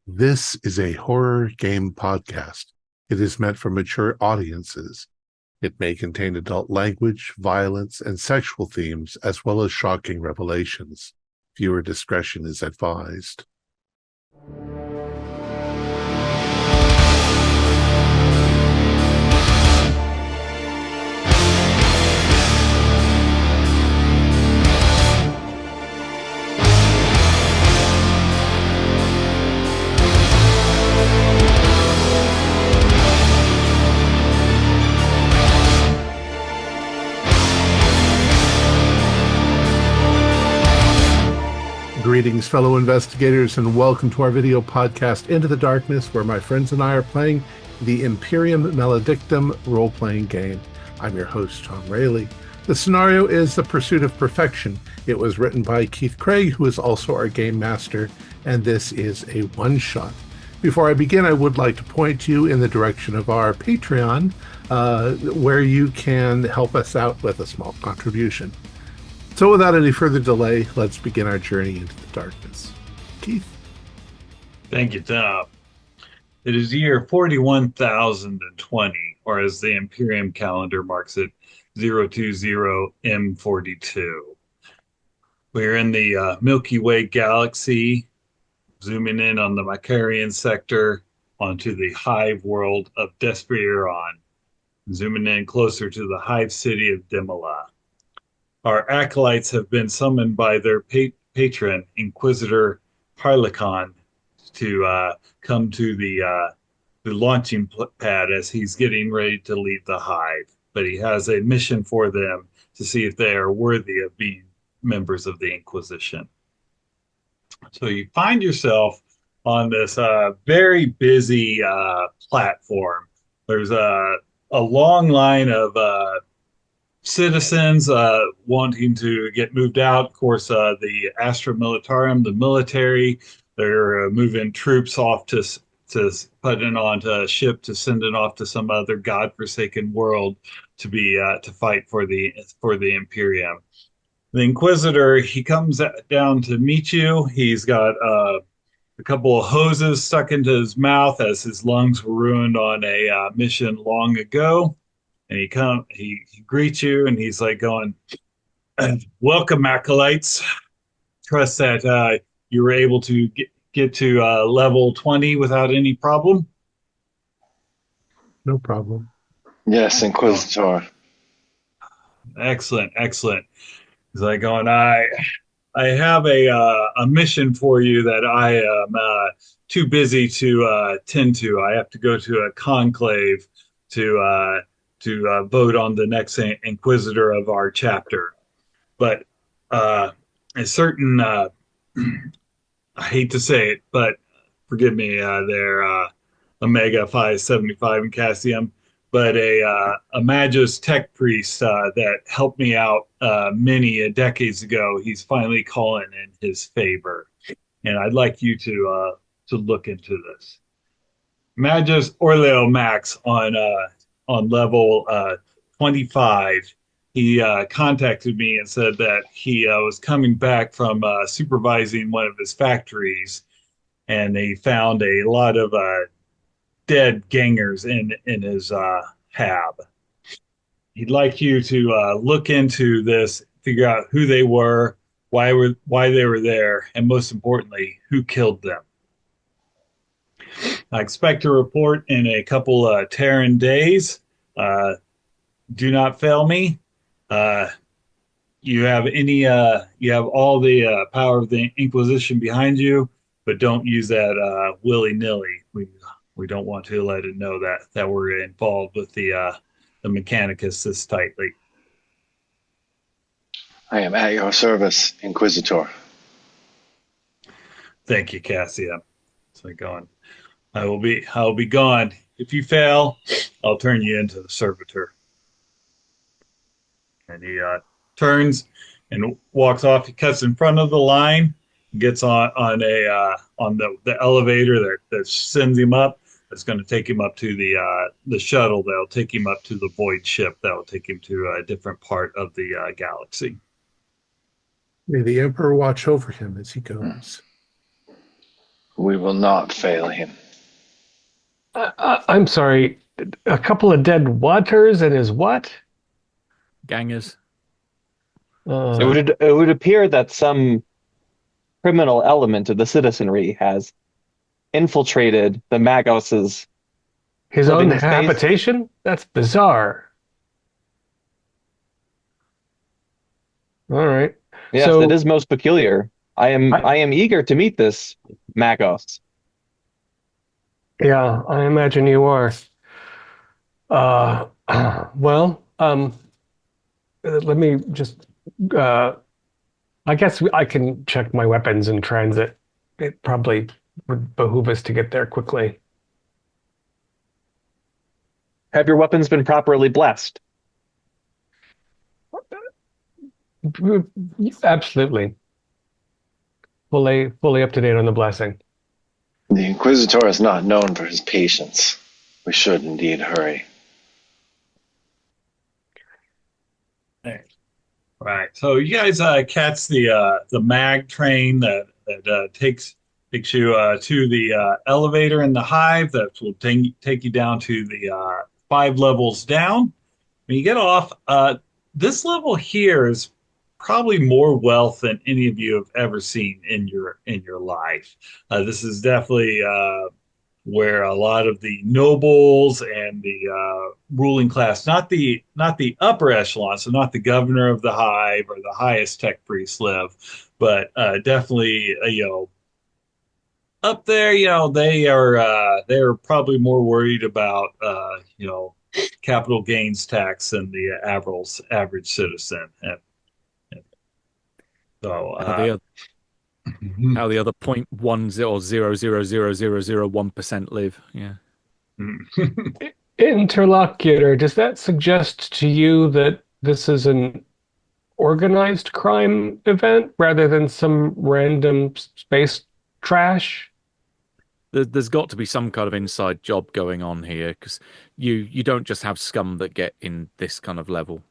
This is a horror game podcast. It is meant for mature audiences. It may contain adult language, violence, and sexual themes, as well as shocking revelations. Viewer discretion is advised. Greetings, fellow investigators, and welcome to our video podcast, Into the Darkness, where my friends and I are playing the Imperium Maledictum role-playing game. I'm your host, Thom Raley. The scenario is The Pursuit of Perfection. It was written by Keith Craig, who is also our game master, and this is a one-shot. Before I begin, I would like to point you in the direction of our Patreon, where you can help us out with a small contribution. So without any further delay, let's begin our journey into the darkness. Keith? Thank you, Thom. It is year 41,020, or as the Imperium calendar marks it, 020M42. We're in the Milky Way galaxy, zooming in on the Macarian sector onto the Hive world of Desperion, zooming in closer to the Hive city of Dimala. Our acolytes have been summoned by their patron, Inquisitor Harlequin, to come to the launching pad as he's getting ready to leave the Hive. But he has a mission for them to see if they are worthy of being members of the Inquisition. So you find yourself on this very busy platform. There's a long line of citizens wanting to get moved out. Of course, the Astra Militarum, the military, they're moving troops off to putting onto a ship to send it off to some other godforsaken world to be to fight for the Imperium. The Inquisitor, he comes down to meet you. He's got a couple of hoses stuck into his mouth as his lungs were ruined on a mission long ago. And he greets you, and he's like going, "Welcome, acolytes. Trust that you were able to get to level 20 without any problem." No problem. Yes, Inquisitor. Excellent, excellent. He's like going, I have a mission for you that I am too busy to tend to. I have to go to a conclave to vote on the next Inquisitor of our chapter. But a certain, I hate to say it, but forgive me there, Omega 575 in Cassium, but a Magus tech priest that helped me out many decades ago, he's finally calling in his favor. And I'd like you to look into this. Magus Orleo Max on level 25, he contacted me and said that he was coming back from supervising one of his factories, and he found a lot of dead gangers in his hab. He'd like you to look into this, figure out who they were, why they were there, and most importantly, who killed them. I expect a report in a couple Terran days. Do not fail me. You have all the power of the Inquisition behind you, but don't use that willy-nilly. We don't want to let it know that we're involved with the Mechanicus this tightly. I am at your service, Inquisitor. Thank you, Cassia. So going. I will be gone. If you fail, I'll turn you into the servitor. And he turns and walks off. He cuts in front of the line, gets on the elevator that sends him up. That's going to take him up to the shuttle that'll take him up to the void ship that will take him to a different part of the galaxy. May the Emperor watch over him as he goes. We will not fail him. I'm sorry. A couple of dead waters and his what? Gangers. Uh, It would appear that some criminal element of the citizenry has infiltrated the Magos's his own living space. habitation? That's bizarre. All right. Yes, So it is most peculiar. I am eager to meet this Magos. yeah, I imagine you are. Uh, well, let me just. I guess I can check my weapons in transit. It probably would behoove us to get there quickly. Have your weapons been properly blessed? Absolutely. Fully up to date on the blessing. The Inquisitor is not known for his patience. We should indeed hurry. Right. So you guys catch the mag train that takes you to the elevator in the hive that will take you down to the 5 levels down. When you get off, this level here is probably more wealth than any of you have ever seen in your life. This is definitely where a lot of the nobles and the ruling class, not the upper echelon, so not the governor of the hive or the highest tech priests live, but definitely up there, they're probably more worried about capital gains tax than the average citizen. And so How the other 0.10000001% live. Yeah. Interlocutor, does that suggest to you that this is an organized crime event rather than some random space trash? There's got to be some kind of inside job going on here because you don't just have scum that get in this kind of level.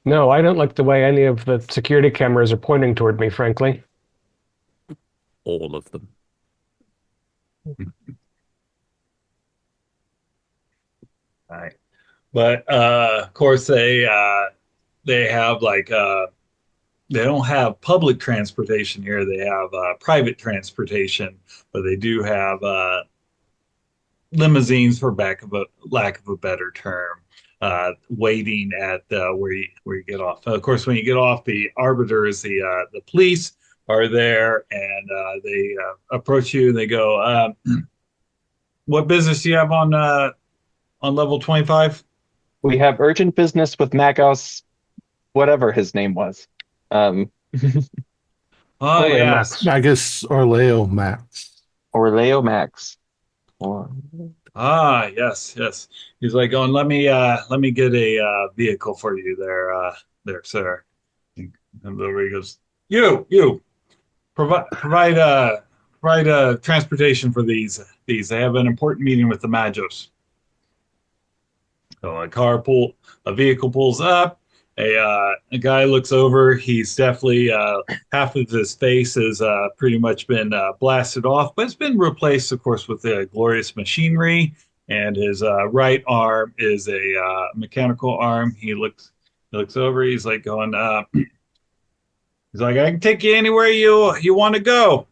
No, I don't like the way any of the security cameras are pointing toward me, frankly. All of them. Right. But of course they have they don't have public transportation here. They have private transportation, but they do have limousines, for lack of a better term, waiting at where you get off. Of course, when you get off, the arbiters, the police are there, and they approach you and they go, "What business do you have on level 25?" We have urgent business with Magos, whatever his name was. Oh Orleo yes. Max. I guess Orleo Max. Orleo Max. Ah, yes, yes. He's like, "Oh, let me get a vehicle for you there, sir." And over he goes, "You provide transportation for these. They have an important meeting with the Magos." So a vehicle pulls up. A guy looks over. He's definitely half of his face has pretty much been blasted off, but it's been replaced, of course, with the glorious machinery. And his right arm is a mechanical arm. He looks over. He's like going. He's like, "I can take you anywhere you want to go."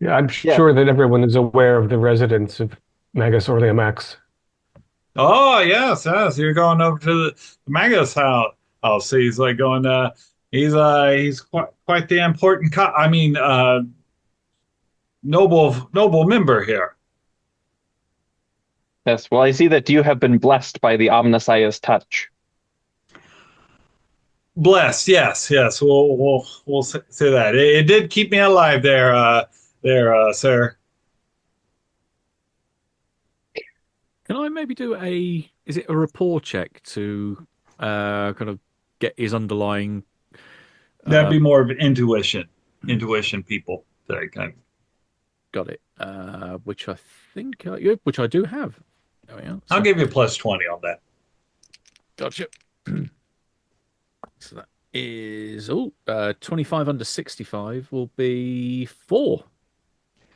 Yeah, I'm Yeah. sure that everyone is aware of the residence of Magus Orleo Max. Oh yes, yes. You're going over to the Magos house. So he's like going. He's quite the important. I mean, noble member here. Yes, well, I see that you have been blessed by the Omnissiah's touch. Blessed. Yes, yes. We'll say that. It did keep me alive sir. Can I maybe do is it a rapport check to kind of get his underlying That'd be more of intuition people that kind of. got it, which I think which I do have. There we are. I'll give you a +20 on that. Gotcha. So is 25 under 65 will be 4.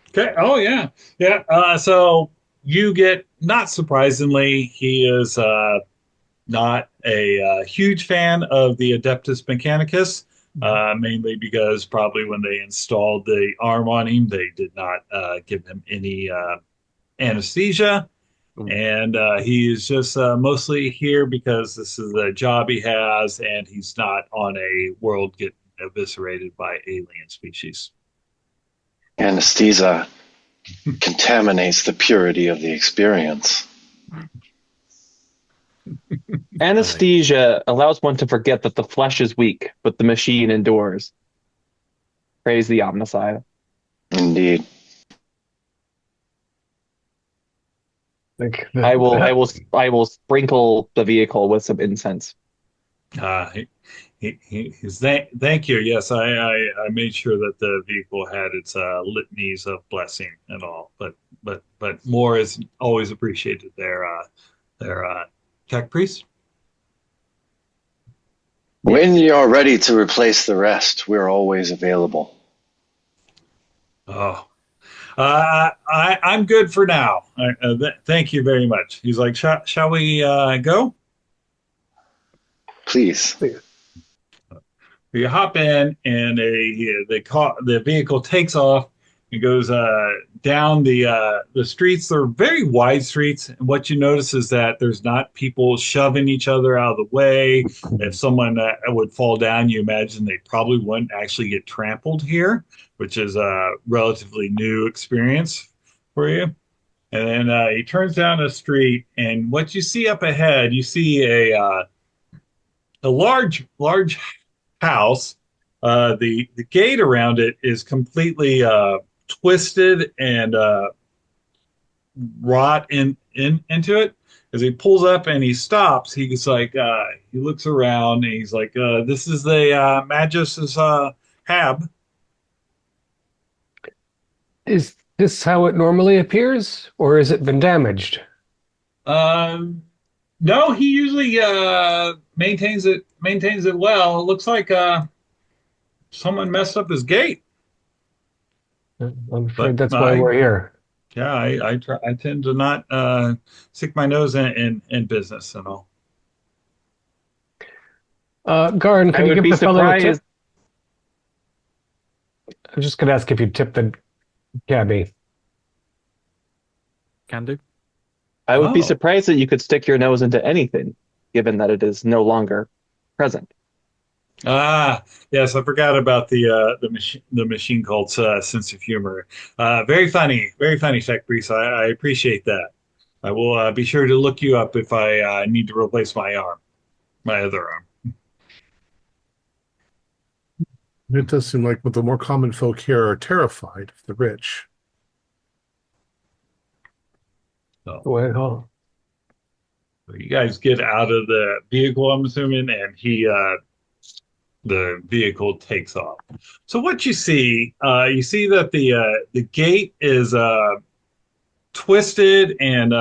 Okay. Oh yeah, yeah. So you get, not surprisingly, he is not a huge fan of the Adeptus Mechanicus, mainly because probably when they installed the arm on him, they did not give him any anesthesia. Ooh. And he is just mostly here because this is a job he has, and he's not on a world getting eviscerated by alien species. Anesthesia contaminates the purity of the experience. Anesthesia allows one to forget that the flesh is weak, but the machine endures. Praise the Omnicide. Indeed. Like I will sprinkle the vehicle with some incense. Thank you. Yes, I made sure that the vehicle had its litanies of blessing and all, but more is always appreciated. Their tech priest. When you're ready to replace the rest, we're always available. Oh, I'm good for now. Thank you very much. He's like, shall we go? Please. You hop in, and the vehicle takes off and goes down the streets. They're very wide streets, and what you notice is that there's not people shoving each other out of the way. If someone would fall down, you imagine they probably wouldn't actually get trampled here, which is a relatively new experience for you. And then he turns down a street, and what you see up ahead, you see a large house. The gate around it is completely twisted and rot into it. As he pulls up and he stops, he's like, he looks around and he's like, this is the Magus's hab. is this how it normally appears, or has it been damaged? No, he usually maintains it well. It looks like someone messed up his gate. I'm afraid that's why we're here. Yeah, I tend to not stick my nose in business and all. Garn, I can you would give be the fellow a tip? surprised. I'm just going to ask if you tip the cabbie. Can do. I would be Oh. surprised that you could stick your nose into anything, given that it is no longer present. Yes, I forgot about the machine cult's sense of humor. Very funny, Tech Priest. I appreciate that. I will be sure to look you up if I need to replace my other arm. It does seem like the more common folk here are terrified of the rich. So Well, you guys get out of the vehicle, I'm assuming, and the vehicle takes off. So what you see that the gate is twisted, and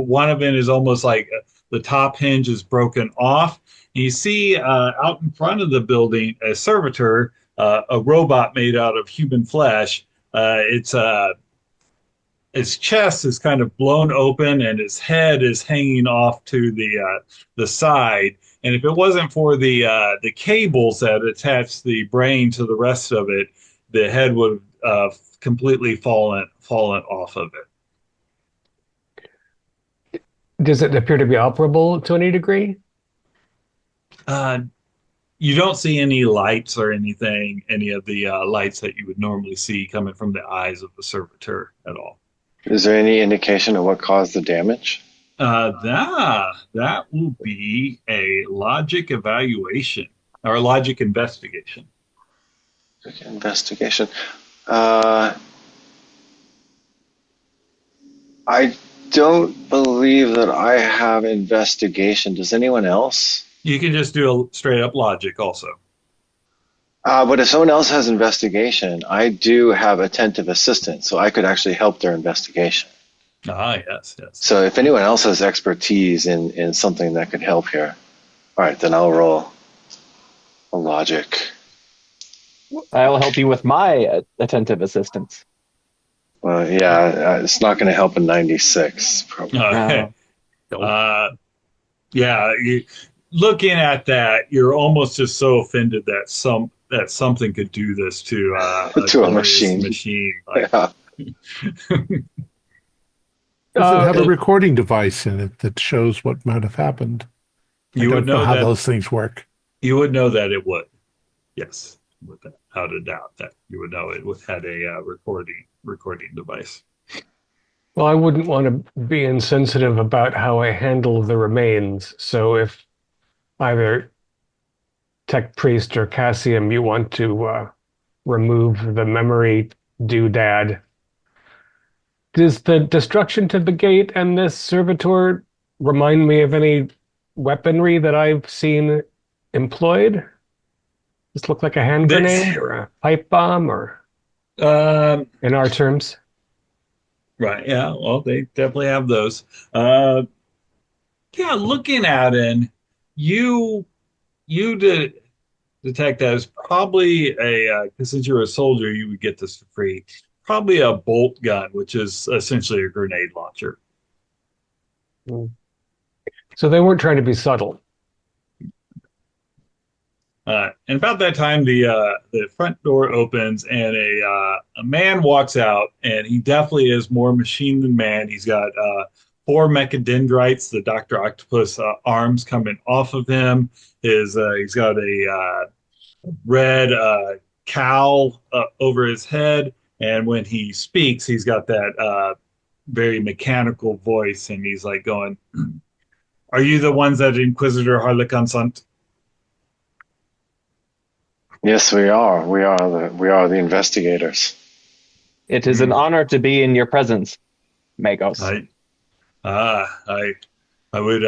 one of it is almost like the top hinge is broken off. And you see out in front of the building a servitor, a robot made out of human flesh. Its chest is kind of blown open, and its head is hanging off to the side. And if it wasn't for the cables that attach the brain to the rest of it, the head would have completely fallen off of it. does it appear to be operable to any degree? You don't see any lights or anything, any of the lights that you would normally see coming from the eyes of the servitor at all. Is there any indication of what caused the damage? That will be a logic evaluation or logic investigation. Investigation. I don't believe that I have investigation. Does anyone else? You can just do a straight up logic also. But if someone else has investigation, I do have attentive assistance, so I could actually help their investigation. Yes. So if anyone else has expertise in something that could help here. All right, then I'll roll a logic. I'll help you with my attentive assistance. Well, yeah, it's not going to help in 96. Probably. Yeah, looking at that, you're almost just so offended that something could do this to a To a glorious machine. Like, Yeah. Does it have a recording device in it that shows what might have happened? You I would don't know how that those things work. you would know that it would. Yes, without a doubt, that you would know it had a recording device. Well, I wouldn't want to be insensitive about how I handle the remains. So if either Tech Priest or Cassium, you want to remove the memory doodad, does the destruction to the gate and this servitor remind me of any weaponry that I've seen employed? This look like a hand grenade or a pipe bomb, or in our terms? Right. Yeah. Well, they definitely have those. Yeah. Looking at it, you did detect that as probably because since you're a soldier, you would get this for free. Probably a bolt gun, which is essentially a grenade launcher. So they weren't trying to be subtle. And about that time, the front door opens and a man walks out, and he definitely is more machine than man. He's got four mechadendrites, the Doctor Octopus arms coming off of him. He's got a red cowl over his head, and when he speaks, he's got that very mechanical voice, and he's like going, "Are you the ones that Inquisitor Harlequin sent?" Yes, we are. We are the investigators. It is an honor to be in your presence, Magos. I would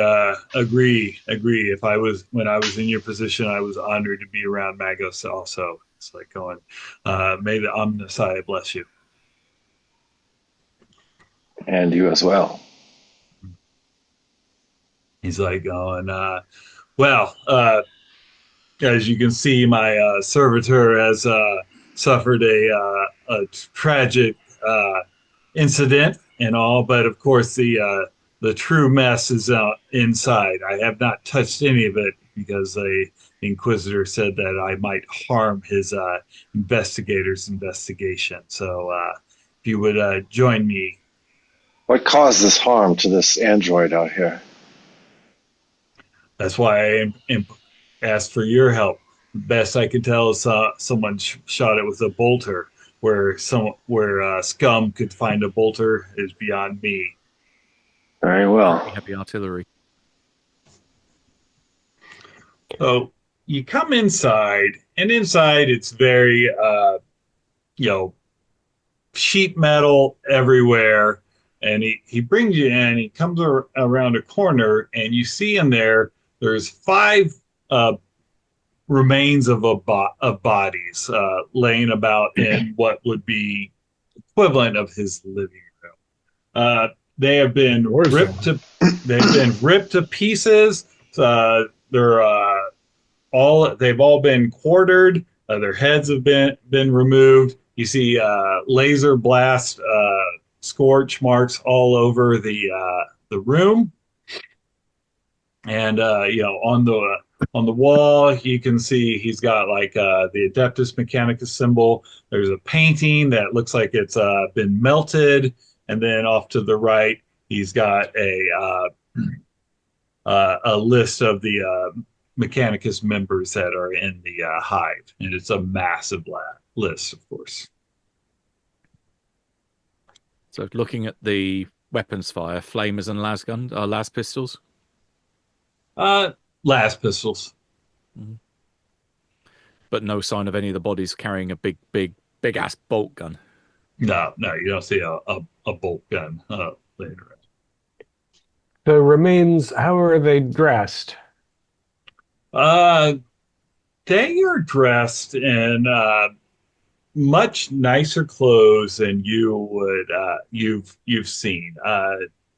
agree. If when I was in your position, I was honored to be around Magos also. It's like going, may the Omnissiah bless you. And you as well. He's like going, well, as you can see, my servitor has suffered a tragic incident and all, but of course the true mess is inside. I have not touched any of it because the Inquisitor said that I might harm his investigator's investigation. So if you would join me. What caused this harm to this android out here? That's why I asked for your help. Best I could tell is someone shot it with a bolter. Where scum could find a bolter is beyond me. Very well. Heavy artillery. So you come inside, and inside it's very, sheet metal everywhere. And he brings you in. He comes around a corner, and you see in there's five remains of bodies laying about in what would be equivalent of his living room. They have been ripped to pieces. They've all been quartered. Their heads have been removed. You see laser blast scorch marks all over the room, and on the wall you can see he's got like the Adeptus Mechanicus symbol. There's a painting that looks like it's been melted, and then off to the right he's got a list of the Mechanicus members that are in the Hive, and it's a massive list, of course. So looking at the weapons fire, flamers and las pistols? Las pistols. Mm-hmm. But no sign of any of the bodies carrying a big ass bolt gun. No, you don't see a bolt gun later. The remains, how are they dressed? They are dressed in much nicer clothes than you've seen.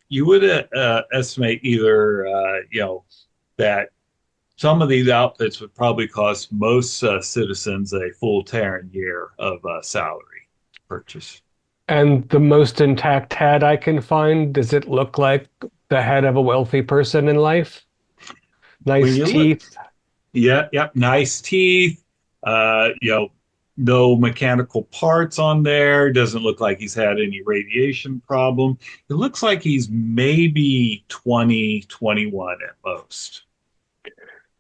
You would estimate either that some of these outfits would probably cost most citizens a full Terran year of salary to purchase. And the most intact head I can find, does it look like the head of a wealthy person in life? When Nice you look, teeth. yeah, yeah, nice teeth. You know, no mechanical parts on there. Doesn't look like he's had any radiation problem. It looks like he's maybe 20, 21 at most.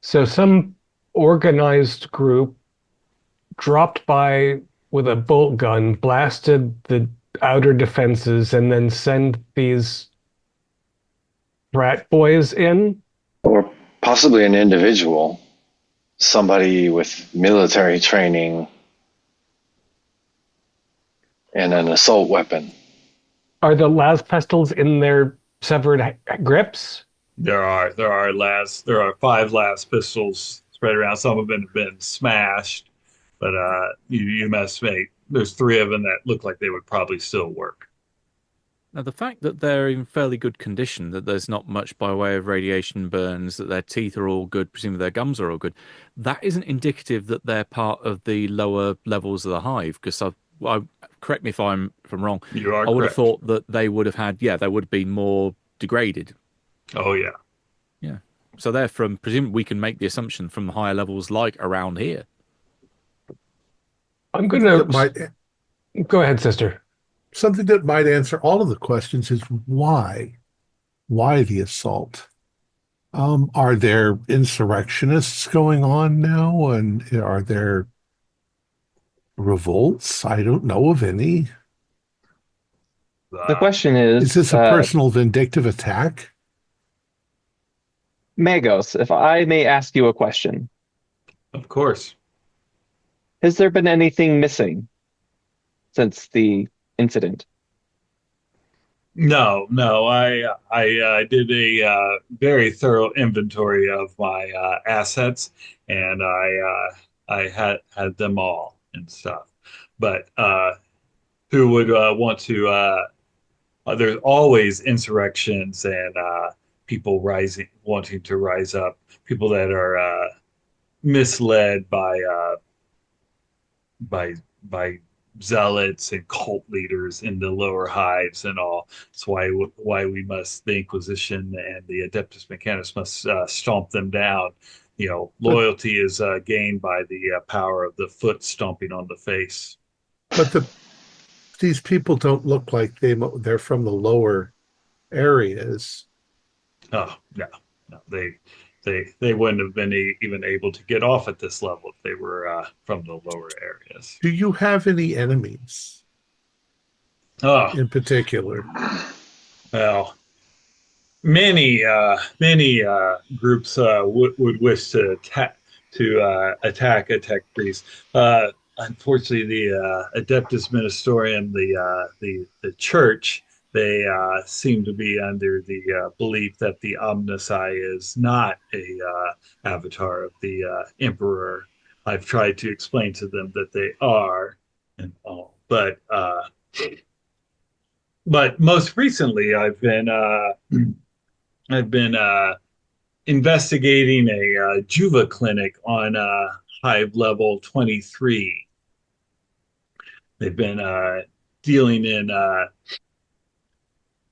So some organized group dropped by with a bolt gun, blasted the outer defenses, and then sent these frat boys in. Or possibly an individual, somebody with military training and an assault weapon. Are the las pistols in their severed grips? There are five last pistols spread around. Some of them have been smashed, but you must make there's three of them that look like they would probably still work. Now, the fact that they're in fairly good condition, that there's not much by way of radiation burns, that their teeth are all good, presumably their gums are all good, that isn't indicative that they're part of the lower levels of the hive. Because correct me if I'm wrong. You are I would have correct. thought that they would have had, they would have been more degraded. Oh yeah. Yeah. So they're from, presumably we can make the assumption from the higher levels, like around here. I'm Something gonna that might go ahead, sister. something that might answer all of the questions is why? Why the assault? Are there insurrectionists going on now, and are there revolts? I don't know of any. The question Is this is, a personal vindictive attack? Magos, if I may ask you a question, Of course. has there been anything missing since the incident? No, no. I did a very thorough inventory of my assets, and I had them all and stuff. But who would want to? There's always insurrections and people wanting to rise up. People that are misled by by zealots and cult leaders in the lower hives and all. That's why we must the Inquisition and the Adeptus Mechanicus must stomp them down. You know, But loyalty is gained by the power of the foot stomping on the face. but these people don't look like they're from the lower areas. Oh no, no, they wouldn't have been even able to get off at this level if they were from the lower areas. Do you have any enemies Oh in particular? well, many groups would wish to attack a tech priest. Unfortunately, the Adeptus Ministerium, the church, they seem to be under the belief that the Omnissiah is not a avatar of the Emperor. I've tried to explain to them that they are, and all, but most recently, I've been investigating a Juva clinic on Hive level 23. They've been dealing in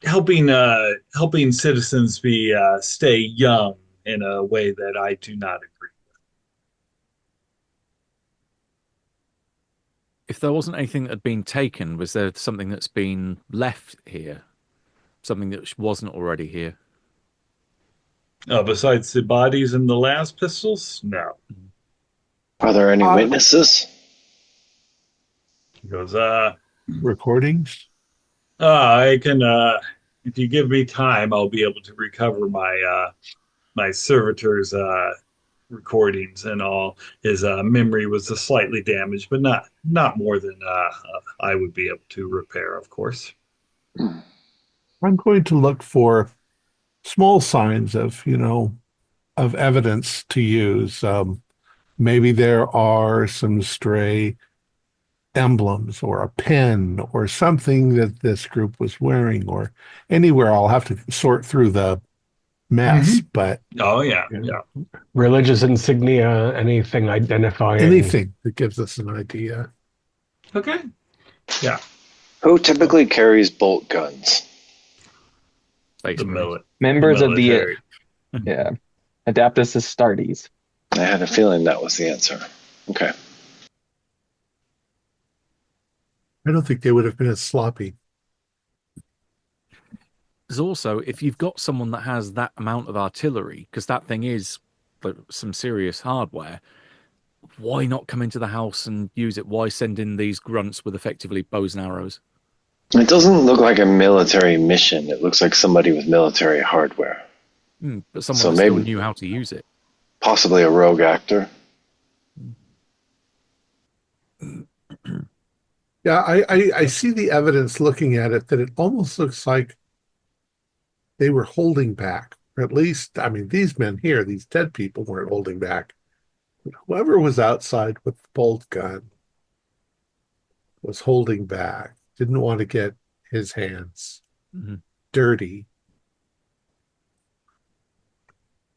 helping citizens be stay young in a way that I do not agree. If there wasn't anything that had been taken, was there something that's been left here? Something that wasn't already here? Besides the bodies and the last pistols, no. Are there any Uh, witnesses? He goes, Recordings? I can if you give me time, I'll be able to recover my servitor's recordings and all. His memory was slightly damaged, but not more than I would be able to repair, of course. I'm going to look for small signs of evidence to use. Maybe there are some stray emblems or a pen or something that this group was wearing, or anywhere. I'll have to sort through mess, but Oh yeah, Yeah. yeah. Religious insignia, anything identifying. anything that gives us an idea. Okay. Yeah. Who typically carries bolt guns? Space The Marines. Members of the military. Adaptus Astartes. I had a feeling that was the answer. Okay. I don't think they would have been as sloppy. There's also, if you've got someone that has that amount of artillery, because that thing is some serious hardware, why not come into the house and use it? Why send in these grunts with effectively bows and arrows? It doesn't look like a military mission. It looks like somebody with military hardware. But someone So that still maybe- knew how to use it. Possibly a rogue actor. Yeah, I see the evidence looking at it that it almost looks like they were holding back. Or at least, I mean, these men here, these dead people weren't holding back. But whoever was outside with the bolt gun was holding back, didn't want to get his hands Mhm. dirty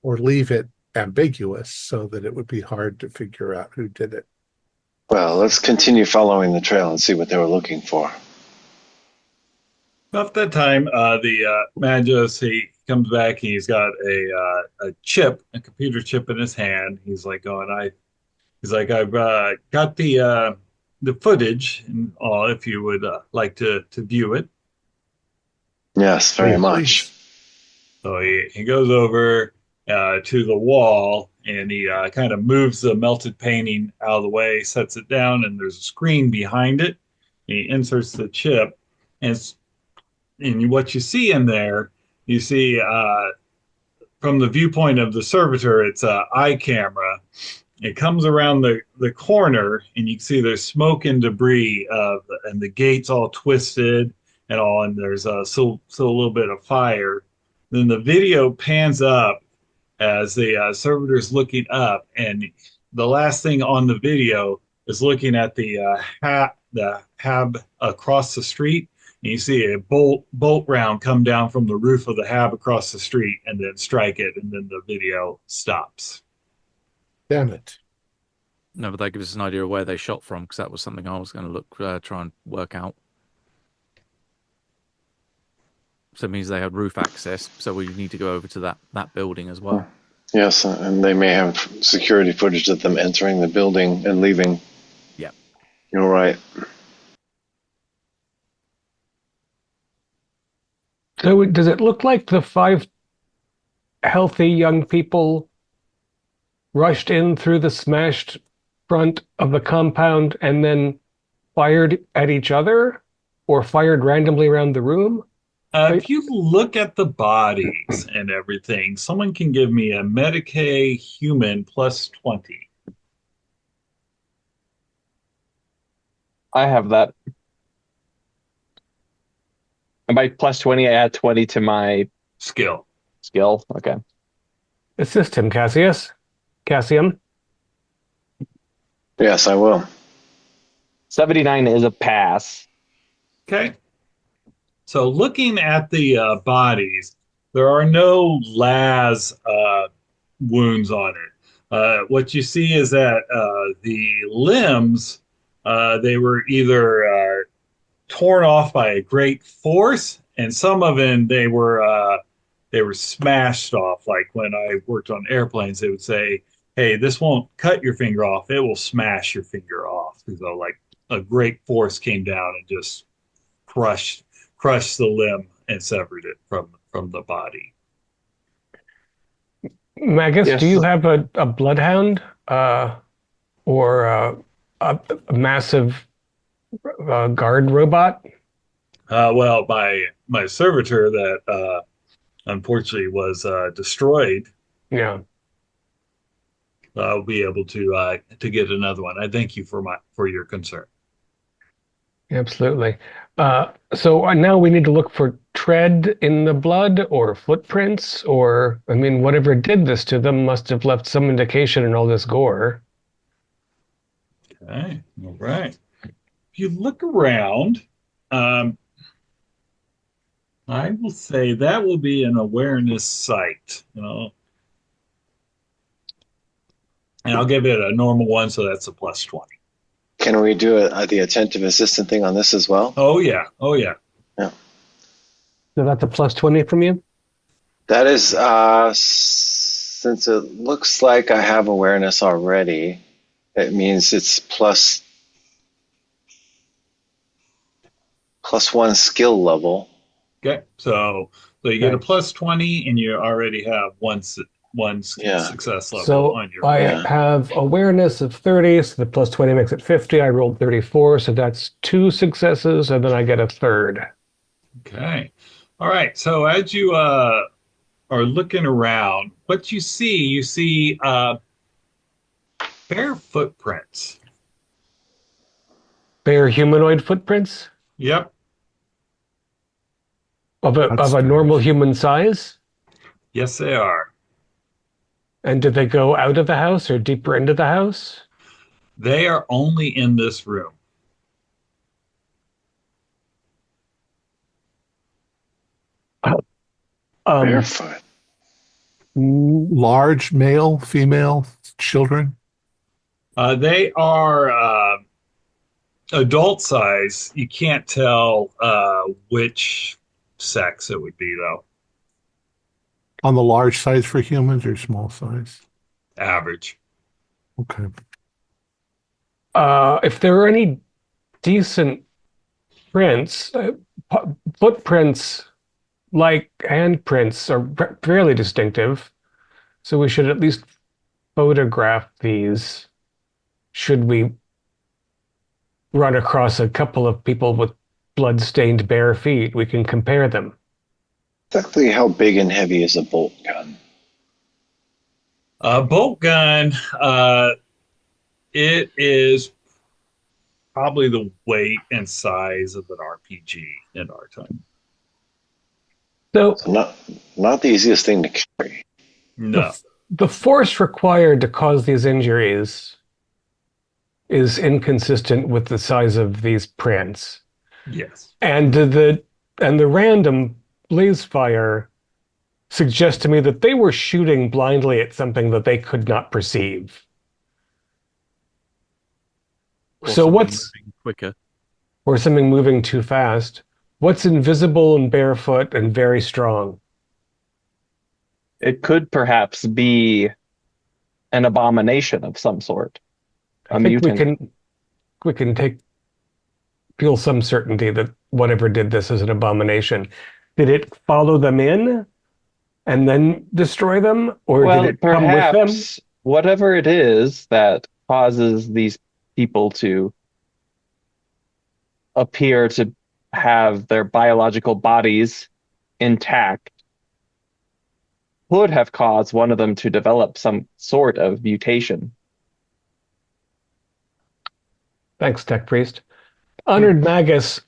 or leave it ambiguous so that it would be hard to figure out who did it. Well, let's continue following the trail and see what they were looking for. About that time, the Magus, he comes back and he's got a chip, a computer chip in his hand. He's like he's like, I've got the footage and all. If you would like to view it. Yes, very Oh, much. So he goes over to the wall and he kind of moves the melted painting out of the way, sets it down, and there's a screen behind it. He inserts the chip, and what you see in there, you see from the viewpoint of the servitor, it's an eye camera. It comes around the corner, and you can see there's smoke and debris, and the gate's all twisted and all, and there's still a little bit of fire. Then the video pans up as the servitor's looking up, and the last thing on the video is looking at the hab across the street, and you see a bolt round come down from the roof of the hab across the street, and then strike it, and then the video stops. Damn it. No, but that gives us an idea of where they shot from, because that was something I was going to try and work out. So it means they had roof access, so we need to go over to that building as well. Yes, and they may have security footage of them entering the building and leaving. Yeah. You're right. So does it look like the 5 healthy young people rushed in through the smashed front of the compound and then fired at each other or fired randomly around the room? If you look at the bodies and everything, someone can give me a Medicaid human plus 20. I have that. And by plus 20, I add 20 to my Skill. skill. Okay. Assist him, Cassium. Yes, I will. 79 is a pass. Okay. So looking at the bodies, there are no las wounds on it. What you see is that the limbs, they were either torn off by a great force, and some of them they were smashed off. Like when I worked on airplanes, they would say, "Hey, this won't cut your finger off; it will smash your finger off." So like a great force came down and just crushed the limb and severed it from the body. Magus, Yes. do you have a bloodhound or a massive guard robot? Well, my servitor that unfortunately was destroyed, Yeah. I'll be able to get another one. I thank you for your concern. Absolutely. So now we need to look for tread in the blood or footprints, or, I mean, whatever did this to them must have left some indication in all this gore. Okay, all right. If you look around, I will say that will be an awareness sight, and I'll give it a normal one, so that's a plus 20. Can we do the attentive assistant thing on this as well? Oh, yeah. Oh, yeah. Yeah. So that's a plus 20 from you? That is, since it looks like I have awareness already, it means it's plus 1 skill level. Okay. So you get a plus 20, and you already have one success level So on your. I have awareness of 30, so the plus 20 makes it 50. I rolled 34, so that's 2 successes, and then I get a third. Okay. All right. So as you are looking around, what you see bare footprints. Bare humanoid footprints Yep. of a That's normal human size? Yes, they are. And do they go out of the house or deeper into the house? They are only in this room. Barefoot. Large, male, female, children. They are adult size. You can't tell which sex it would be, though. On the large size for humans or small size? Average. Okay. If there are any decent prints, footprints like handprints are fairly distinctive, so we should at least photograph these. Should we run across a couple of people with blood-stained bare feet, we can compare them. Exactly how big and heavy is a bolt gun? A bolt gun, it is probably the weight and size of an RPG in our time. So Not the easiest thing to carry. No. the force required to cause these injuries is inconsistent with the size of these prints. Yes. And the random blaze fire suggests to me that they were shooting blindly at something that they could not perceive. Or So something what's moving quicker? or something moving too fast? What's invisible and barefoot and very strong? It could perhaps be an abomination of some sort. I think we can feel some certainty that whatever did this is an abomination. Did it follow them in and then destroy them, or Well, did it come with them? perhaps whatever it is that causes these people to appear to have their biological bodies intact could have caused one of them to develop some sort of mutation. Thanks, Tech Priest. Honored Magus,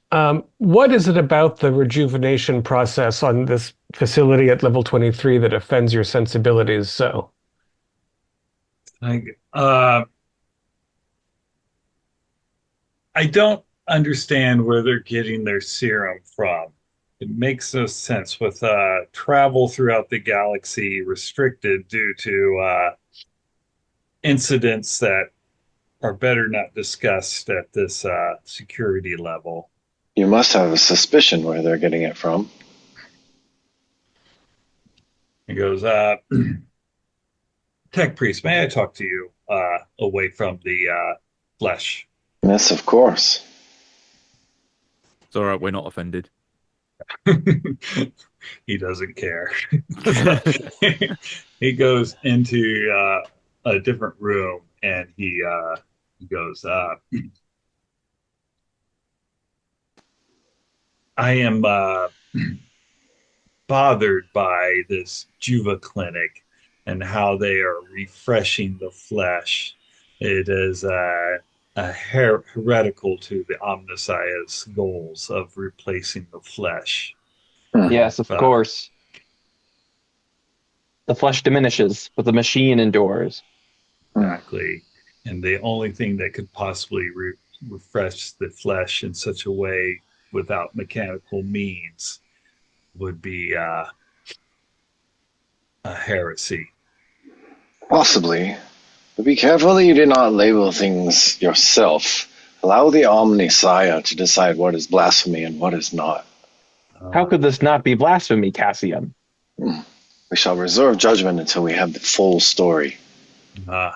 what is it about the rejuvenation process on this facility at level 23 that offends your sensibilities so? I don't understand where they're getting their serum from. It makes no sense with travel throughout the galaxy restricted due to incidents that are better not discussed at this security level. You must have a suspicion where they're getting it from. He goes, Tech Priest, may I talk to you away from the flesh? Yes, of course. It's all right, we're not offended. He doesn't care. He goes into a different room and he goes, I am bothered by this Juva clinic and how they are refreshing the flesh. It is heretical to the Omnissiah's goals of replacing the flesh. Yes, of course. The flesh diminishes, but the machine endures. Exactly. And the only thing that could possibly refresh the flesh in such a way without mechanical means would be a heresy. Possibly. But be careful that you do not label things yourself. Allow the Omniscience to decide what is blasphemy and what is not. How could this not be blasphemy, Cassian? We shall reserve judgment until we have the full story. I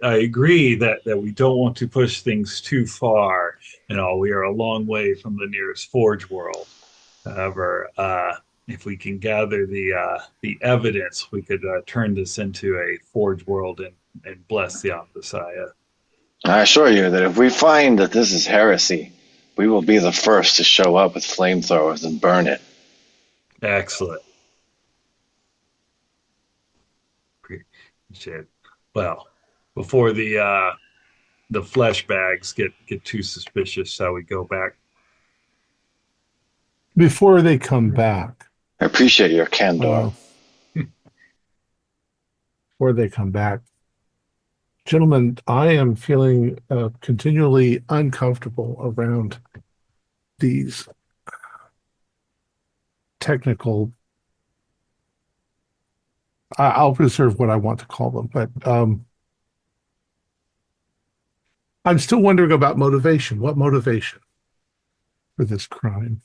agree that we don't want to push things too far. We are a long way from the nearest Forge world. However, if we can gather the evidence, we could turn this into a Forge world and bless the Omniscience. I assure you that if we find that this is heresy, we will be the first to show up with flamethrowers and burn it. Excellent. Appreciate it. Well, before the flesh bags get too suspicious, shall we go back? Before they come back. I appreciate your candor. Before they come back. Gentlemen, I am feeling continually uncomfortable around these technical. I'll reserve what I want to call them, but I'm still wondering about motivation. What motivation for this crime?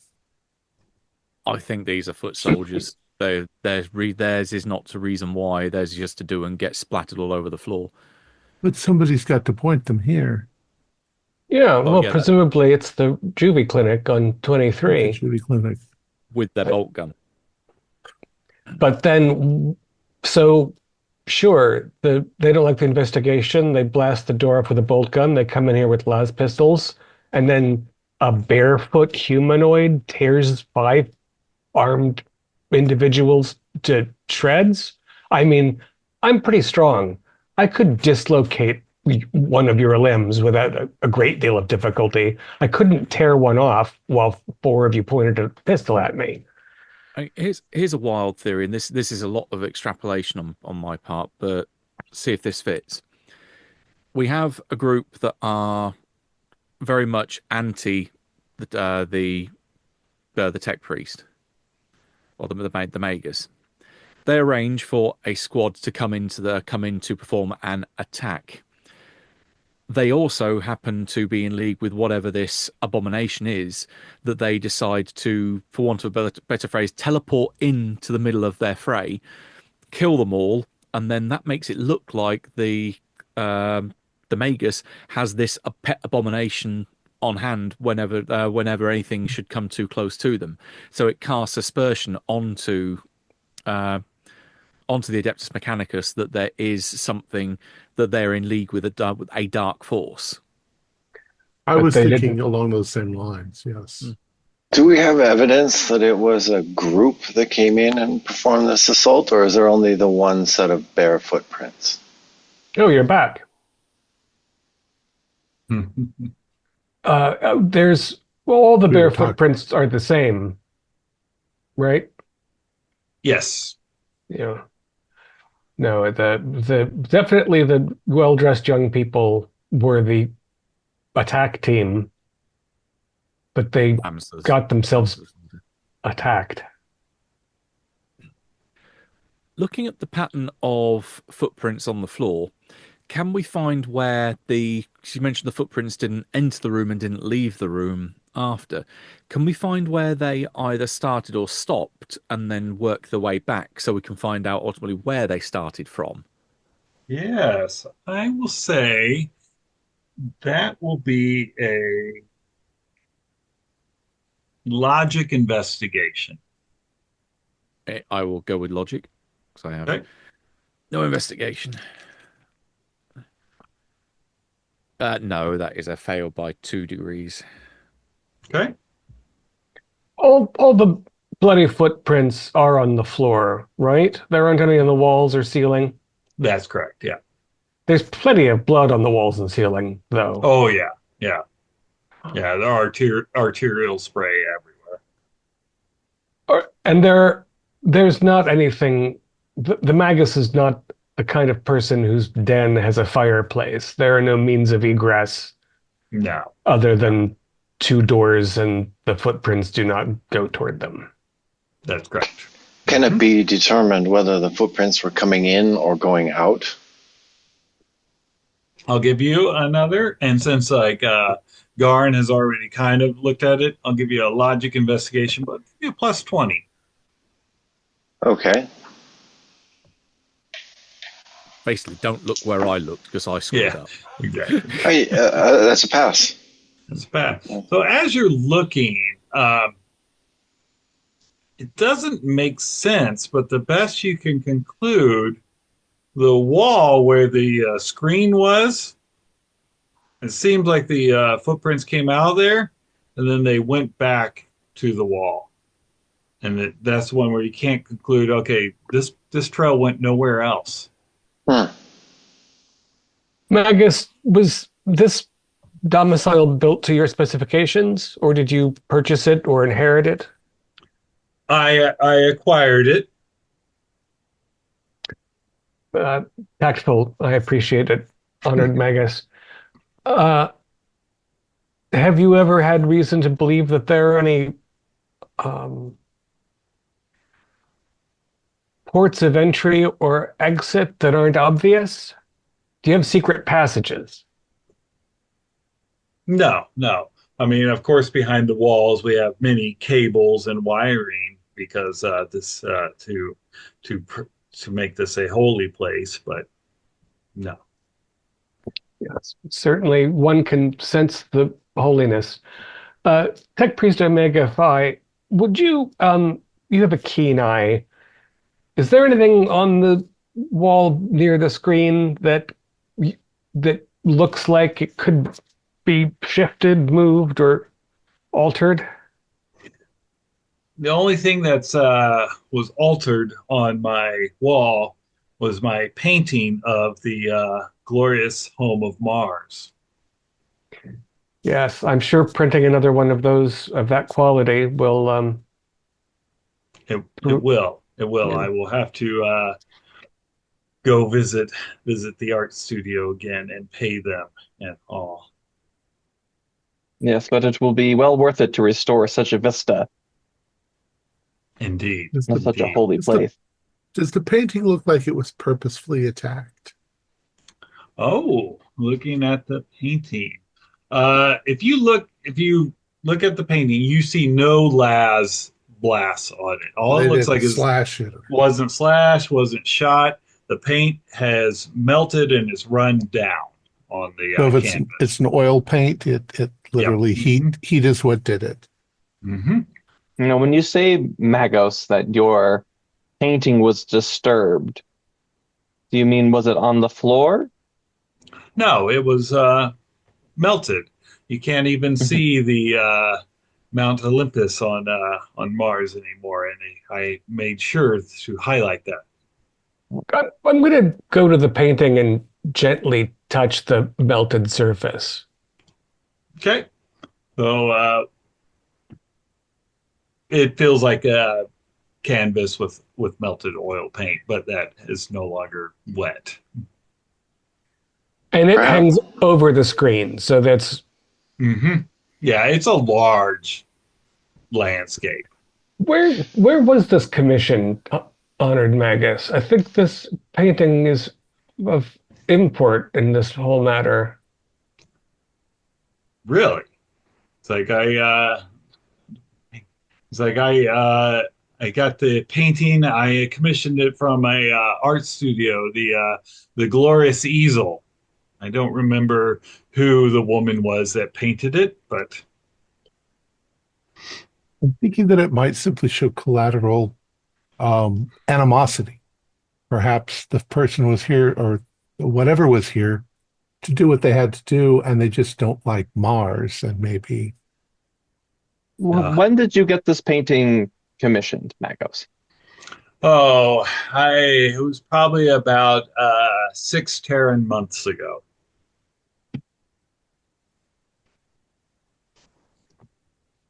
I think these are foot soldiers. Theirs is not to reason why. Theirs is just to do and get splattered all over the floor. But somebody's got to point them here. Yeah, well, presumably it's the juvie clinic on 23. The juvie clinic. With their bolt gun. But then, so, sure, they don't like the investigation. They blast the door up with a bolt gun. They come in here with las pistols. And then a barefoot humanoid tears 5 armed individuals to shreds. I mean, I'm pretty strong. I could dislocate one of your limbs without a great deal of difficulty. I couldn't tear one off while 4 of you pointed a pistol at me. Here's a wild theory, and this is a lot of extrapolation on my part, but see if this fits. We have a group that are very much anti the tech priest or the Magus. They arrange for a squad to come in to perform an attack. They also happen to be in league with whatever this abomination is that they decide to, for want of a better phrase, teleport into the middle of their fray, kill them all, and then that makes it look like the Magus has this pet abomination on hand whenever anything should come too close to them. So it casts aspersion onto the Adeptus Mechanicus that there is something that they're in league with a dark force. I was thinking along those same lines, yes. Do we have evidence that it was a group that came in and performed this assault, or is there only the one set of bare footprints? Oh, you're back. There's all the bare footprints are the same, right? Yes. Yeah. No, the definitely the well-dressed young people were the attack team, but they got themselves attacked. Looking at the pattern of footprints on the floor, can we find where you mentioned the footprints didn't enter the room and didn't leave the room after. Can we find where they either started or stopped and then work their way back so we can find out ultimately where they started from? Yes, I will say that will be a logic investigation. I will go with logic because I have no investigation. No, that is a fail by 2 degrees. Okay. All the bloody footprints are on the floor, right? There aren't any on the walls or ceiling. That's correct, yeah. There's plenty of blood on the walls and ceiling, though. Oh, yeah. Yeah, there are arterial spray everywhere. And there's not anything... The Magus is not the kind of person whose den has a fireplace. There are no means of egress. No. Other than 2 doors, and the footprints do not go toward them. That's correct. Can it be determined whether the footprints were coming in or going out? I'll give you another, and since Garn has already kind of looked at it, I'll give you a logic investigation, but give you a plus 20. Okay. Basically, don't look where I looked because I screwed up. Exactly. That's a pass. That's bad. So as you're looking, it doesn't make sense, but the best you can conclude, the wall where the screen was, it seems like the footprints came out of there, and then they went back to the wall. And that's one where you can't conclude, okay, this trail went nowhere else. Magus, was this domicile built to your specifications, or did you purchase it or inherit it? I acquired it. Tactful. I appreciate it, honored Magus. Have you ever had reason to believe that there are any ports of entry or exit that aren't obvious? Do you have secret passages? No. I mean, of course, behind the walls we have many cables and wiring because this to make this a holy place, but no. Yes, certainly one can sense the holiness. Tech Priest Omega Phi, would you you have a keen eye. Is there anything on the wall near the screen that looks like it could be shifted, moved, or altered? The only thing that's was altered on my wall was my painting of the glorious home of Mars. Yes, I'm sure printing another one of those of that quality will. It will. Yeah. I will have to go visit the art studio again and pay them and all. Yes, but it will be well worth it to restore such a vista. Indeed. Such a holy place. Does the painting look like it was purposefully attacked? Oh, looking at the painting. If you look at the painting, you see no las blasts on it. All it looks like is wasn't slashed, wasn't shot. The paint has melted and is run down on the canvas. It's an oil paint. It literally heat is what did it. Mm-hmm. You know, when you say, Magos, that your painting was disturbed, do you mean was it on the floor? No, it was melted. You can't even see the Mount Olympus on Mars anymore, and I made sure to highlight that. I'm going to go to the painting and gently touch the melted surface. Okay. So it feels like a canvas with melted oil paint, but that is no longer wet. And it hangs over the screen, so that's... Mm-hmm. Yeah, it's a large landscape. Where was this commission, honored Magus? I think this painting is of import in this whole matter. Really? It's like I got the painting. I commissioned it from a art studio, the Glorious Easel. I don't remember who the woman was that painted it, but I'm thinking that it might simply show collateral animosity. Perhaps the person was here, or whatever was here, to do what they had to do, and they just don't like Mars, and maybe... When did you get this painting commissioned, Magos? Oh, it was probably about 6 Terran months ago.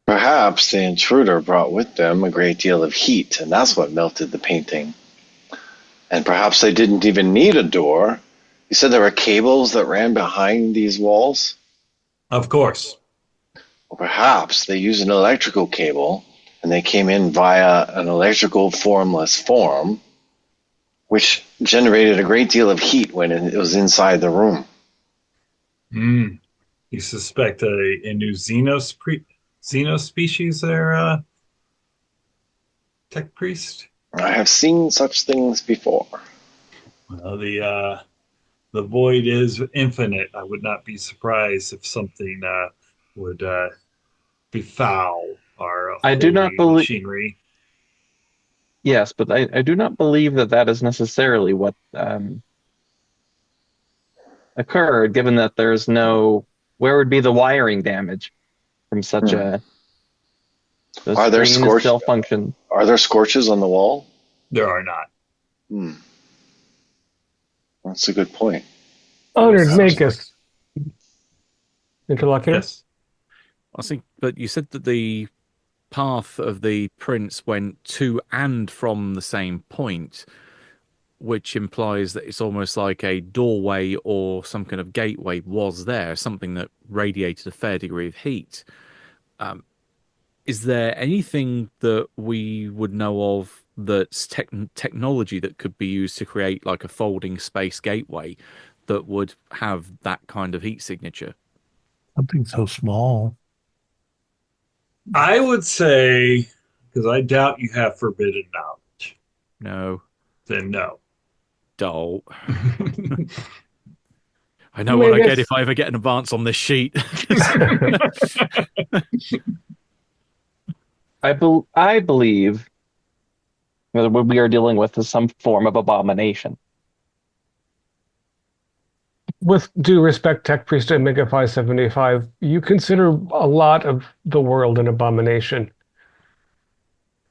Perhaps the intruder brought with them a great deal of heat, and that's what melted the painting. And perhaps they didn't even need a door. You said there were cables that ran behind these walls? Of course. Or perhaps they used an electrical cable and they came in via an electrical formless form, which generated a great deal of heat when it was inside the room. You suspect a new xenospecies there, Tech Priest? I have seen such things before. Well, the void is infinite. I would not be surprised if something would befoul our I do not holy believe. machinery. Yes, but I do not believe that is necessarily what occurred, given that there's no. Where would be the wiring damage from such a? The Are there screen is still function. Are there scorches on the wall? There are not. That's a good point. Honored Magus. Interlocutor? Yes. I think, but you said that the path of the prince went to and from the same point, which implies that it's almost like a doorway or some kind of gateway was there, something that radiated a fair degree of heat. Is there anything that we would know of that's technology that could be used to create like a folding space gateway that would have that kind of heat signature? Something so small. I would say, because I doubt you have forbidden knowledge. No. Then no. Dull. I know what I get if I ever get an advance on this sheet. I believe that what we are dealing with is some form of abomination. With due respect, Tech Priest Omega 575, you consider a lot of the world an abomination.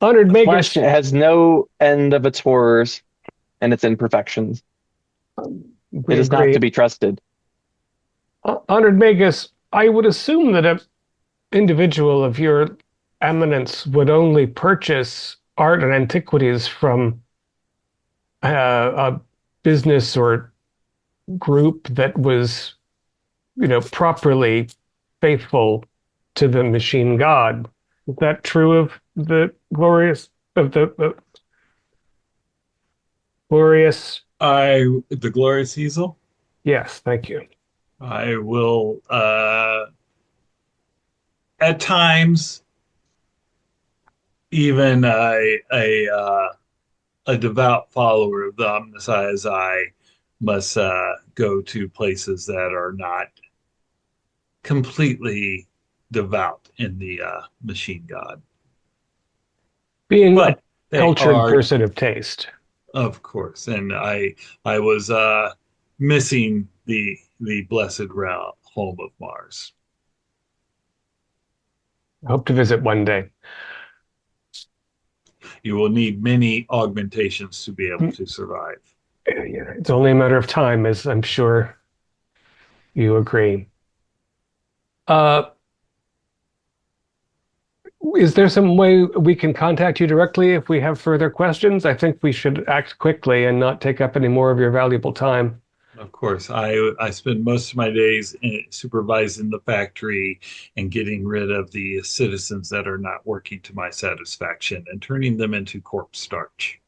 Honored Magus Flesh has no end of its horrors and its imperfections. It is not to be trusted. Honored Magus, I would assume that an individual of your eminence would only purchase art and antiquities from a business or group that was, properly faithful to the machine god. Is that true of the glorious? The glorious easel? Yes, thank you. I will at times even a devout follower of the Omnissiah as I must go to places that are not completely devout in the machine god. Being a cultured person of taste. Of course. And I was missing the blessed realm, home of Mars. I hope to visit one day. You will need many augmentations to be able to survive. Yeah, it's only a matter of time, as I'm sure you agree. Is there some way we can contact you directly if we have further questions? I think we should act quickly and not take up any more of your valuable time. Of course, I spend most of my days supervising the factory and getting rid of the citizens that are not working to my satisfaction and turning them into corpse starch.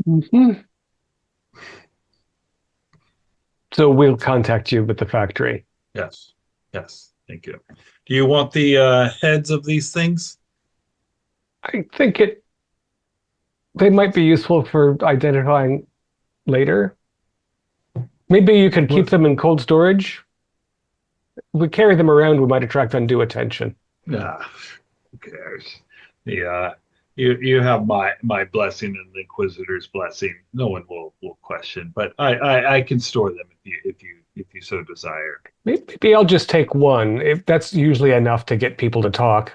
Mm-hmm. So we'll contact you with the factory. Yes. Thank you. Do you want the heads of these things? I think they might be useful for identifying later. Maybe you could keep them in cold storage. If we carry them around, we might attract undue attention. Nah, who cares? You have my blessing and the Inquisitor's blessing. No one will question, but I can store them if you so desire. Maybe I'll just take one. If that's usually enough to get people to talk.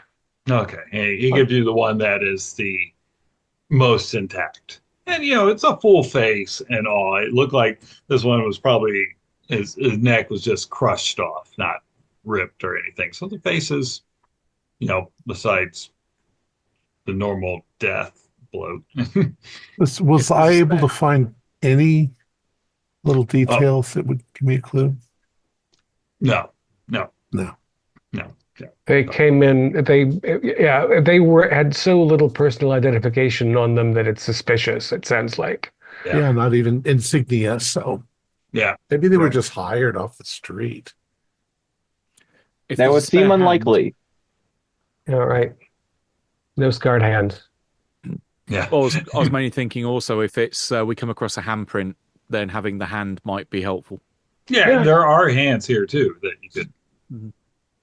Okay, he gives you the one that is the most intact, and it's a full face and all. It looked like this one was probably his neck was just crushed off, not ripped or anything. So the face is, besides the normal death bloat. Was I able to find any little details that would give me a clue? No. They came in. They had so little personal identification on them that it's suspicious. It sounds like. Yeah, not even insignia. So Yeah. maybe they were Right. just hired off the street. If That there's a would spare seem hand- unlikely. All right. No scarred hands. Yeah. I was mainly thinking also if it's we come across a handprint, then having the hand might be helpful. Yeah, there are hands here too that you could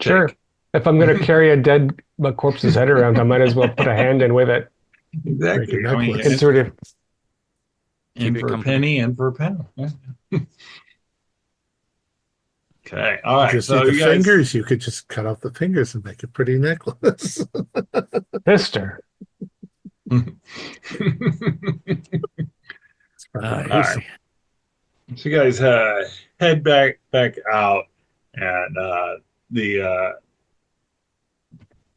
Sure. take. If I'm going to carry a corpse's head around, I might as well put a hand in with it. Exactly. Make a I mean, necklace. Insert it. in Keep it for a company. penny, in for a pound. Yeah. Okay. All You right. just So need the you guys, fingers. You could just cut off the fingers and make a pretty necklace. Sister. It's probably Aye. awesome. So you guys head back out, and the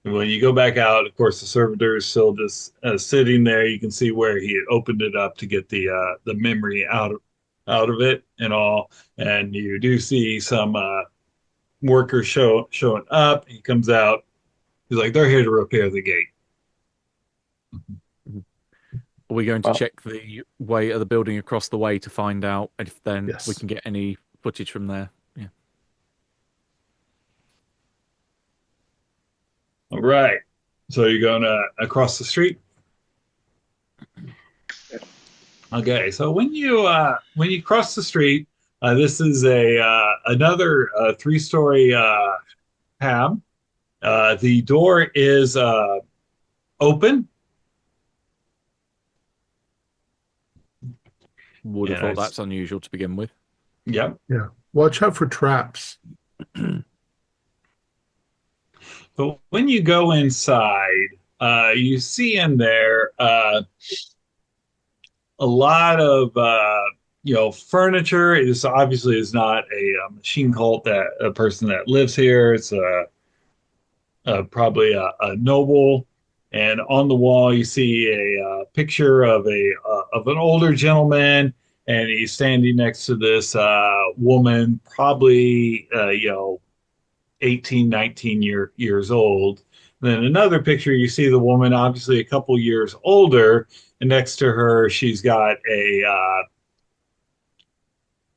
when you go back out, of course, the servitor is still just sitting there. You can see where he had opened it up to get the memory out of it and all, and you do see some workers showing up. He comes out. He's like, "They're here to repair the gate." Are we going to Well- check the way of the building across the way to find out if then Yes. we can get any footage from there? Yeah. All right. So you're going across the street. Okay. So when you cross the street, this is another 3-story pab. The door is open. Would have Yeah, thought it's- that's unusual to begin with. Yep. Yeah. Watch out for traps. But when you go inside, you see in there a lot of furniture. This obviously is not a machine cult that a person that lives here. It's probably a noble. And on the wall, you see a picture of an older gentleman, and he's standing next to this woman, probably 18, 19 years old. Then another picture, you see the woman, obviously a couple years older, and next to her, she's got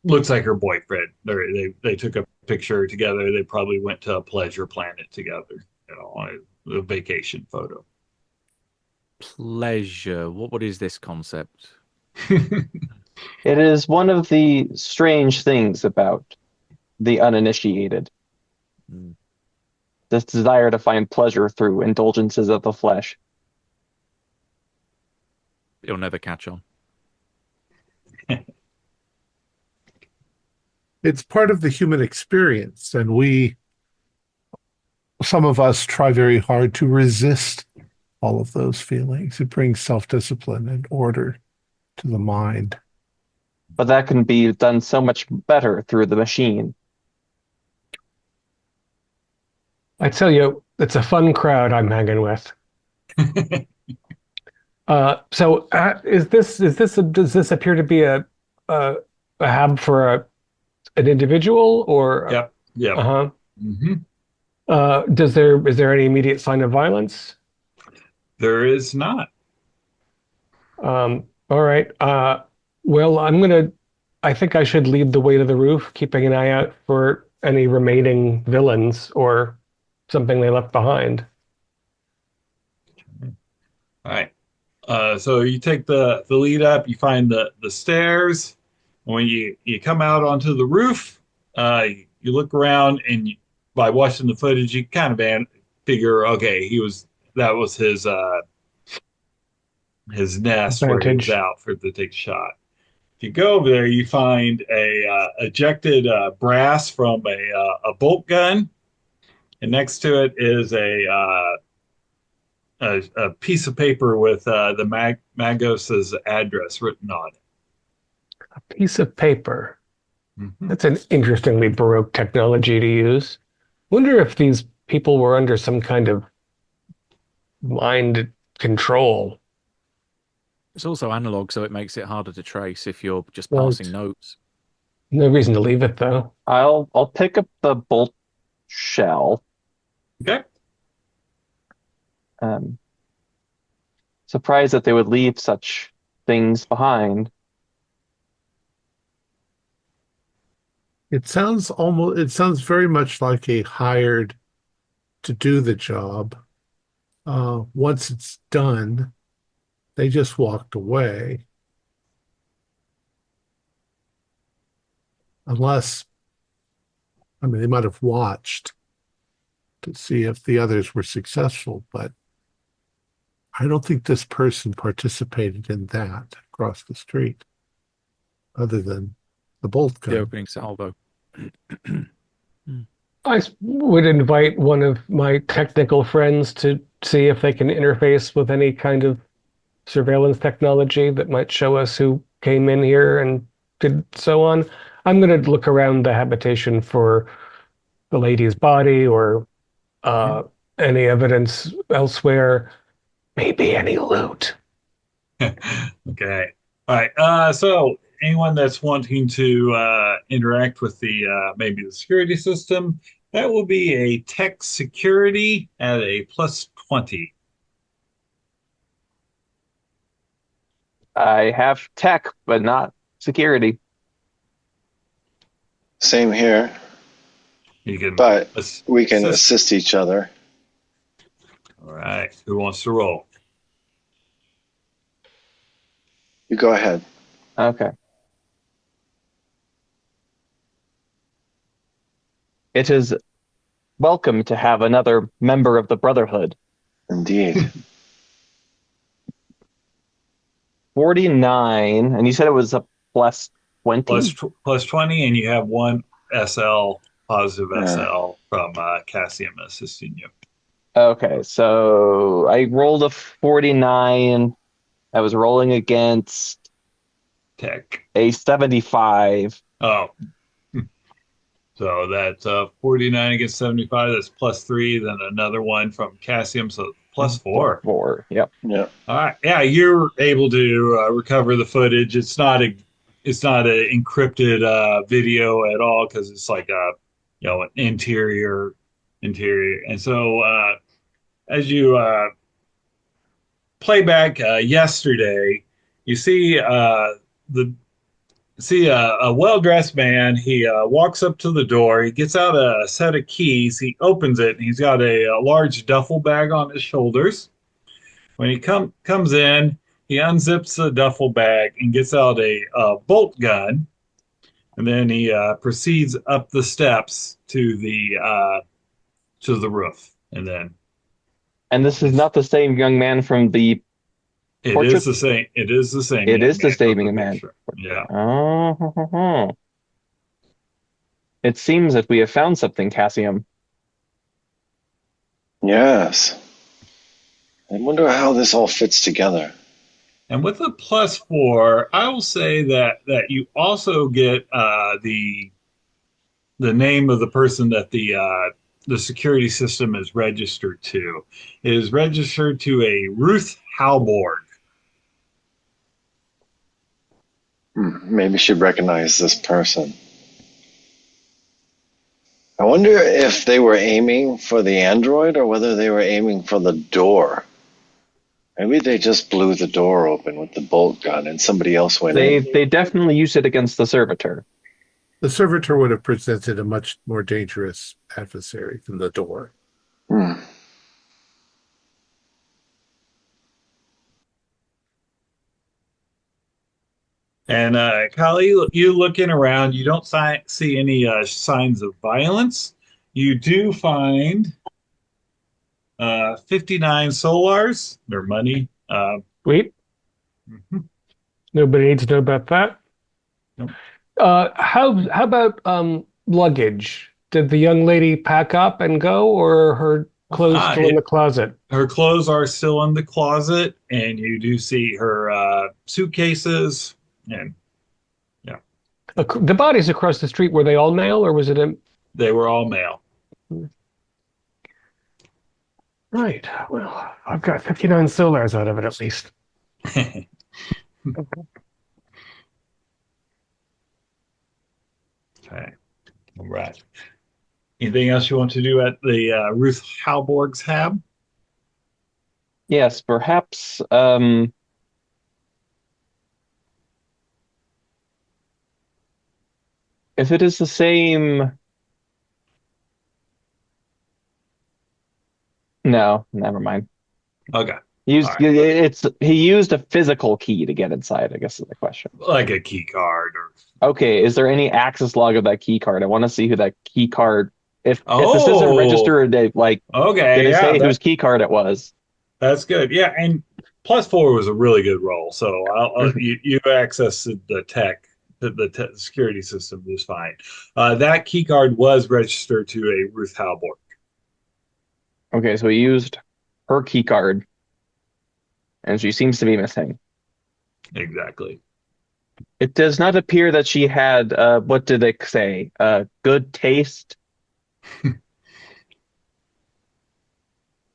looks like her boyfriend. They took a picture together. They probably went to a pleasure planet together, on a vacation photo. Pleasure. What is this concept? It is one of the strange things about the uninitiated. Mm. This desire to find pleasure through indulgences of the flesh. You'll never catch on. It's part of the human experience, and some of us try very hard to resist all of those feelings. It brings self-discipline and order to the mind. But that can be done so much better through the machine. I tell you, it's a fun crowd I'm hanging with. Does this appear to be a hab for an individual or? Yep. Uh-huh. Mm-hmm. Is there any immediate sign of violence? There is not. All right. Well, I think I should lead the way to the roof, keeping an eye out for any remaining villains or something they left behind. All right. So you take the lead up, you find the stairs. When you come out onto the roof, you look around, and by watching the footage, you kind of figure, okay, that was his nest where he was Vantage. out to take a shot. If you go over there, you find a ejected brass from a bolt gun, and next to it is a piece of paper with the Magos's address written on it. A piece of paper. Mhm. That's an interestingly Baroque technology to use. Wonder if these people were under some kind of mind control. It's also analog, so it makes it harder to trace if you're just Right. passing notes. No reason to leave it though. I'll pick up the bolt shell Okay. Surprised that they would leave such things behind. It sounds very much like a hired to do the job. Once it's done, they just walked away. Unless, I mean, they might have watched to see if the others were successful, but I don't think this person participated in that across the street, other than the bolt The gun. opening salvo. I would invite one of my technical friends to see if they can interface with any kind of surveillance technology that might show us who came in here and did so on. I'm going to look around the habitation for the lady's body or any evidence elsewhere, maybe any loot. Okay. All right. So anyone that's wanting to interact with the maybe the security system, that will be a tech security at a +20. I have tech, but not security. Same here, You can but we can assist each other. All right. Who wants to roll? You go ahead. Okay. It is welcome to have another member of the Brotherhood. Indeed. 49, and you said it was a +20? +20, and you have one positive SL from Cassium assisting you. Okay, so I rolled a 49. I was rolling against Tech. a 75. Oh. So that's 49 against 75. That's +3. Then another one from Cassium, so +4. 4. Yep. Yeah. All right. Yeah, you're able to recover the footage. It's not an encrypted video at all because it's like an interior. And so as you play back yesterday, you see a well-dressed man. He walks up to the door. He gets out a set of keys. He opens it, and he's got a large duffel bag on his shoulders. When he comes in, he unzips the duffel bag and gets out a bolt gun, and then he proceeds up the steps to the roof, and then. And this is not the same young man from the It portrait? is the same. It is the same. It is the same young man. Picture. Yeah. Oh. It seems that we have found something, Cassium. Yes. I wonder how this all fits together. And with a +4, I will say that you also get the name of the person that the security system is registered to. It is registered to a Ruth Halborg. Maybe she'd recognize this person. I wonder if they were aiming for the android or whether they were aiming for the door. Maybe they just blew the door open with the bolt gun and somebody else went in. They definitely used it against the servitor. The servitor would have presented a much more dangerous adversary than the door. And Kyle, you looking around, you don't see any signs of violence. You do find 59 solars, their money. Sweet. Nobody needs to know about that. Nope. How about luggage? Did the young lady pack up and go, or are her clothes still in the closet? Her clothes are still in the closet, and you do see her suitcases. And yeah, The bodies across the street, were they all male, or was it a? They were all male. Right. Well, I've got 59 solars out of it at least. Okay. All right. Anything else you want to do at the Ruth Halborg's Hab? Yes, perhaps. If it is the same. No, never mind. Okay. All Used right. he used a physical key to get inside, I guess is the question. Like a key card or Okay, is there any access log of that key card? I want to see who that key card. If this isn't oh, registered, did okay, it yeah, say whose key card it was? that's good. Yeah, and +4 was a really good roll. So you access the tech, the security system is fine. That key card was registered to a Ruth Halborg. Okay, so he used her key card, and she seems to be missing. Exactly. It does not appear that she had what did they say? Good taste.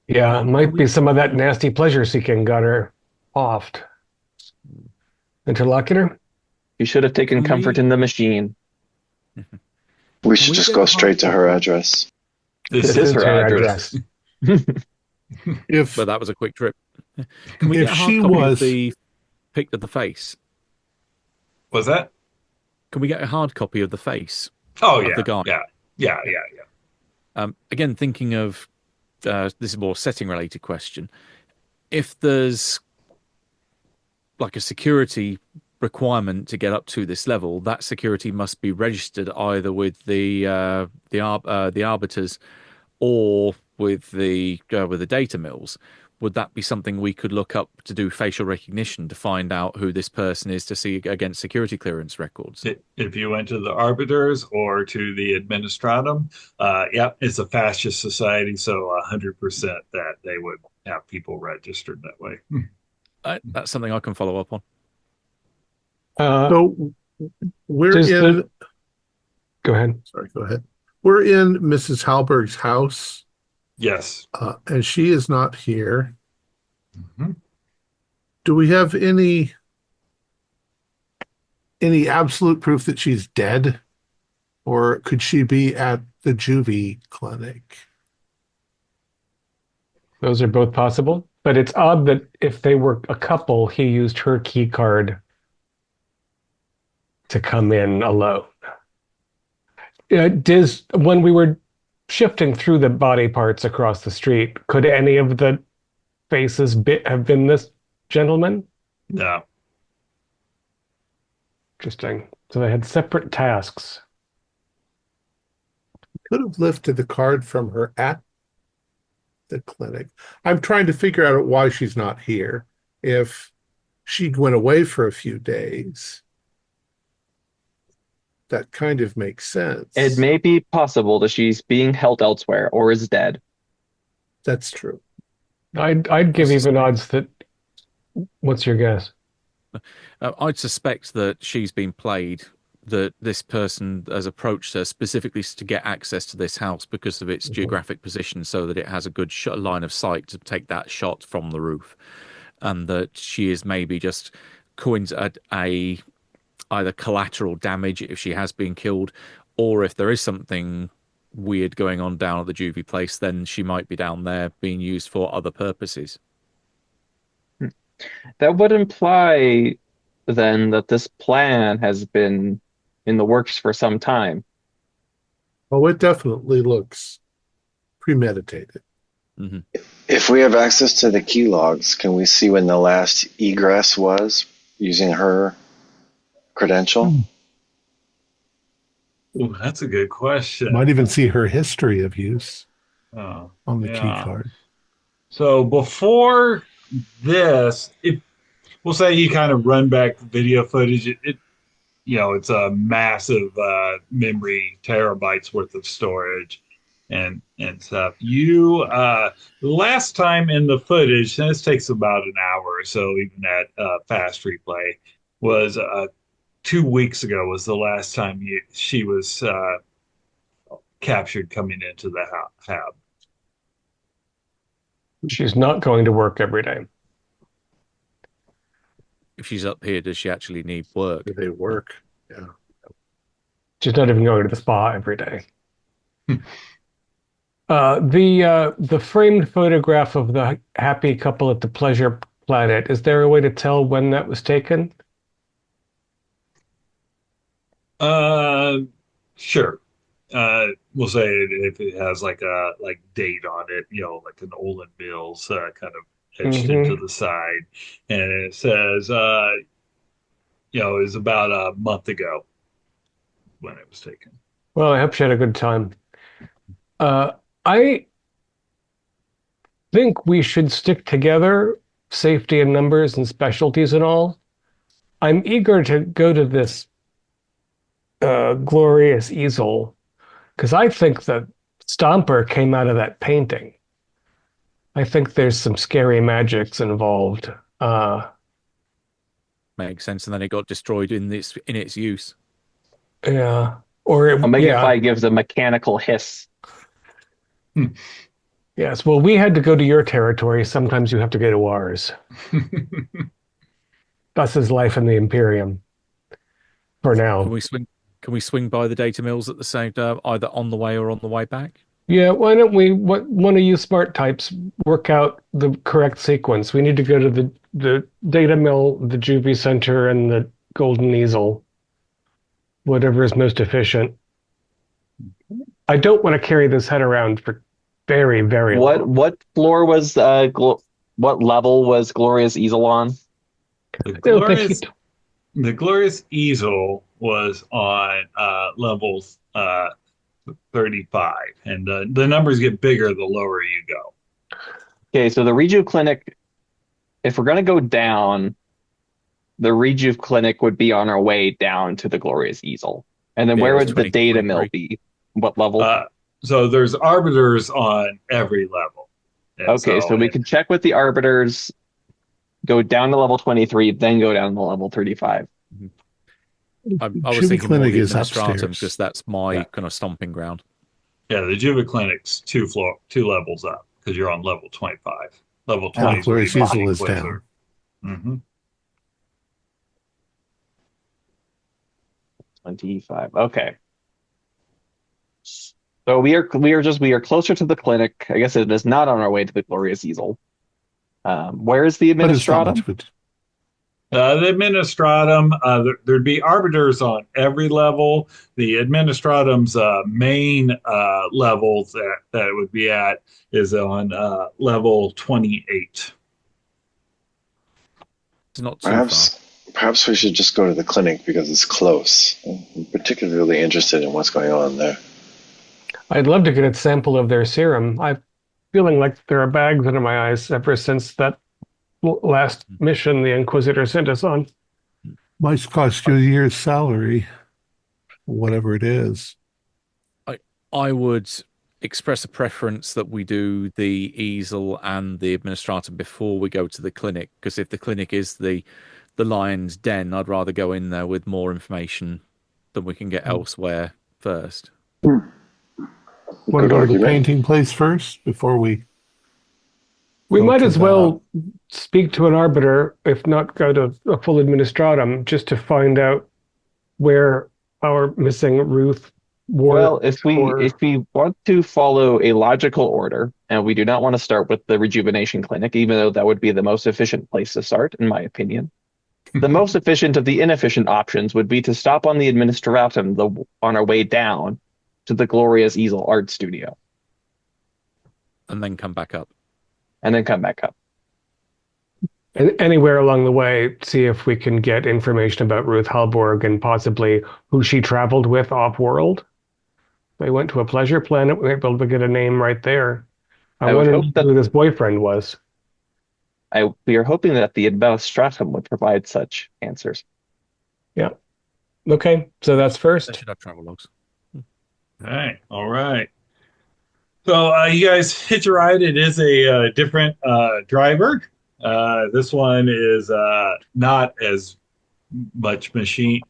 Yeah, it might be some of that nasty pleasure seeking got her offed. Interlocutor? You should have taken comfort in the machine. We should just go straight to her address. This is her address. If But that was a quick trip. Can we If get a hard she copy was- of the pic of the face? Was that? Can we get a hard copy of the face? Oh Of yeah, the guy. yeah. Again, thinking of this is a more setting related question. If there's like a security requirement to get up to this level, that security must be registered either with the arbiters or with the data mills. Would that be something we could look up to do facial recognition to find out who this person is to see against security clearance records? If you went to the arbiters or to the administratum, it's a fascist society, so 100% that they would have people registered that way. That's something I can follow up on. so we're Does in. the- Go ahead. Sorry, go ahead. We're in Mrs. Halberg's house, Yes. and she is not here. Mhm. Do we have any absolute proof that she's dead, or could she be at the juvie clinic? Those are both possible, but it's odd that if they were a couple, he used her key card to come in alone. When we were shifting through the body parts across the street, could any of the faces have been this gentleman? No. Interesting. So they had separate tasks. Could have lifted the card from her at the clinic. I'm trying to figure out why she's not here. If she went away for a few days, that kind of makes sense. It may be possible that she's being held elsewhere or is dead. That's true. I'd give even odds that. What's your guess? I'd suspect that she's been played, that this person has approached her specifically to get access to this house because of its geographic position, so that it has a good line of sight to take that shot from the roof, and that she is maybe just coincided either collateral damage if she has been killed, or if there is something weird going on down at the juvie place, then she might be down there being used for other purposes. That would imply then that this plan has been in the works for some time. Oh, it definitely looks premeditated. Mm-hmm. If we have access to the key logs, can we see when the last egress was using her credential? Ooh, that's a good question. Might even see her history of use Oh, on the yeah. key card. So before this, if we'll say you kind of run back the video footage, it's a massive memory, terabytes worth of storage and stuff. The last time in the footage, and this takes about an hour or so, even at fast replay, was 2 weeks ago was the last time she was captured coming into the hab. She's not going to work every day. If she's up here, does she actually need work? Do they work? Yeah. She's not even going to the spa every day. The framed photograph of the happy couple at the Pleasure Planet, is there a way to tell when that was taken? Uh, sure. We'll say if it has like a date on it, like an Olin Mills kind of etched into Hmm. the side, and it says, it was about a month ago when it was taken. Well, I hope she had a good time. Uh, I think we should stick together, safety in numbers and specialties and all. I'm eager to go to this glorious easel because I think that Stomper came out of that painting. I think there's some scary magics involved. Makes sense. And then it got destroyed in its use. Yeah, or yeah, Omegafy gives a mechanical hiss. yes. Well, we had to go to your territory. Sometimes you have to go to ours. Thus is life in the Imperium for Can now. we swing? Can we swing by the data mills at the same time, either on the way or on the way back? Yeah, why don't one of you smart types work out the correct sequence? We need to go to the data mill, the Juvie Center, and the Golden Easel. Whatever is most efficient. I don't want to carry this head around for very, very long. What floor was what level was Gloria's easel on? The I don't think glorious the glorious easel was on level 35, and the numbers get bigger the lower you go. Okay, so the Reju Clinic, if we're gonna go down, the Reju Clinic would be on our way down to the Glorious Easel. And then Yeah, where it was would the data mill 2023. be? What level? So there's arbiters on every level. And Okay, so we and can check with the arbiters, go down to level 23, then go down to level 35. I was Juvie thinking more Clinic the is administratum upstairs. because that's my Yeah. kind of stomping ground. yeah, the Juva Clinic's two levels up because you're on level 25. Level And the 20 is where you Glorious meet the Easel is Inquisitor. down. Hmm 25. Okay. So we are closer to the clinic. I guess it is not on our way to the Glorious Easel. Where is the But it's not much administratum? of it. The Administratum, there'd be arbiters on every level. The Administratum's main level that it would be at is on level 28. It's not too far. Perhaps we should just go to the clinic because it's close. I'm particularly interested in what's going on there. I'd love to get a sample of their serum. I'm feeling like there are bags under my eyes ever since that last mission the Inquisitor sent us on. Might cost you a year's salary, whatever it is. I would express a preference that we do the easel and the administratum before we go to the clinic, because if the clinic is the lion's den, I'd rather go in there with more information than we can get elsewhere first. Want to Good go to the argument. painting place first before we We go might to as well speak to an arbiter, if not go to a full administratum, just to find out where our missing Ruth Well, war if we want to follow a logical order, and we do not want to start with the rejuvenation clinic, even though that would be the most efficient place to start, in my opinion. The most efficient of the inefficient options would be to stop on the administratum on our way down to the Glorious Easel Art Studio, And then come back up. and then come back up. and anywhere along the way, see if we can get information about Ruth Halborg and possibly who she traveled with off-world. They went to a pleasure planet. We might be able to get a name right there. I I would wonder hope that who this boyfriend was. we are hoping that the administratum would provide such answers. Yeah. Okay, so that's They first. should have travel logs. All right. So you guys hitch a ride. It is a different driver. This one is not as much machine.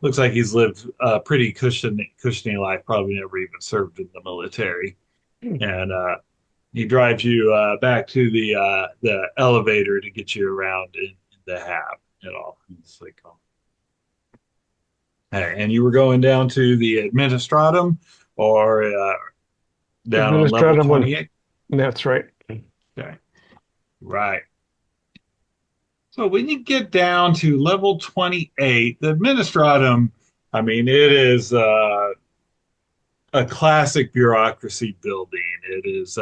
Looks like he's lived a pretty cushiony life. Probably never even served in the military. And he drives you back to the elevator to get you around in the hab and all. It's like, hey, and you were going down to the administratum. or down on level Administratum one. 28? That's right. Okay, right. So when you get down to level 28, the Administratum, I mean, it is a classic bureaucracy building. It is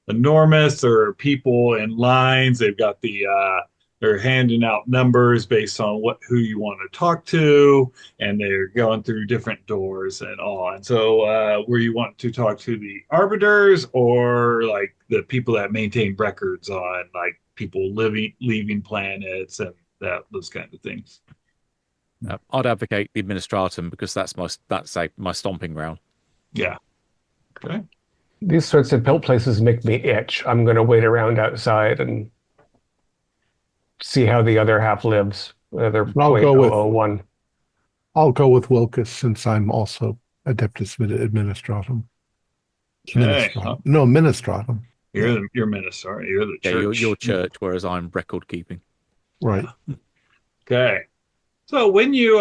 enormous. There are people in lines. They've got they're handing out numbers based on who you want to talk to, and they're going through different doors and all. And so, where you want to talk to the arbiters or like the people that maintain records on like people leaving planets and those kinds of things. I'd advocate the Administratum because that's my stomping ground. Yeah. Okay. These sorts of built places make me itch. I'm going to wait around outside and see how the other half lives. Other I'll go with 0.001. I'll go with Wilkes since I'm also Adeptus Administratum. Okay. No, Ministratum. You're minister. You're the church. You're church, whereas I'm record keeping. Right. Okay. So when you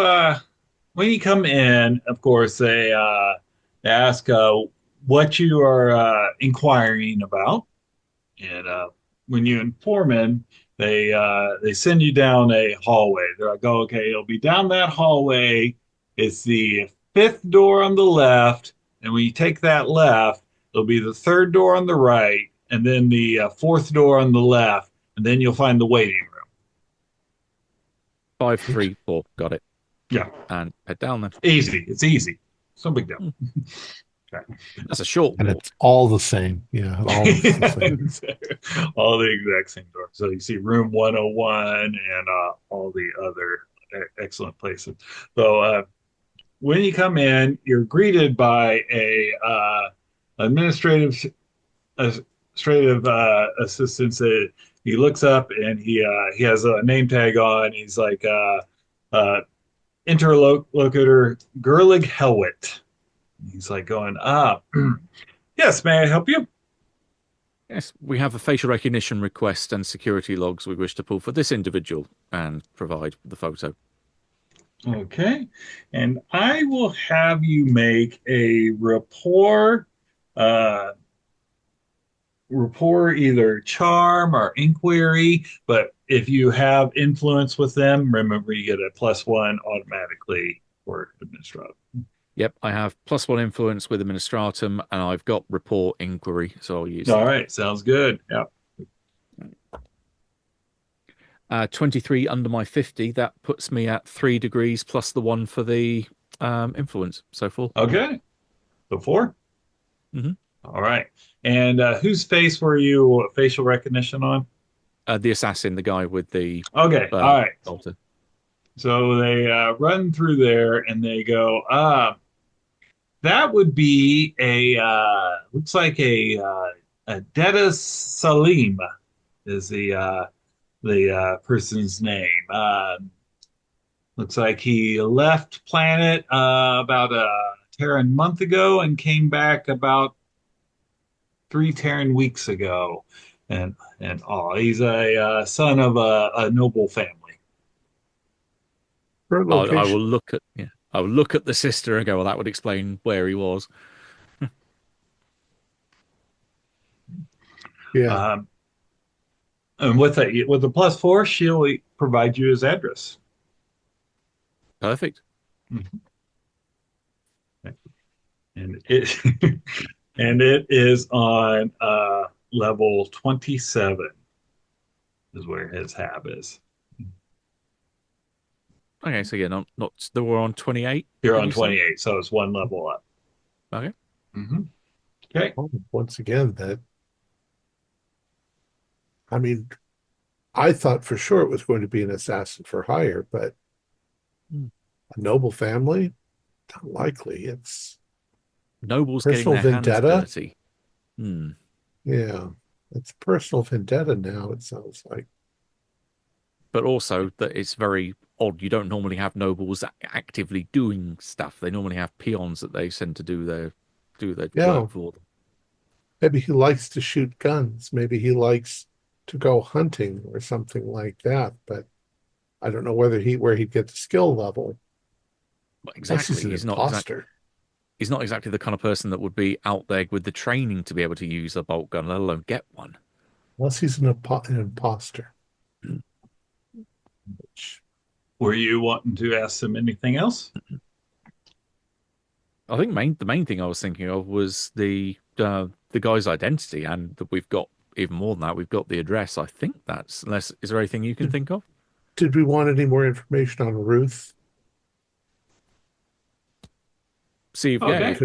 come in, of course they ask what you are inquiring about, and when you inform them, they send you down a hallway. They're like, oh, okay, it'll be down that hallway. It's the fifth door on the left, and when you take that left, it'll be the third door on the right, and then the fourth door on the left, and then you'll find the waiting room. 534, got it. Yeah, and head down there. Easy. It's easy. So big deal. Okay. That's a short And walk. it's all the same. Yeah, all the same. All the exact same door. So you see room 101 and all the other excellent places. So when you come in, you're greeted by a administrative assistant. He looks up and he has a name tag on. He's like interlocutor Gerlig Helwit. He's like going, yes, may I help you? Yes, we have a facial recognition request and security logs we wish to pull for this individual and provide the photo. Okay. And I will have you make a rapport either charm or inquiry, but if you have influence with them, remember you get a +1 automatically for administrative. Yep, I have +1 influence with Administratum, and I've got report inquiry, so I'll use All that. right, sounds good. Yeah. 23 under my 50, that puts me at 3 degrees plus the 1 for the influence, so 4. Okay. So 4? Mm-hmm. All right. And whose face were you facial recognition on? The assassin, the guy with the... Okay, all right. Altar. So they run through there and they go, that would be looks like a Detta Salim is the person's name. Looks like he left planet about a Terran month ago and came back about 3 Terran weeks ago, and he's a son of a noble family. I will look at the sister and go, well, that would explain where he was. Yeah. And with the +4, she'll provide you his address. Perfect. Mm-hmm. And it and it is on level 27 is where his hab is. Okay, so yeah, not we're on 28. You're on 28, so it's 1 level up. Okay. Mm-hmm. Okay. Once again, I mean, I thought for sure it was going to be an assassin for hire, but a noble family, unlikely. It's nobles personal getting their vendetta. Hands dirty. Yeah, it's personal vendetta now. It sounds like. But also that it's very odd. You don't normally have nobles actively doing stuff. They normally have peons that they send to do their work for them. Maybe he likes to shoot guns. Maybe he likes to go hunting or something like that. But I don't know where he'd get the skill level. Exactly, He's an imposter. he's not exactly the kind of person that would be out there with the training to be able to use a bolt gun, let alone get one. Unless he's an imposter. Were you wanting to ask them anything else? I think the main thing I was thinking of was the guy's identity, and that we've got even more than that. We've got the address. I think that's unless is there anything you can think of? Did we want any more information on Ruth? See if Okay.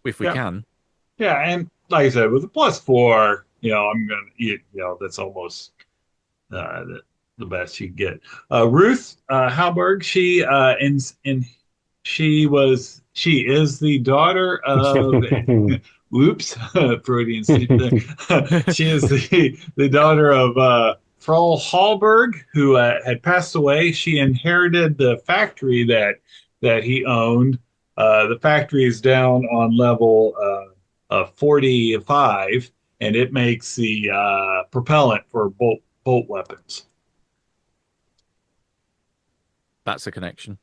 if we can. Yeah, and like I said, with a +4, I'm gonna that's almost the best you can get. Ruth Halberg, she is the daughter of whoops, Freudian slip there. She is the daughter of Frau Hallberg, who had passed away. She inherited the factory that he owned. The factory is down on level 45, and it makes the propellant for bolt weapons. That's a connection.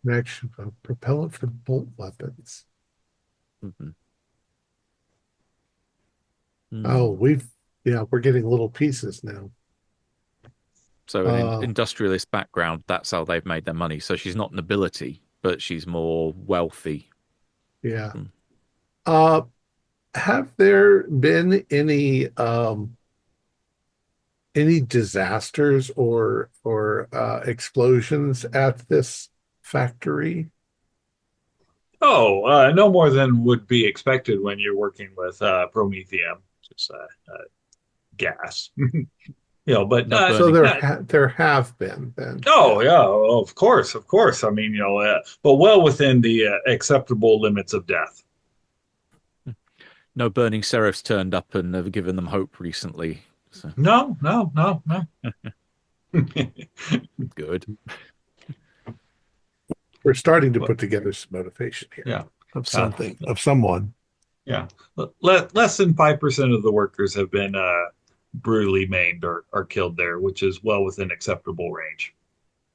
Connection of propellant for bolt weapons. Mm-hmm. Oh, we're getting little pieces now. So an industrialist background, that's how they've made their money. So she's not nobility, but she's more wealthy. Yeah. Have there been any disasters or explosions at this factory? Oh, no more than would be expected when you're working with promethium, just gas. But so there have been then. Oh yeah, of course. I mean, but well within the acceptable limits of death. No burning seraphs turned up and have given them hope recently. So. No. Good. We're starting to put together some motivation here. Yeah. Of something, of someone. Yeah. Less than 5% of the workers have been brutally maimed or killed there, which is well within acceptable range.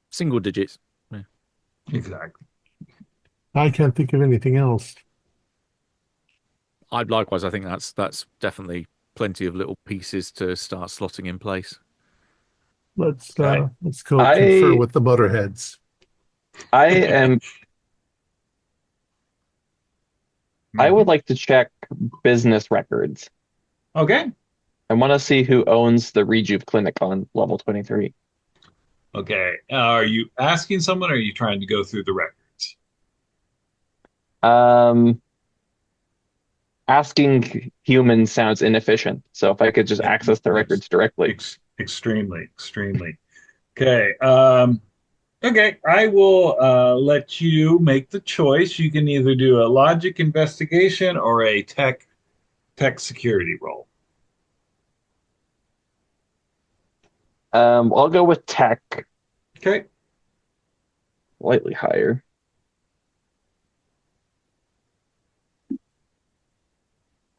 Single digits. Yeah. Exactly. I can't think of anything else. Likewise, I think that's definitely plenty of little pieces to start slotting in place. Let's go confer with the motorheads. I would like to check business records. Okay. I want to see who owns the Rejuve Clinic on level 23. Okay. Are you asking someone or are you trying to go through the records? Asking humans sounds inefficient. So if I could just access the records directly. Extremely. Okay. Okay. I will let you make the choice. You can either do a logic investigation or a tech security roll. I'll go with tech. Okay. Slightly higher.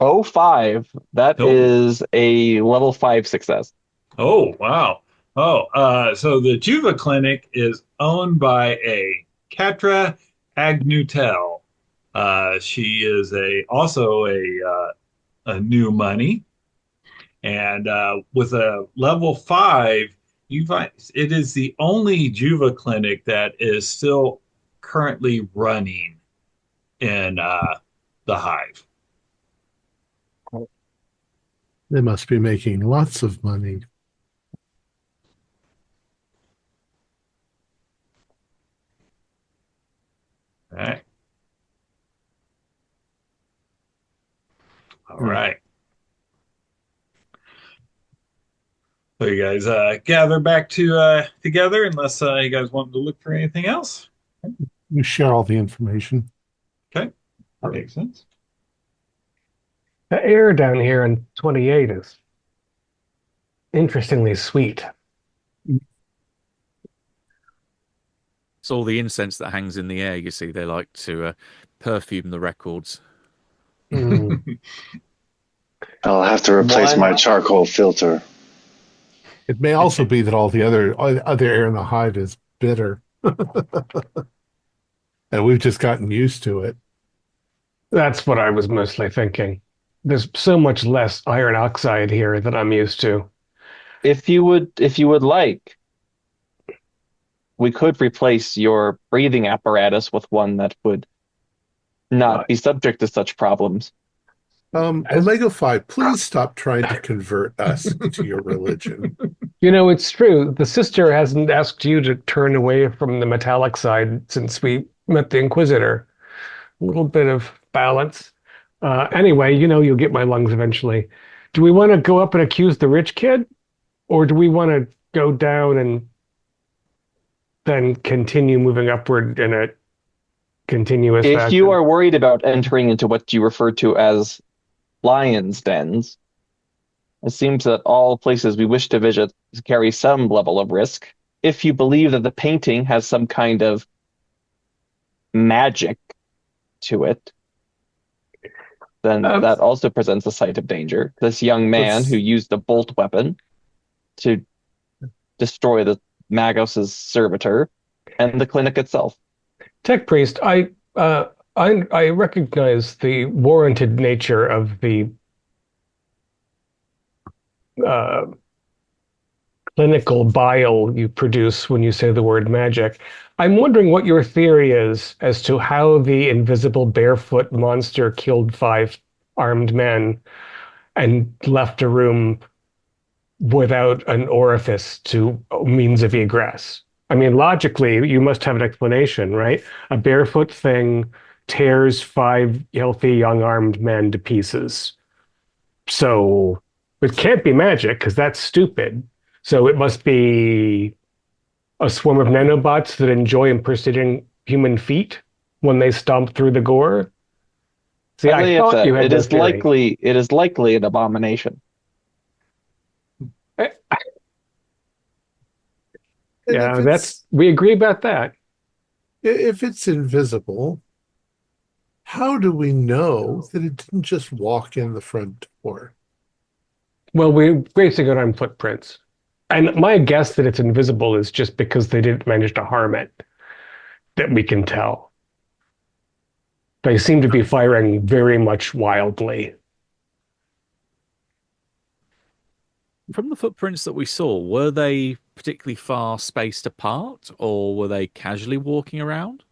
Oh, 5. That is a level 5 success. Oh, wow. So the Juva Clinic is owned by a Catra Agnutel. She is also a new money. And with a level 5, you find it is the only Juva clinic that is still currently running in the Hive. They must be making lots of money. All right. All right. So you guys gather back together unless you guys want to look for anything else. You share all the information. Okay. That makes sense. The air down here in 28 is interestingly sweet. It's all the incense that hangs in the air, you see. They like to perfume the records. Mm. I'll have to replace my charcoal filter. It may also be that all the other air in the hive is bitter. And we've just gotten used to it. That's what I was mostly thinking. There's so much less iron oxide here than I'm used to. If you would like, we could replace your breathing apparatus with one that would Uh, not be subject to such problems. as Omega 5, please stop trying to convert us to your religion. you know, it's true. The sister hasn't asked you to turn away from the metallic side since we met the Inquisitor. A little bit of balance. Anyway, you know, you'll get my lungs eventually. Do we want to go up and accuse the rich kid, or do we want to go down and then continue moving upward in a continuous If you fashion? are worried about entering into what you refer to as lions' dens, it seems that all places we wish to visit carry some level of risk. If you believe that the painting has some kind of magic to it, then Uh, that also presents a sight of danger. This young man who Let's used a bolt weapon to destroy the Magos's servitor and the clinic itself. Tech Priest, I recognize the warranted nature of the uh, clinical bile you produce when you say the word magic. I'm wondering what your theory is as to how the invisible barefoot monster killed five armed men and left a room without an orifice to means of egress. I mean, logically, you must have an explanation, right? A barefoot thing tears five healthy young armed men to pieces. So it can't be magic because that's stupid. So it must be a swarm of nanobots that enjoy impersonating human feet when they stomp through the gore. See, I I lay it thought that you had no theory. it is likely an abomination. Eh, and Yeah, that's we agree about that. if it's invisible, how do we know that it didn't just walk in the front door? Well, we're basing it on footprints. And my guess that it's invisible is just because they didn't manage to harm it, that we can tell. They seem to be firing very much wildly. From the footprints that we saw, were they particularly far spaced apart, or were they casually walking around?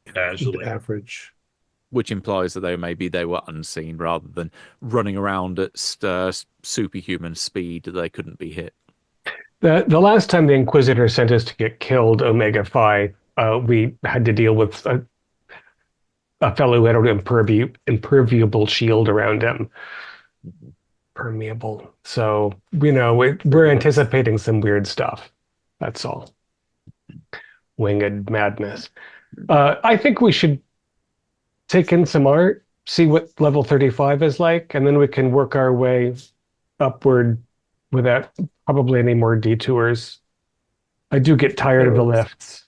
Casually. Average. Which implies that they were unseen rather than running around at superhuman speed that they couldn't be hit. The last time the Inquisitor sent us to get killed, Omega Phi, we had to deal with a fellow who had an imperviable shield around him. Permeable. So, you know, we're anticipating some weird stuff. That's all. Winged madness. I think we should take in some art, see what level 35 is like, and then we can work our way upward without probably any more detours. I do get tired of the lifts.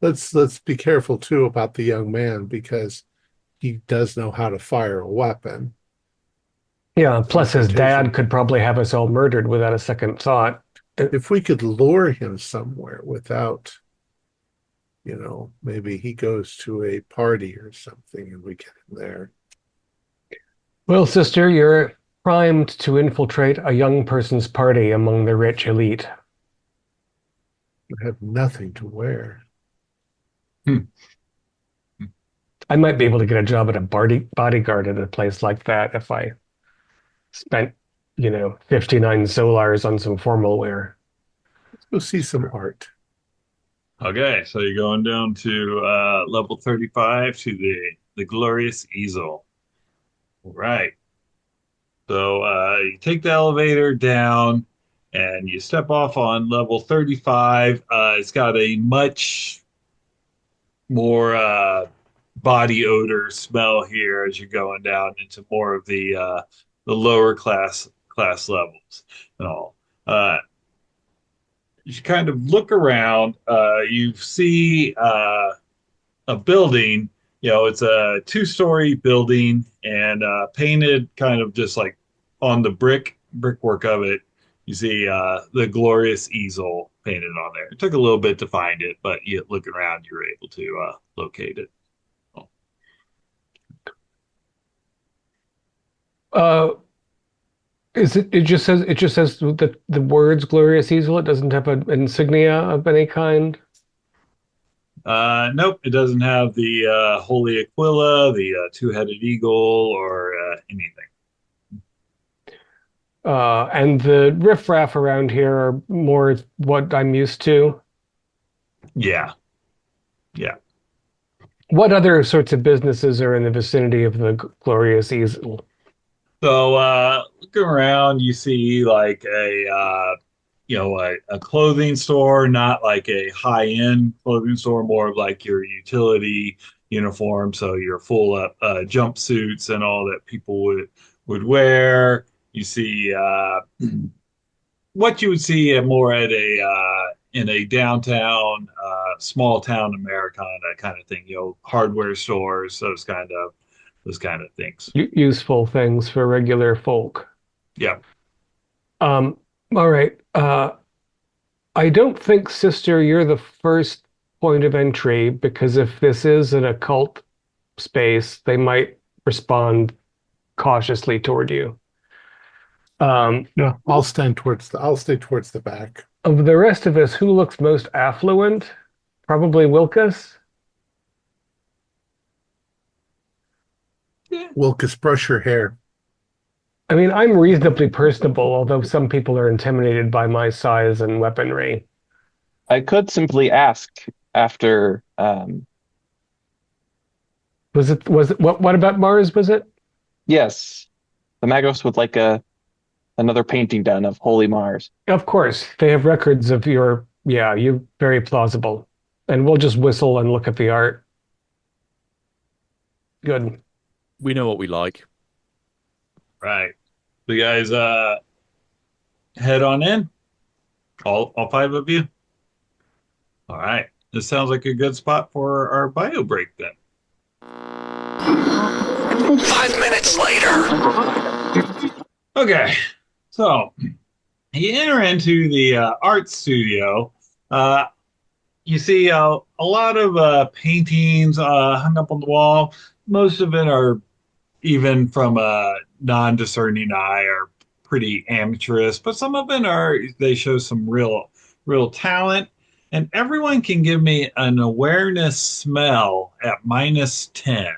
Let's be careful too about the young man because he does know how to fire a weapon. Yeah, plus his Confrontation. dad could probably have us all murdered without a second thought. If we could lure him somewhere without, maybe he goes to a party or something and we get him there. Well, sister, you're primed to infiltrate a young person's party among the rich elite. I have nothing to wear. I might be able to get a job at a bodyguard at a place like that if I spent, 59 solars on some formal wear. Let's go see some art. Okay, so you're going down to level 35 to the glorious easel. All right. So you take the elevator down and you step off on level 35. It's got a much more body odor smell here as you're going down into more of the lower class levels and all. You kind of look around. You see a building. It's a two-story building and painted kind of just like on the brickwork of it. You see the glorious easel painted on there. It took a little bit to find it, but you looking around, you were able to locate it. Uh, is it? It just says the words "Glorious Easel." It doesn't have an insignia of any kind. Nope, it doesn't have the Holy Aquila, the two-headed eagle, or anything. And the riffraff around here are more what I'm used to. Yeah, yeah. What other sorts of businesses are in the vicinity of the Glorious Easel? So looking around, you see like a clothing store, not like a high-end clothing store, more of like your utility uniform. So your full up jumpsuits and all that people would wear. You see what you would see more at a in a downtown small town Americana kind of thing. Hardware stores, those kind of things. Useful things for regular folk. Yeah. Um, all right. I don't think, sister, you're the first point of entry because if this is an occult space, they might respond cautiously toward you. No, I'll stay towards the back. Of the rest of us, who looks most affluent? Probably Wilkus. Wilkes, brush your hair. I mean, I'm reasonably personable, although some people are intimidated by my size and weaponry. I could simply ask after. What about Mars, was it? Yes, the Magos would like another painting done of Holy Mars. Of course, they have records of you very plausible. And we'll just whistle and look at the art. Good. We know what we like. Right. So you guys head on in. All five of you. All right. This sounds like a good spot for our bio break then. 5 minutes later. Okay. So you enter into the art studio. You see a lot of paintings hung up on the wall. Most of it are, even from a non-discerning eye, are pretty amateurish, but some of them they show some real talent. And everyone can give me an awareness smell at -10.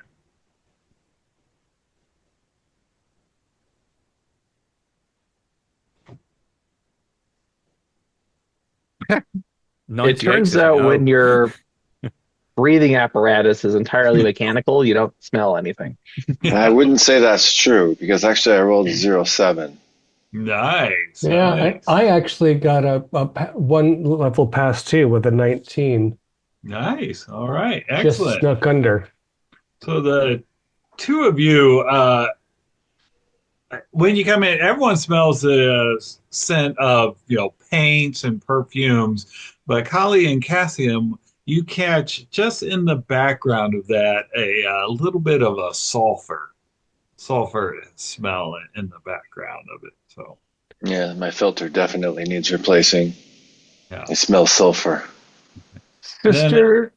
It 98 turns says out no. when your breathing apparatus is entirely mechanical, you don't smell anything. I wouldn't say that's true because actually I rolled a 07. Nice. Yeah, Nice. I actually got a one level past two with a 19. Nice. All right. Just Excellent. snuck under. So the two of you, when you come in, everyone smells the scent of paints and perfumes, but Kali and Cassium, you catch just in the background of that a little bit of a sulfur smell in the background of it. So Yeah, my filter definitely needs replacing. yeah. It smells sulfur. Sister,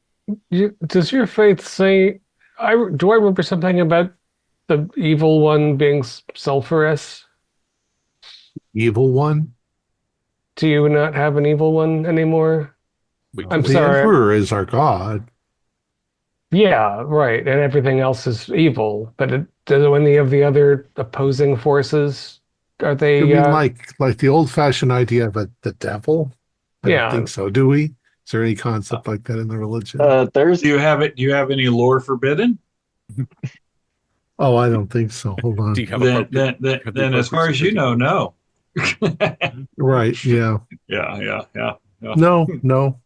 does your faith say? Do I remember something about the evil one being sulfurous? Evil one? Do you not have an evil one anymore? I'm The sorry. Emperor is our god. Yeah, right. And everything else is evil. But do any of the other opposing forces, are they? You mean like the old-fashioned idea of the devil? I Yeah. don't think so. Do we? Is there any concept like that in the religion? There's Do you have it? Do you have any lore forbidden? Oh, I don't think so. Hold on. Do you have a Then as far as you know, no. Right, yeah. Yeah. No.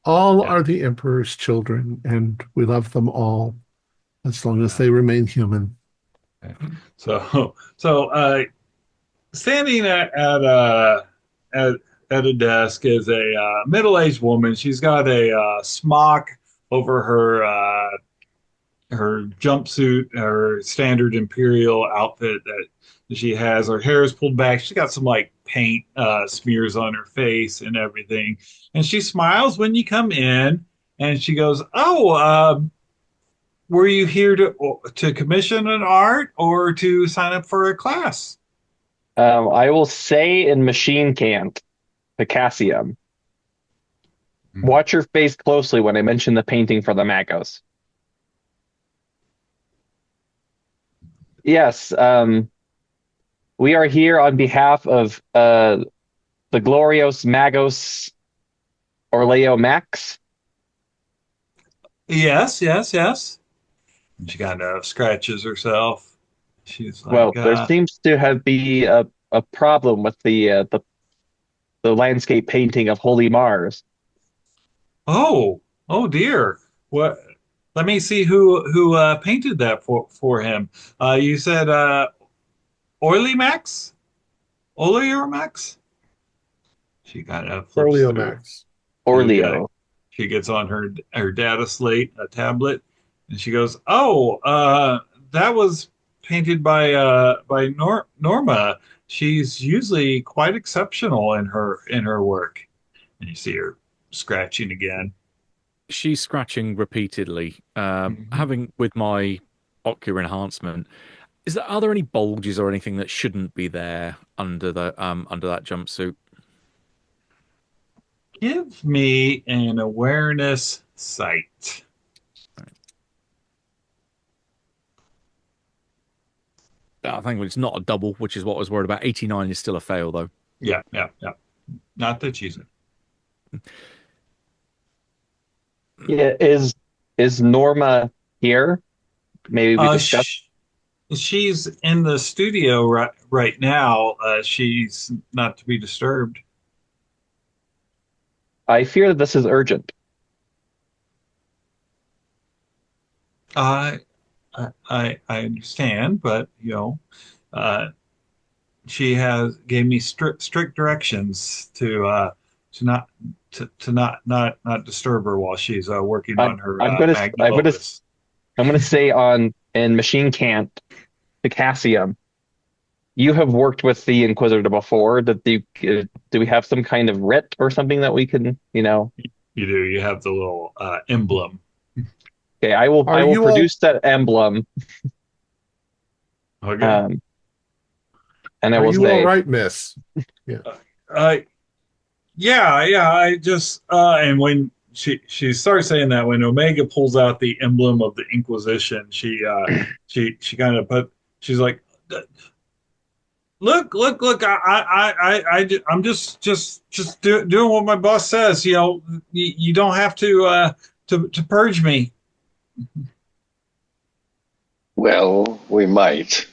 All Yeah. are the Emperor's children, and we love them all as long as they remain human. So standing at a desk is a middle-aged woman. She's got a smock over her jumpsuit, her standard Imperial outfit that she has. Her hair is pulled back. She's got some like paint smears on her face and everything. And she smiles when you come in, and she goes, "Oh, were you here to commission an art or to sign up for a class? I will say in machine cant, potassium. Watch your face closely when I mention the painting for the Magos. Yes, we are here on behalf of the Glorious Magos Orleo Max. Yes, yes, yes. She kind of scratches herself. She's Well, like, there seems to have be a problem with the landscape painting of Holy Mars. oh, oh dear. What? Let me see who painted that for him. You said Oily Max? Oilier Max? She kind of flips Orleo through. Max. Orleo. She gets on her data slate, a tablet, and she goes, "Oh, that was painted by Norma. She's usually quite exceptional in her work." And you see her scratching again. She's scratching repeatedly. Mhm. Having with my ocular enhancement, are there any bulges or anything that shouldn't be there under that jumpsuit? Give me an awareness sight. I think it's not a double, which is what I was worried about. 89 is still a fail, though. Yeah, yeah, yeah. Not that she's Yeah, is Norma here? Maybe we uh discuss. sh she's in the studio right now. She's not to be disturbed. I fear that this is urgent. I I understand, but uh, she has gave me strict directions to not to not disturb her while she's working I, on her I'm gonna magnum I'm gonna opus. I'm gonna say on in machine cant potassium. You have worked with the Inquisitor before. Do we have some kind of writ or something that we can, You do. You have the little emblem. Okay, I will Are I will you all produce that emblem, Okay. um, and I are will you all say, right, miss? Yeah. Uh, yeah, yeah. I just and when she starts saying that, when Omega pulls out the emblem of the Inquisition, she kind of she's like, look. I'm just doing what my boss says. You don't have to purge me. Well, we might.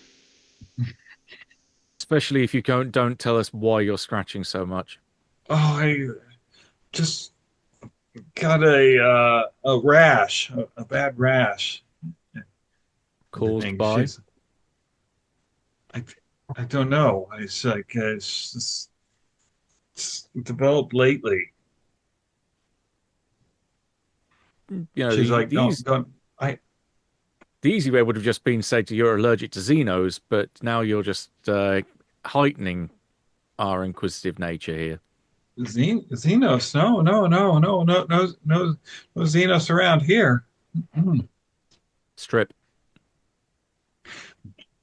Especially if you don't tell us why you're scratching so much. Oh, I just got a rash, a bad rash. Caused Everything. by. I, I don't know. It's like it's developed lately. You know, She's the like, the easy, don't. the easy way would have just been say to you're allergic to Xenos, but now you're just heightening our inquisitive nature here. Xenos. No Xenos around here. Mm. Strip.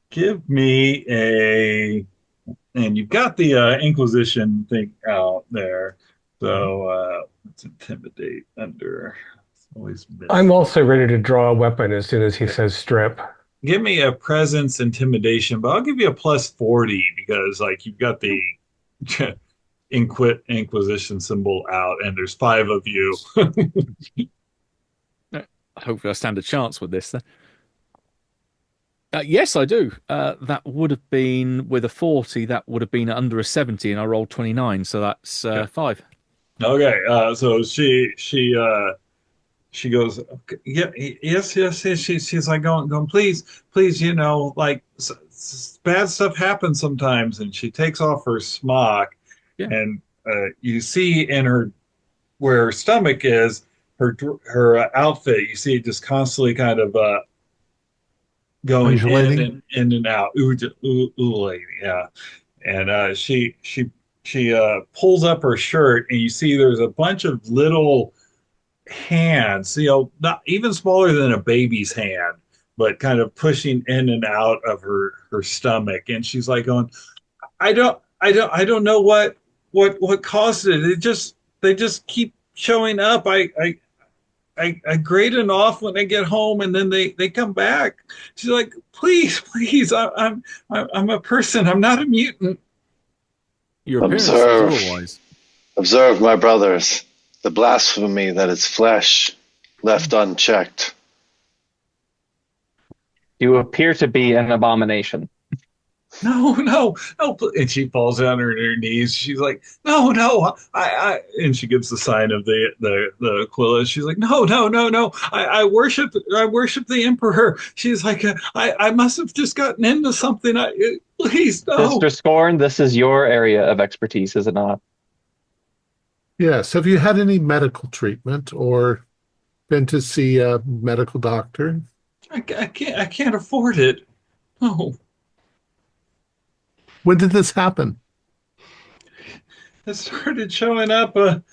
Give me a, and you've got the Inquisition thing out there. So let's intimidate under. It's always I'm miss. also ready to draw a weapon as soon as he says strip. Give me a presence intimidation, but I'll give you a plus 40 because like you've got the Inquisition symbol out, and there's five of you. Hopefully, I stand a chance with this then. Yes, I do. That would have been with a 40. That would have been under a 70, and I rolled 29, so that's Yeah. 5. Okay, so she goes, okay, yeah, yes. She's like going, please, like bad stuff happens sometimes, and she takes off her smock, Yeah. and you see in her where her stomach is, her outfit. You see it just constantly kind of going Undulating? in and out, lady, yeah. And she pulls up her shirt, and you see there's a bunch of little hands, not even smaller than a baby's hand, but kind of pushing in and out of her stomach. And she's like going, I don't know what caused it. They just keep showing up. I grade it off when I get home, and then they come back. She's like, please, I'm a person. I'm not a mutant. Your appearance is Observe. otherwise. Observe, my brothers, the blasphemy that is flesh left unchecked. You appear to be an abomination. No. And she falls down on her knees. She's like, no, and she gives the sign of the Aquila. She's like, no. I worship the Emperor. She's like, I must have just gotten into something. Please, no. Sister Scorn, this is your area of expertise, is it not? Yes. Have you had any medical treatment or been to see a medical doctor? I can't afford it. No. When did this happen? It started showing up about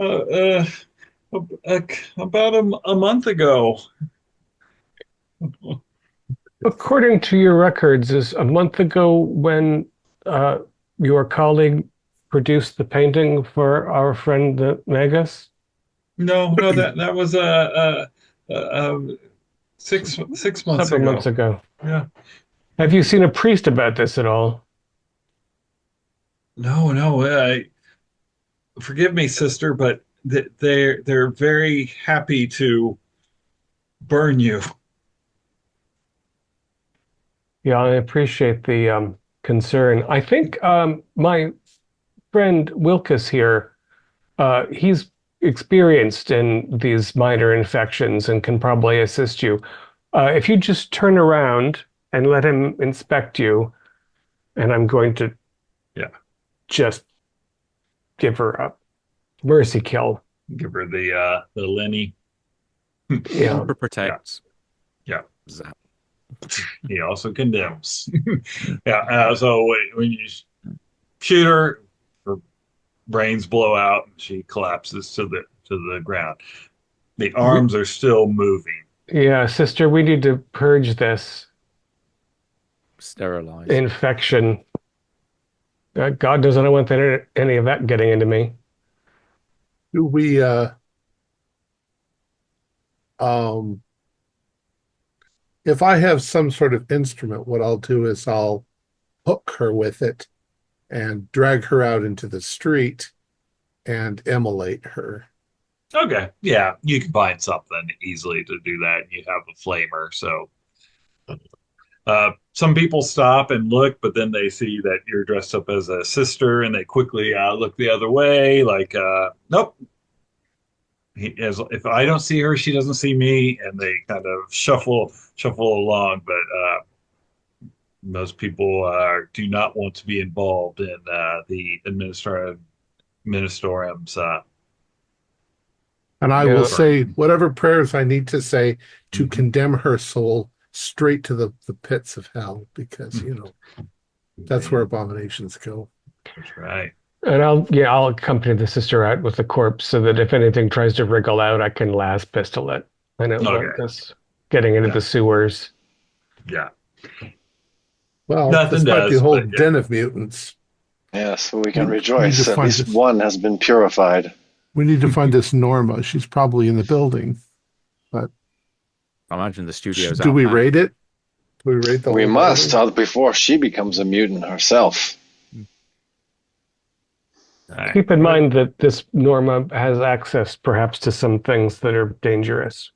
a month ago. According to your records, is a month ago when your colleague produced the painting for our friend the Magus? No, that was 6 months Several ago. months ago. Yeah. Have you seen a priest about this at all? No. Forgive me, sister, but they're very happy to burn you. Yeah, I appreciate the concern. I think my friend Wilkes here, he's experienced in these minor infections and can probably assist you. If you just turn around and let him inspect you, and I'm going to just give her a mercy kill. Give her the Lenny. Yeah. Emperor protects. Yeah. Zap. He also condemns. Yeah. So when you shoot her, her brains blow out, and she collapses to the ground. The arms are still moving. Yeah, sister, we need to purge this Sterilize. infection. God knows I don't want any of that getting into me. Do we if I have some sort of instrument, what I'll do is I'll hook her with it and drag her out into the street and immolate her. Okay. Yeah, you can find something easily to do that. You have a flamer, so some people stop and look, but then they see that you're dressed up as a sister, and they quickly look the other way, like, nope. If I don't see her, she doesn't see me, and they kind of shuffle along. But most people do not want to be involved in the ministerium's. And I Yeah. will say whatever prayers I need to say to condemn her soul straight to the pits of hell, because, that's where abominations go. That's right. And I'll accompany the sister out with the corpse so that if anything tries to wriggle out, I can last pistol it. I don't want this getting into the sewers. Yeah. Well, Nothing despite does, the whole but yeah. den of mutants, Yes, we can We rejoice. need to At find least this- one has been purified. we need to find this Norma. She's probably in the building. I imagine the studio's Do out we back. raid it? Do we raid the We whole must, building? before she becomes a mutant herself. All right. Keep in mind that this Norma has access perhaps to some things that are dangerous.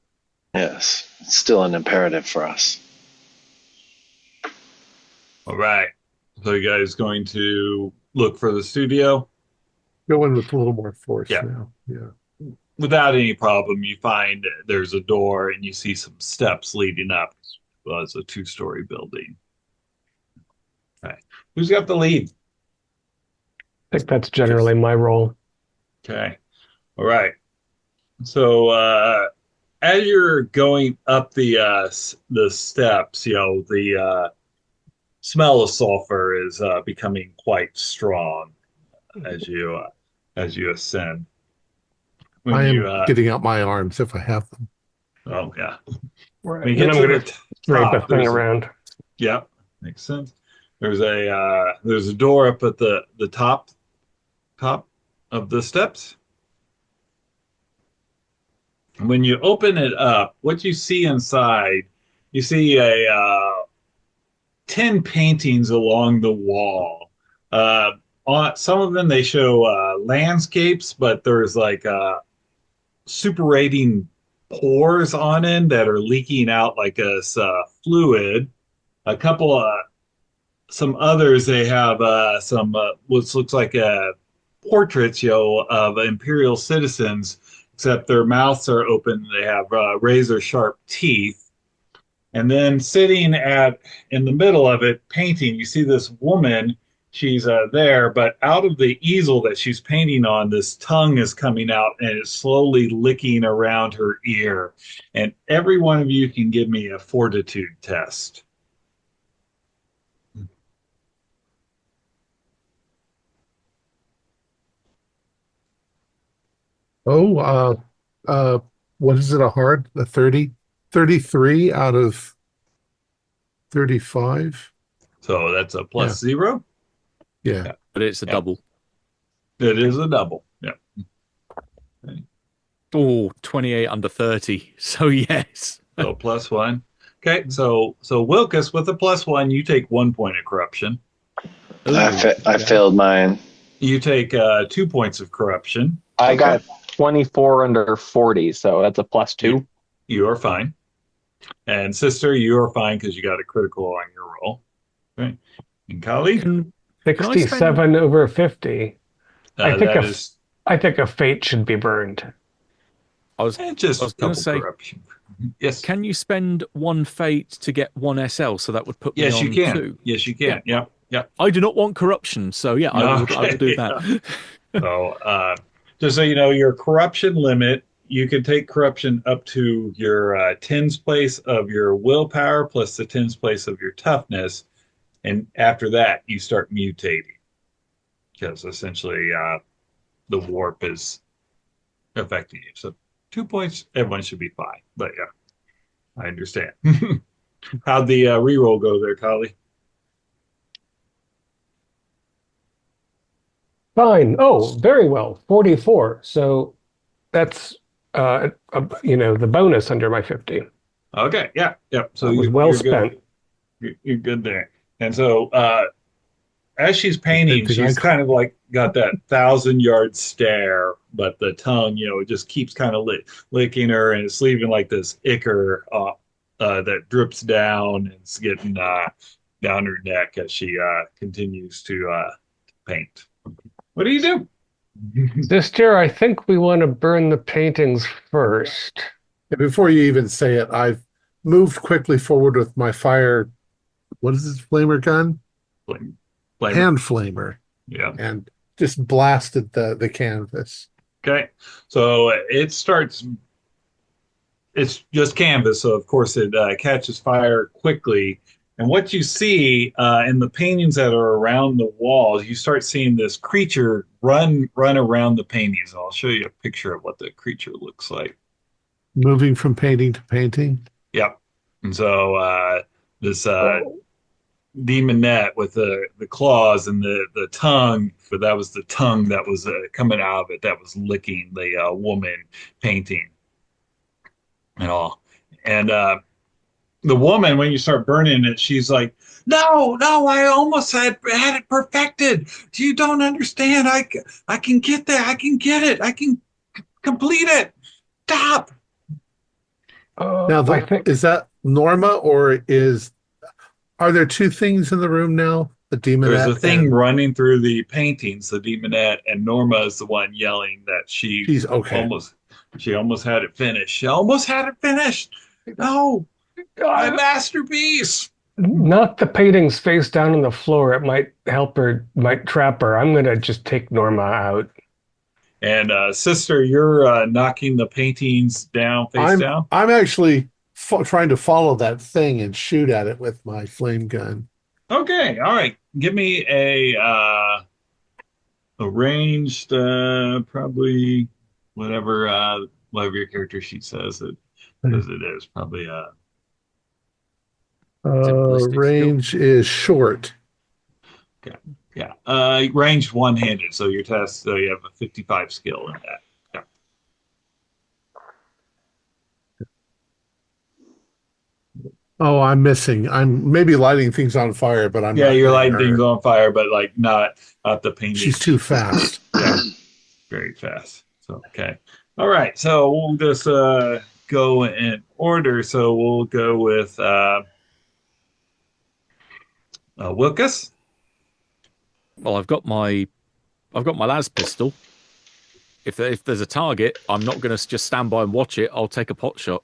Yes, it's still an imperative for us. All right. So you guys going to look for the studio? Go in with a little more force Yeah. now. Yeah. Without any problem, you find there's a door and you see some steps leading up. Well, it's a 2-story building. Okay. Who's got the lead? I think that's generally my role. Okay. All right. So as you're going up the steps, the smell of sulfur is becoming quite strong as you ascend. I am you getting out my arms if I have them. oh yeah. Right. When you Then get I'm to going the to drape a top, thing around. yeah, makes sense. There's a door up at the top of the steps. When you open it up, what you see inside, you see a 10 paintings along the wall. On some of them they show landscapes, but there's like suppurating pores on it that are leaking out like a fluid. A couple of some others they have some what looks like portraits, of imperial citizens, except their mouths are open. They have razor sharp teeth. And then sitting in the middle of it, painting, you see this woman. She's there, but out of the easel that she's painting on, this tongue is coming out and it's slowly licking around her ear. And every one of you can give me a fortitude test. Oh, what is it? A 33 out of 35? So that's a Yeah. +0. Yeah. Yeah. But it's a Yeah. double. It is a double. Yeah. Oh, 28 under 30. So yes. So +1. Okay, so Wilkes with a +1, you take 1 point of corruption. I failed mine. You take 2 points of corruption. I got 24 under 40, so that's a +2. You are fine. And sister, you are fine because you got a critical on your roll. Okay. And Kali, Can I 67 over 50. I think a fate should be burned. I was just a was going couple to say, corruption. Yes. can you spend 1 fate to get 1 SL? So that would put me Yes, on you can. 2. Yes, you can. Yeah. Yep. I do not want corruption, so yeah, I would do that. So, just so you know, your corruption limit, you can take corruption up to your tens place of your willpower plus the tens place of your toughness. And after that, you start mutating because essentially the warp is affecting you. So 2 points, everyone should be fine. But yeah, I understand. How'd the reroll go there, Kali? Fine. Oh, very well. 44. So that's the bonus under my 50. Okay, yeah. So That was well you're spent. good. You're good there. And so as she's painting, she's kind of like got that 1,000-yard stare, but the tongue, it just keeps kind of licking her, and it's leaving like this ichor that drips down and it's getting down her neck as she continues to paint. What do you do? Sister, I think we want to burn the paintings first. And before you even say it, I've moved quickly forward with my fire. What is this flamer gun? Flamer. Hand flamer. Yeah. And just blasted the canvas. Okay. So it's just canvas. So of course it catches fire quickly. And what you see in the paintings that are around the walls, you start seeing this creature run around the paintings. I'll show you a picture of what the creature looks like. Moving from painting to painting. Yep. And so this demonette with the claws and the tongue, but that was the tongue that was coming out of it that was licking the woman painting and all. And the woman, when you start burning it, she's like, no, I almost had it perfected. You don't understand. I can get that. I can get it. I can complete it. Stop. Now, is that Norma, or are there two things in the room now? The demonette. There's a thing running through the paintings, the demonette, and Norma is the one yelling that she's okay. She almost had it finished. She almost had it finished. No. My masterpiece. Not the paintings face down on the floor. It might help her, might trap her. I'm going to just take Norma out. And sister, you're knocking the paintings down, face down? I'm actually trying to follow that thing and shoot at it with my flame gun. Okay, all right. Give me a ranged, probably whatever your character sheet says it is. Probably ballistic skill? Range is short. okay. Yeah. Ranged one-handed, so your test, so you have a 55 skill in that. Yeah. Oh, I'm missing. I'm maybe lighting things on fire, but I'm Yeah, not you're lighting there. things on fire, but like not the painting. She's too fast. Yeah, very fast. So okay. All right. So we'll just go in order. So we'll go with Wilkes. Well, I've got my las pistol. If there's a target, I'm not going to just stand by and watch it. I'll take a pot shot.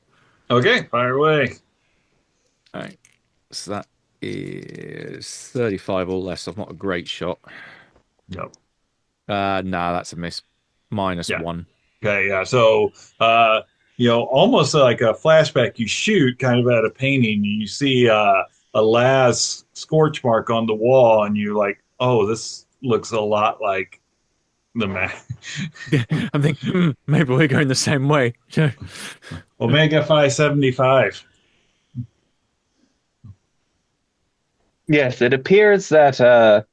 Okay, fire away. All right. So that is 35 or less. I've not a great shot. Yep. Nah, that's a miss. Minus Yeah. 1. Okay, yeah. So, almost like a flashback, you shoot kind of at a painting, and you see a last scorch mark on the wall, and you're like, oh, this looks a lot like the map. I'm thinking, maybe we're going the same way. Omega 575. Yes, it appears that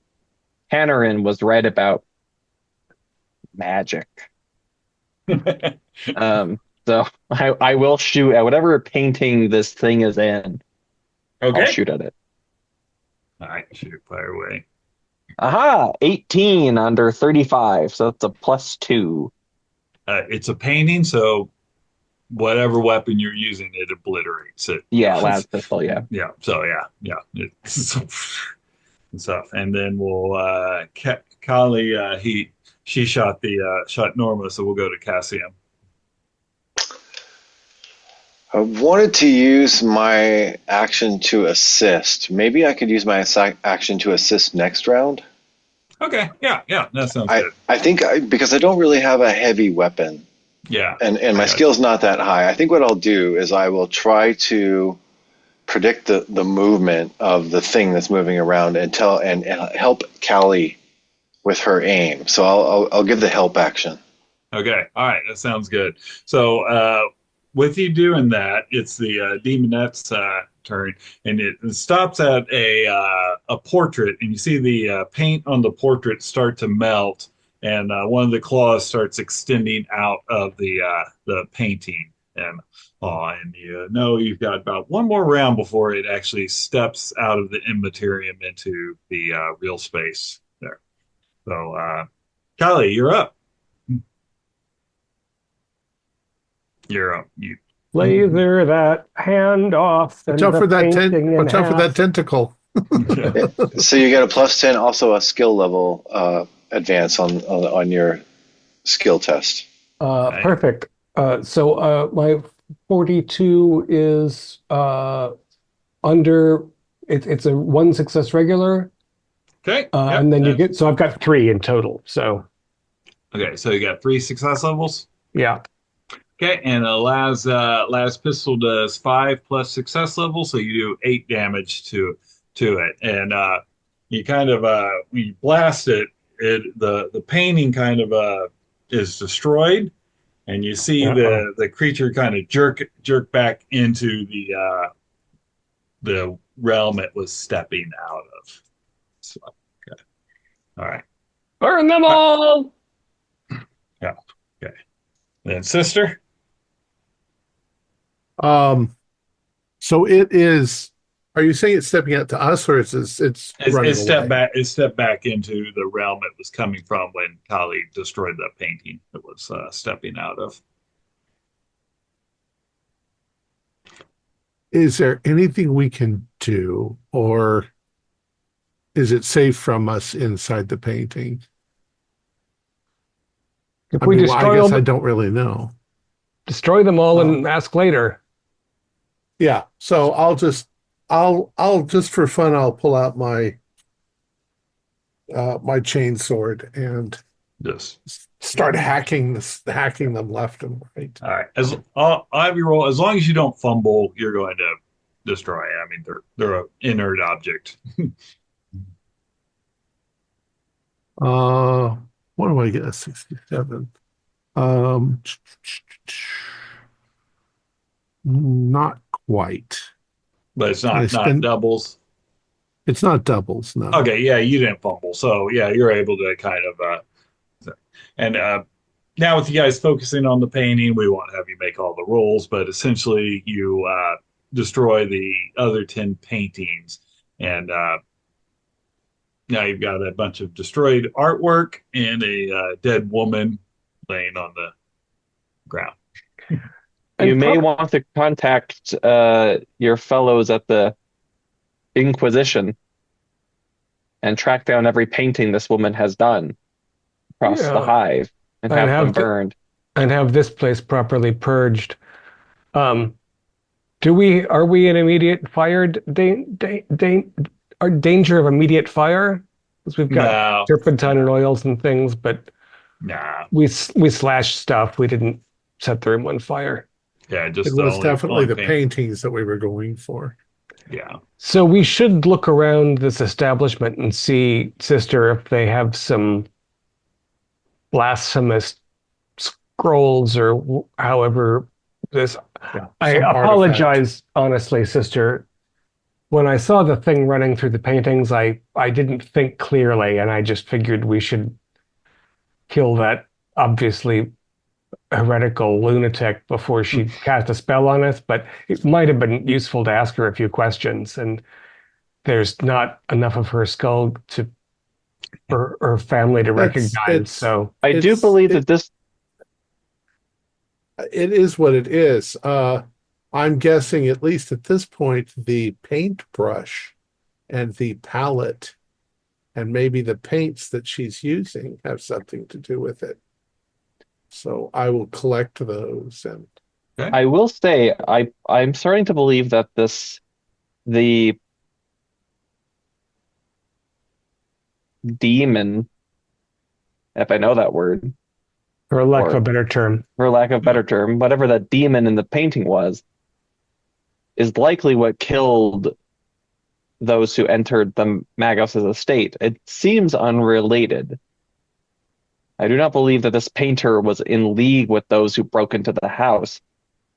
Hannerin was right about magic. So I will shoot at whatever painting this thing is in. I'll Okay. shoot at it. All right, shoot, fire away. Aha! 18 under 35, so that's a +2. It's a painting, so whatever weapon you're using, it obliterates it. Yeah, las pistol, yeah. Yeah. So yeah. It's and stuff. And then we'll Kali she shot Norma, so we'll go to Cassian. I wanted to use my action to assist. Maybe I could use my action to assist next round. Okay. Yeah. That sounds good. I think because I don't really have a heavy weapon. Yeah. And my skill's not that high. I think what I'll do is I will try to predict the movement of the thing that's moving around and help Callie with her aim. So I'll give the help action. Okay. All right. That sounds good. So with you doing that, it's the demonette's turn, and it stops at a portrait, and you see the paint on the portrait start to melt, and one of the claws starts extending out of the painting, and you know you've got about one more round before it actually steps out of the Imperium into the real space there. So, Kylie, you're up. You're up. You Laser that hand off. Watch out for that tentacle. So you get a +10, also a skill level advance on your skill test. Perfect. So my 42 is under. It's a 1 success regular. Okay. And then you get. So I've got 3 in total. So. Okay, so you got 3 success levels. Yeah. Okay, and a las pistol does 5 plus success level, so you do 8 damage to it, and you kind of when you blast it, the painting kind of is destroyed, and you see the creature kind of jerk back into the realm it was stepping out of. So, okay, all right, Burn them all. yeah, okay, then sister. So it is. Are you saying it's stepping out to us, or it's running away? It stepped back into the realm it was coming from when Kali destroyed the painting it was stepping out of. Is there anything we can do, or is it safe from us inside the painting? If we destroy I guess them, I don't really know. Destroy them all and ask later. Yeah, so I'll just for fun I'll pull out my my chainsword and Just start hacking them left and right. all right. I'll have you roll. As long as you don't fumble, you're going to destroy. I mean, they're an inert object. What do I get? A 67. Um, not quite. But it's And I not spend. doubles. It's not doubles. No. Okay, yeah, you didn't fumble, so yeah, you're able to kind of and now with you guys focusing on the painting, we won't have you make all the rolls, but essentially you destroy the other 10 paintings, and now you've got a bunch of destroyed artwork and a dead woman laying on the ground. You And may want to contact your fellows at the Inquisition and track down every painting this woman has done across the yeah, Hive and and have them have burned. and have this place properly purged. Um, are we in immediate fire danger of immediate fire? Because we've got No, turpentine and no, oils and things, but nah. we slashed stuff. We didn't set the room on fire. Yeah, It just the was definitely only the paint. paintings that we were going for. Yeah. So we should look around this establishment and see, sister, if they have some blasphemous scrolls or however this. Yeah, I some apologize, honestly, sister. When I saw the thing running through the paintings, I didn't think clearly, and I just figured we should kill that obviously heretical lunatic before she cast a spell on us. But it might have been useful to ask her a few questions, and there's not enough of her skull for her family to recognize. So I do believe that this. It is what it is. I'm guessing, at least at this point, the paintbrush and the palette and maybe the paints that she's using have something to do with it. So I will collect those. And I will say I'm starting to believe that the demon, if I know that word, for lack of a better term, whatever that demon in the painting was, is likely what killed those who entered the Magos' estate. It seems unrelated. I do not believe that this painter was in league with those who broke into the house,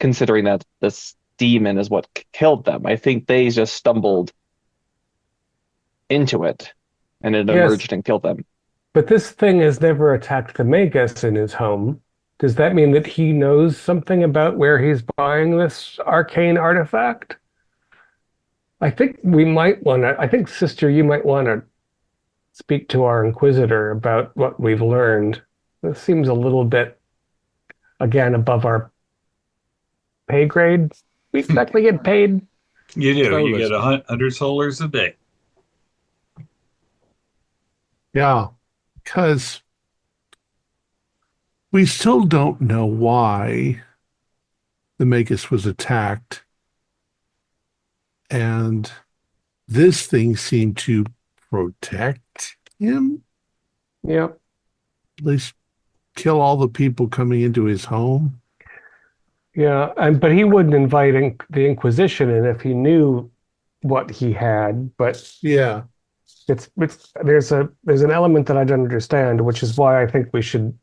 considering that this demon is what killed them. I think they just stumbled into it and it emerged and killed them. But this thing has never attacked the Magus in his home. Does that mean that he knows something about where he's buying this arcane artifact? I think sister, you might want to speak to our Inquisitor about what we've learned. This seems a little bit, again, above our pay grade. We exactly get paid. You do. Solars. You get 100 solars a day. yeah, because we still don't know why the Magus was attacked. And this thing seemed to protect him. Yep. At least kill all the people coming into his home. Yeah, but he wouldn't invite the Inquisition in if he knew what he had. But Yeah. there's an element that I don't understand, which is why I think we should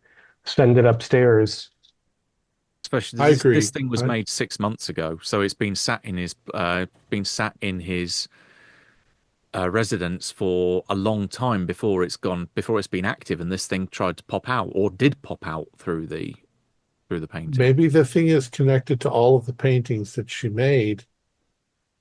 send it upstairs. Especially I agree. this thing was made 6 months ago, so it's been sat in his residence for a long time before it's been active, and this thing tried to pop out or did pop out through the painting. Maybe the thing is connected to all of the paintings that she made,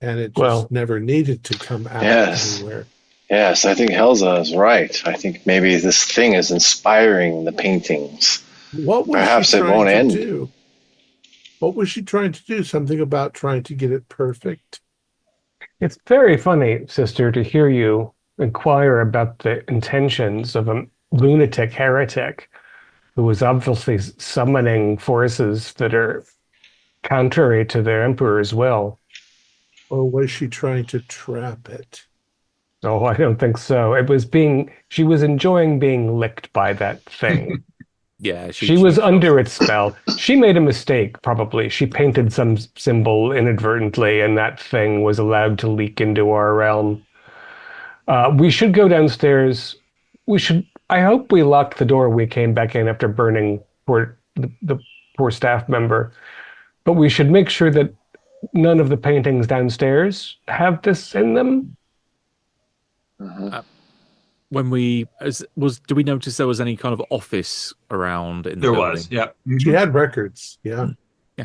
and it just never needed to come out anywhere. Yes, I think Helza is right. I think maybe this thing is inspiring the paintings. What was Perhaps she it trying won't to end. do? What was she trying to do? Something about trying to get it perfect? It's very funny, sister, to hear you inquire about the intentions of a lunatic heretic who was obviously summoning forces that are contrary to their emperor's will. Or was she trying to trap it? Oh, I don't think so. She was enjoying being licked by that thing. Yeah, she was under its spell. She made a mistake, probably. She painted some symbol inadvertently, and that thing was allowed to leak into our realm. We should go downstairs. I hope we locked the door when we came back in after burning Port the poor staff member. But we should make sure that none of the paintings downstairs have this in them. When do we notice there was any kind of office around in the There building? was, yeah. She had records. Yeah. Yeah.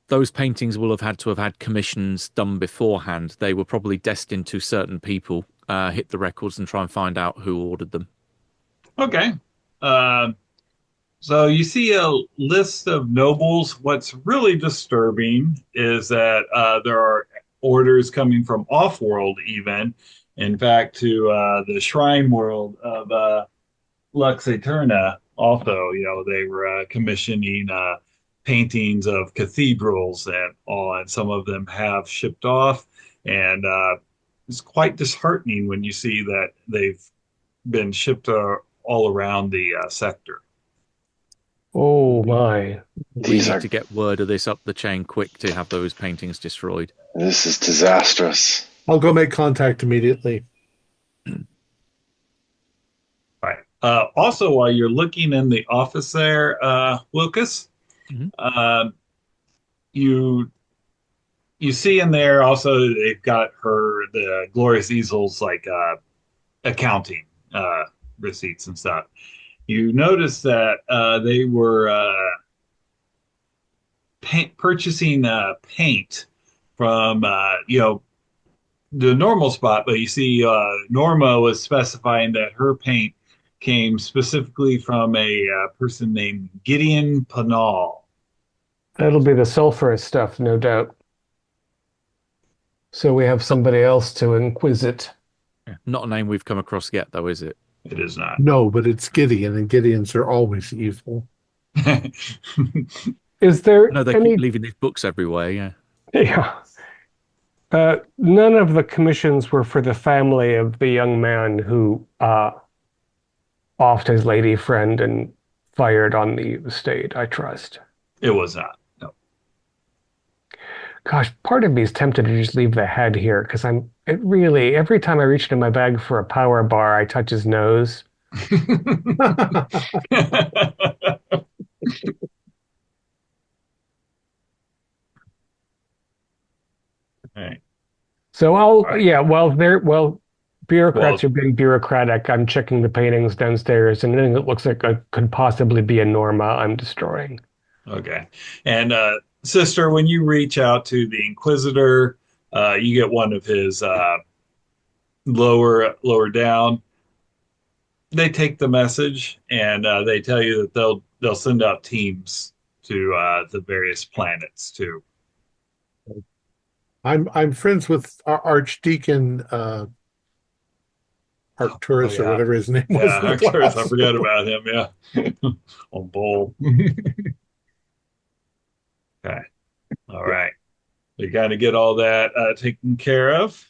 Those paintings will have had commissions done beforehand. They were probably destined to certain people. Hit the records and try and find out who ordered them. Okay. So you see a list of nobles. What's really disturbing is that there are orders coming from off-world even. In fact, to the shrine world of Lux Aeterna also, they were commissioning paintings of cathedrals and all, and some of them have shipped off. And it's quite disheartening when you see that they've been shipped all around the sector. Oh my. We need to get word of this up the chain quick to have those paintings destroyed. This is disastrous. I'll go make contact immediately. Right. Also, while you're looking in the office there, Lucas, you see in there also they've got the Glorious Easel's like accounting receipts and stuff. You notice that they were purchasing paint from the normal spot, but you see Norma was specifying that her paint came specifically from a person named Gideon Panal. That'll be the sulfurous stuff, no doubt. So we have somebody else to inquisit. Yeah. Not a name we've come across yet, though, is it? It is not. No, but it's Gideon, and Gideons are always evil. Is there No, they keep leaving these books everywhere, yeah. Yeah. None of the commissions were for the family of the young man who offed his lady friend and fired on the estate, I trust. It was not. No. Gosh, part of me is tempted to just leave the head here because every time I reach into my bag for a power bar, I touch his nose. Right. So while bureaucrats are being bureaucratic, I'm checking the paintings downstairs, and anything that looks like it could possibly be a Norma, I'm destroying. Okay. And sister, when you reach out to the Inquisitor, you get one of his lower down. They take the message and they tell you that they'll send out teams to the various planets too. I'm friends with Archdeacon Arcturus or whatever his name was. Yeah, Arcturus. I forgot about him. Yeah, on Bull. Okay. All right. We got to get all that taken care of.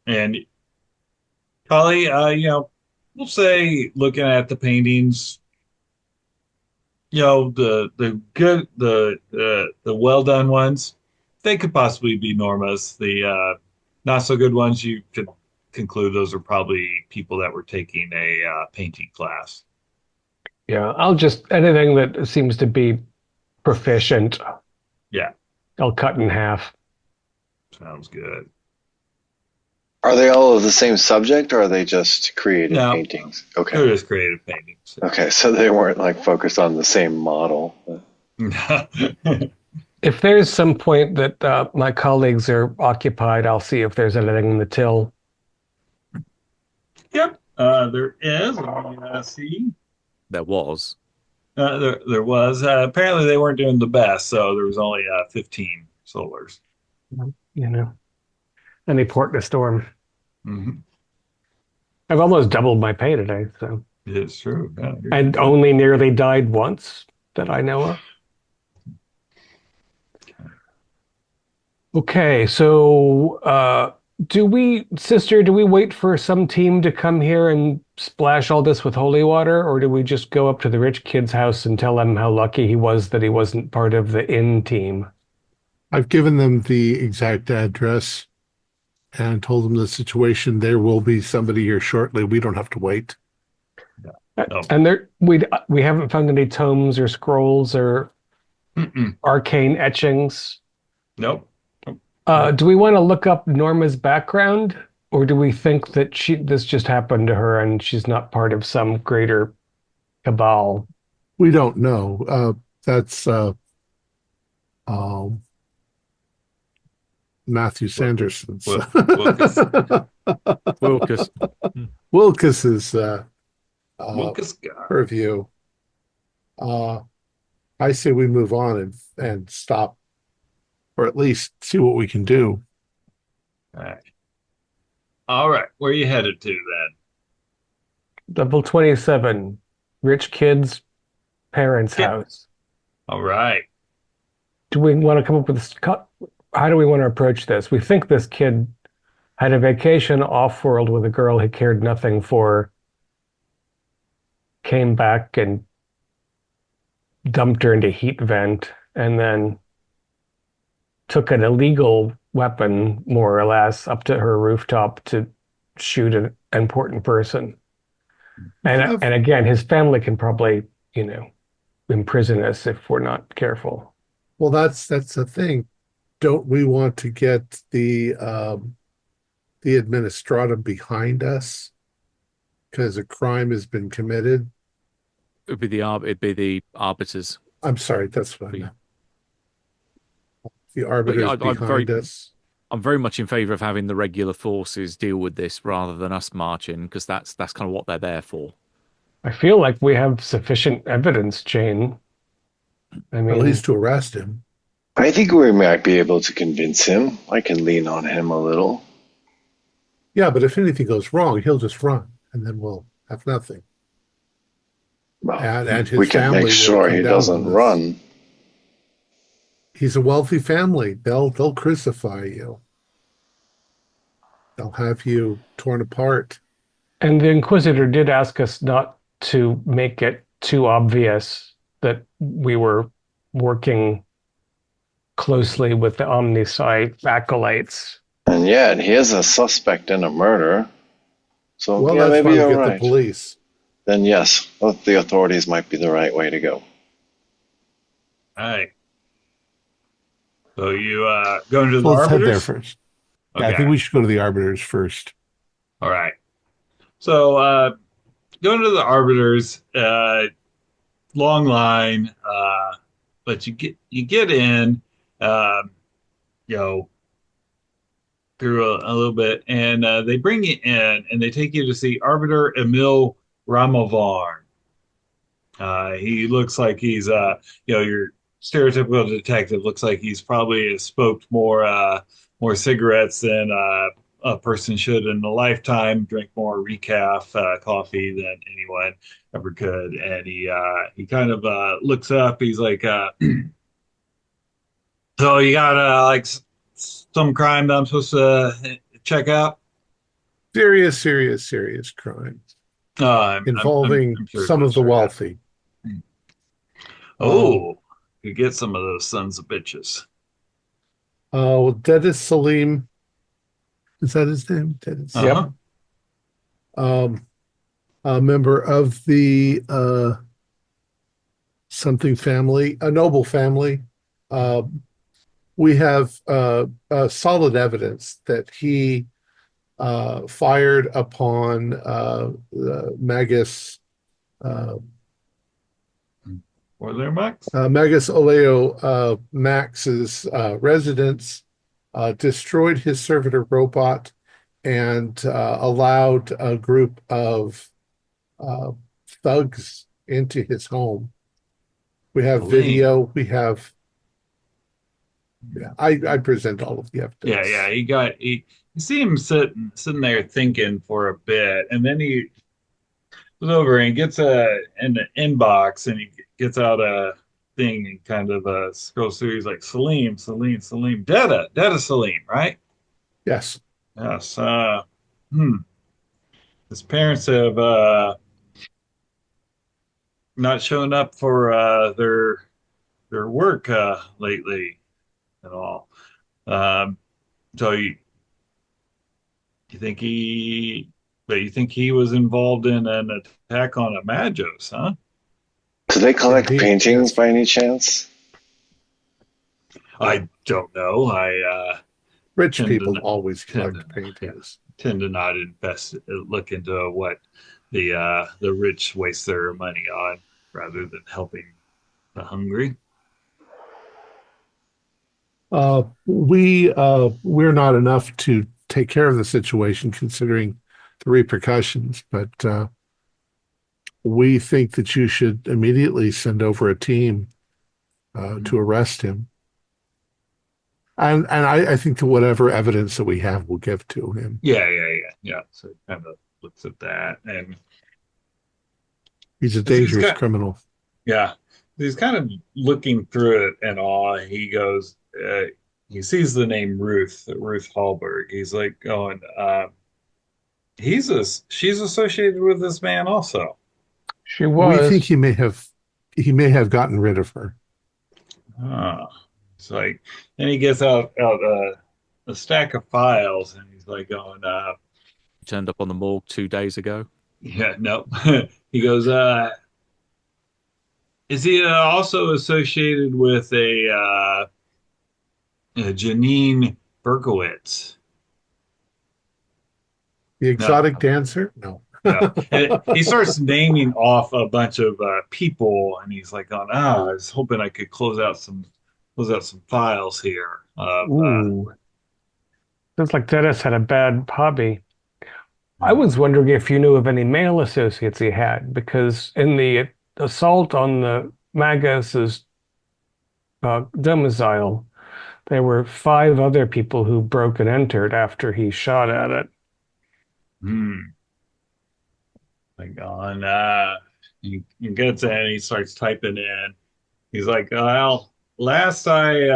And Polly, we'll say looking at the paintings, the good, the well done ones, they could possibly be Normas. The not so good ones, you could conclude those are probably people that were taking a painting class. Yeah, anything that seems to be proficient. Yeah. I'll cut in half. Sounds good. Are they all of the same subject, or are they just creative paintings? Okay. They're just creative paintings. Okay, so they weren't like focused on the same model. If there's some point that my colleagues are occupied, I'll see if there's anything in the till. Yep, there is. Let me see. There was. There was. Apparently, they weren't doing the best, so there was only 15 solars. Any port in a storm. Mm-hmm. I've almost doubled my pay today, so. It's true. Yeah, and only nearly died once that I know of. Okay, so do we wait for some team to come here and splash all this with holy water, or do we just go up to the rich kid's house and tell him how lucky he was that he wasn't part of the inn team? I've given them the exact address and told them the situation. There will be somebody here shortly. We don't have to wait. Yeah. Oh. And we haven't found any tomes or scrolls or Mm-mm. arcane etchings. Nope. Do we want to look up Norma's background, or do we think that this just happened to her and she's not part of some greater cabal? We don't know. That's um, Matthew Sanderson's. Wilkes. Wilkes. Wilkes's Wilkes guy. purview. I say we move on and stop, or at least see what we can do. All right. Where are you headed to then? Level 27, rich kid's parents' Yeah. house. All right. Do we want to come up with this? How do we want to approach this? We think this kid had a vacation off-world with a girl he cared nothing for, came back and dumped her into heat vent, and then took an illegal weapon, more or less, up to her rooftop to shoot an important person. And again, his family can probably, imprison us if we're not careful. Well, that's the thing. Don't we want to get the administratum behind us because a crime has been committed? It'd be the arbiters. I'm sorry, that's what I meant. The But arbiters yeah, behind us. I'm very much in favor of having the regular forces deal with this rather than us marching, because that's kind of what they're there for. I feel like we have sufficient evidence, Jane. I mean, At least to arrest him. I think we might be able to convince him. I can lean on him a little. Yeah, but if anything goes wrong, he'll just run, and then we'll have nothing. Well, And his we can family make will sure come he down doesn't with us. run. He's a wealthy family. They'll crucify you. They'll have you torn apart. and the Inquisitor did ask us not to make it too obvious that we were working closely with the Omnisci acolytes. And yet, he is a suspect in a murder. So, Well, yeah, that's maybe why we you're get right. the police. Then yes, the authorities might be the right way to go. All right. So you going to the Let's head there arbiters? first. Okay. Yeah, I think we should go to the arbiters first. All right. So going to the arbiters, long line, but you get in, through a little bit, and they bring you in, and they take you to see Arbiter Emil Ramovarn. He looks like he's your stereotypical detective. Looks like he's probably smoked more cigarettes than a person should in a lifetime. Drink more recaf coffee than anyone ever could. And he kind of looks up. He's like, so you got like some crime that I'm supposed to check out? Serious crime involving I'm sure some of the wealthy. Oh, you get some of those sons of bitches. Oh, Dennis Salim. Is that his name? Dennis. Uh-huh. A member of the something family, a noble family. We have solid evidence that he fired upon Magus Magus Oleo Max's residence, destroyed his servitor robot, and allowed a group of thugs into his home. We have video. We have. Yeah, I present all of the evidence. Yeah. You see him sitting there thinking for a bit, and then he goes over and gets an inbox, and he gets out a thing and kind of scrolls through. He's like, Salim, Data Salim, right? Yes. Yes. His parents have not shown up for their work lately at all. So you think he was involved in an attack on a Magos, huh? Do they collect Indeed, paintings yes. by any chance? I don't know. Rich tend to people not, always tend collect to yeah, paintings. tend to not look into what the rich waste their money on rather than helping the hungry. We're not enough to take care of the situation considering the repercussions, but we think that you should immediately send over a team to arrest him. And I think that whatever evidence that we have, we'll give to him. Yeah. So it kind of looks at that, and He's a as he's dangerous got criminal. yeah, he's kind of looking through it and all. He goes, he sees the name Ruth Hallberg. He's like going, she's associated with this man also. She We think was. he may have gotten rid of her. Oh, it's like, and he gets out a stack of files, and he's like going, Turned up on the morgue 2 days ago. yeah, no. He goes, is he also associated with a Janine Berkowitz? The No, exotic dancer? No. no. And he starts naming off a bunch of people, and he's like, going, I was hoping I could close out some files here. Ooh. Looks like Dennis had a bad hobby. I was wondering if you knew of any male associates he had, because in the assault on the Magus's domicile, there were 5 other people who broke and entered after he shot at it. hmm. Like on he gets in, he starts typing in. He's like, well, last I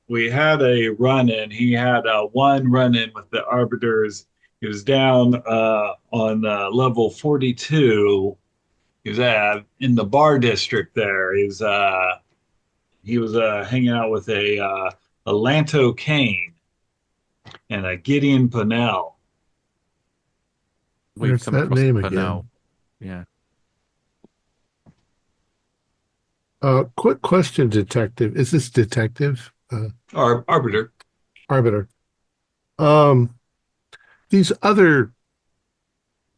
we had a run in. He had one run in with the arbiters. He was down on level 42. He was in the bar district there. He was hanging out with a Lanto Kane and a Gideon Pinnell. We've There's come that across name Purnell. again. Yeah. Quick question, detective. Is this detective? Arbiter. Arbiter. Um, these other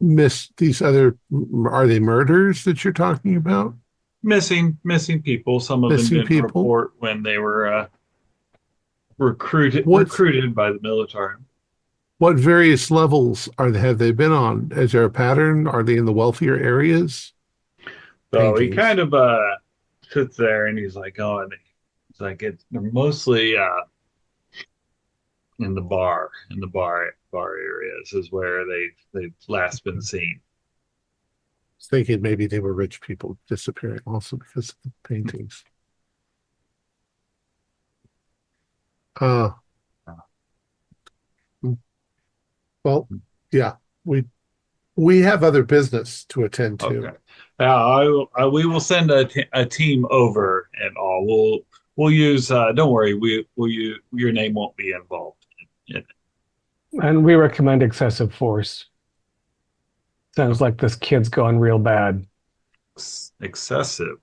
are they murders that you're talking about? Missing people. Some of them Missing didn't people? report when they were What recruited by the military. what various levels have they been on? Is there a pattern? Are they in the wealthier areas? So he Paintings. kind of sits there and he's like, oh, and it's like they're mostly in the bar areas is where they've last been seen. I was thinking maybe they were rich people disappearing also because of the paintings. Uh, well, yeah, we have other business to attend to. Okay. We will send a team over and all. We'll use. Don't worry. We'll use, your name won't be involved in it. And we recommend excessive force. Sounds like this kid's gone real bad. Excessive.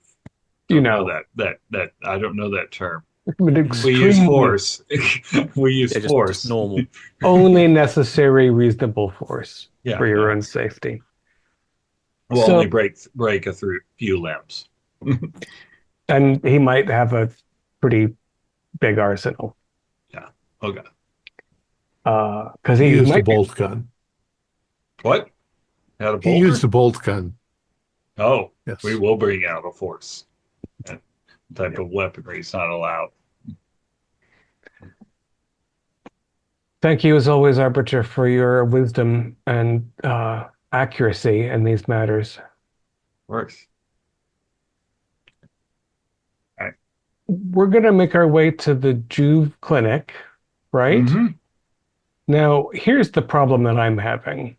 You Don't know know, that I don't know that term. but We use extremely force. We use Yeah, just force. normal. only necessary, reasonable force Yeah, for your yeah. own safety. We'll So- only break a few limbs. And he might have a pretty big arsenal. Okay. Because He he used a might be bolt gun. What? Had a He bolter? used a bolt gun. Oh, Yes. we will bring out a force. That type of weaponry is not allowed. Thank you, as always, Arbiter, for your wisdom and accuracy in these matters. Of course. We're going to make our way to the Juve clinic, right? Mhm. Now, here's the problem that I'm having.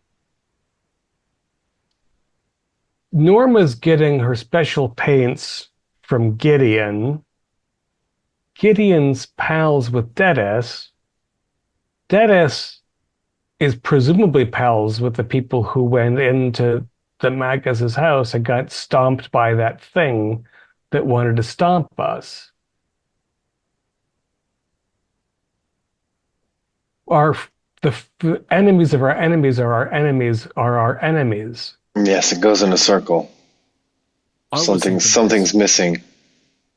Norma's getting her special paints from Gideon. Gideon's pals with Dedes. Dedes is presumably pals with the people who went into the Magus' house and got stomped by that thing that wanted to stomp us. our the enemies of our enemies are our enemies are our enemies. Yes, it goes in a circle. Something's missing.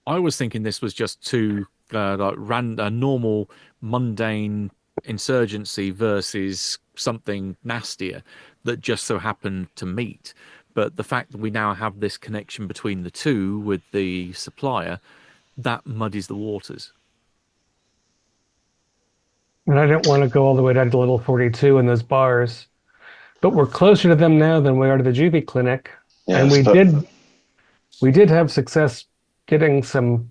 I was thinking this was just two normal, mundane insurgency versus something nastier that just so happened to meet. But the fact that we now have this connection between the two with the supplier, that muddies the waters. And I don't want to go all the way down to level 42 in those bars. But we're closer to them now than we are to the juvie clinic. Yes, and but we did have success getting some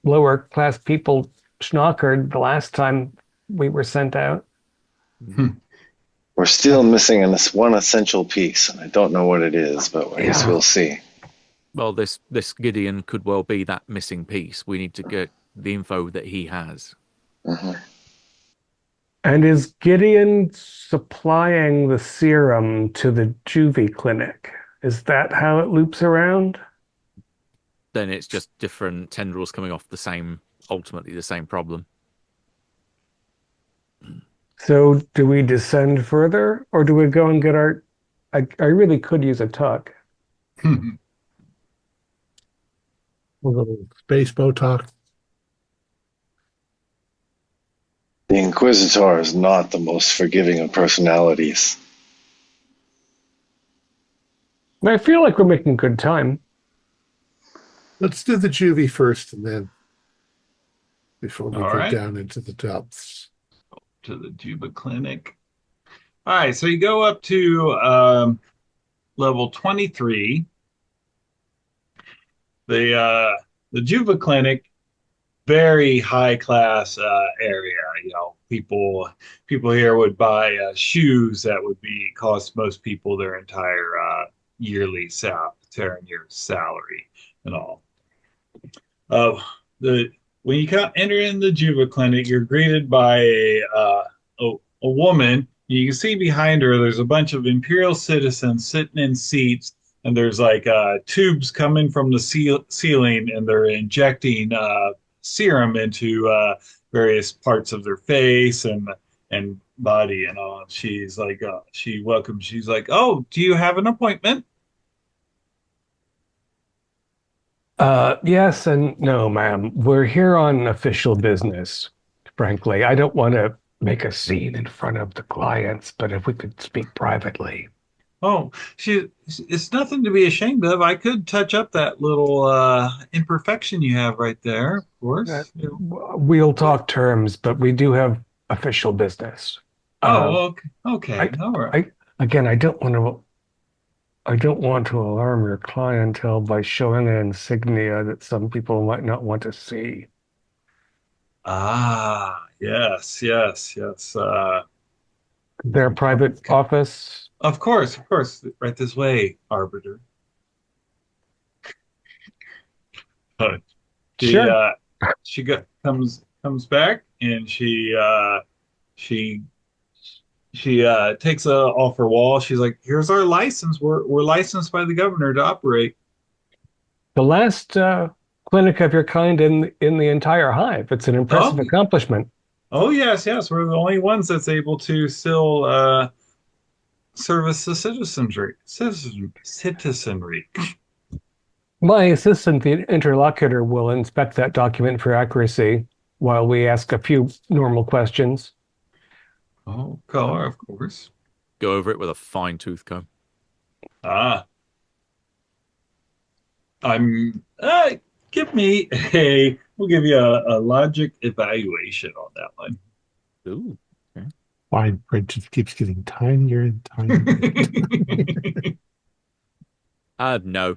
lower class people schnockered the last time we were sent out. we're still missing one essential piece. I don't know what it is, but I guess we'll see. Well, this Gideon could well be that missing piece. We need to get the info that he has. Mm-hmm. And is Gideon supplying the serum to the juvie clinic? Is that how it loops around? Then it's just different tendrils coming off ultimately the same problem. So do we descend further, or do we go and get our... I really could use a tuck. A little space Botox. The Inquisitor is not the most forgiving of personalities. I feel like we're making good time. Let's do the juvie first, and then before we All go right. down into the depths. To the Juba Clinic. All right, so you go up to level 23. The Juba Clinic, very high class area. You know, people here would buy shoes that would cost most people their entire yearly salary and all. When you enter in the Juba Clinic, you're greeted by a woman. You can see behind her, there's a bunch of Imperial citizens sitting in seats, and there's like tubes coming from the ceiling, and they're injecting serum into various parts of their face and body and all. She's like, she welcomes. She's like, "Oh, do you have an appointment?" Yes and no, ma'am. We're here on official business, frankly. I don't want to make a scene in front of the clients, but if we could speak privately. Oh, it's nothing to be ashamed of. I could touch up that little imperfection you have right there, of course. We'll talk terms, but we do have official business. Oh, okay. All right. Again, I don't want to alarm your clientele by showing an insignia that some people might not want to see. Ah, yes. Their private office. Of course. Right this way, Arbiter. Sure. She comes back and she takes off her wall. She's like, "Here's our license. We're licensed by the governor to operate." The last clinic of your kind in the entire hive. It's an impressive accomplishment. Oh yes. We're the only ones that's able to still service the citizenry. My assistant, the interlocutor, will inspect that document for accuracy while we ask a few normal questions. Oh, color, of course. Go over it with a fine tooth comb. We'll give you a logic evaluation on that one. Ooh. Okay. Fine print just keeps getting tinier and tinier. No.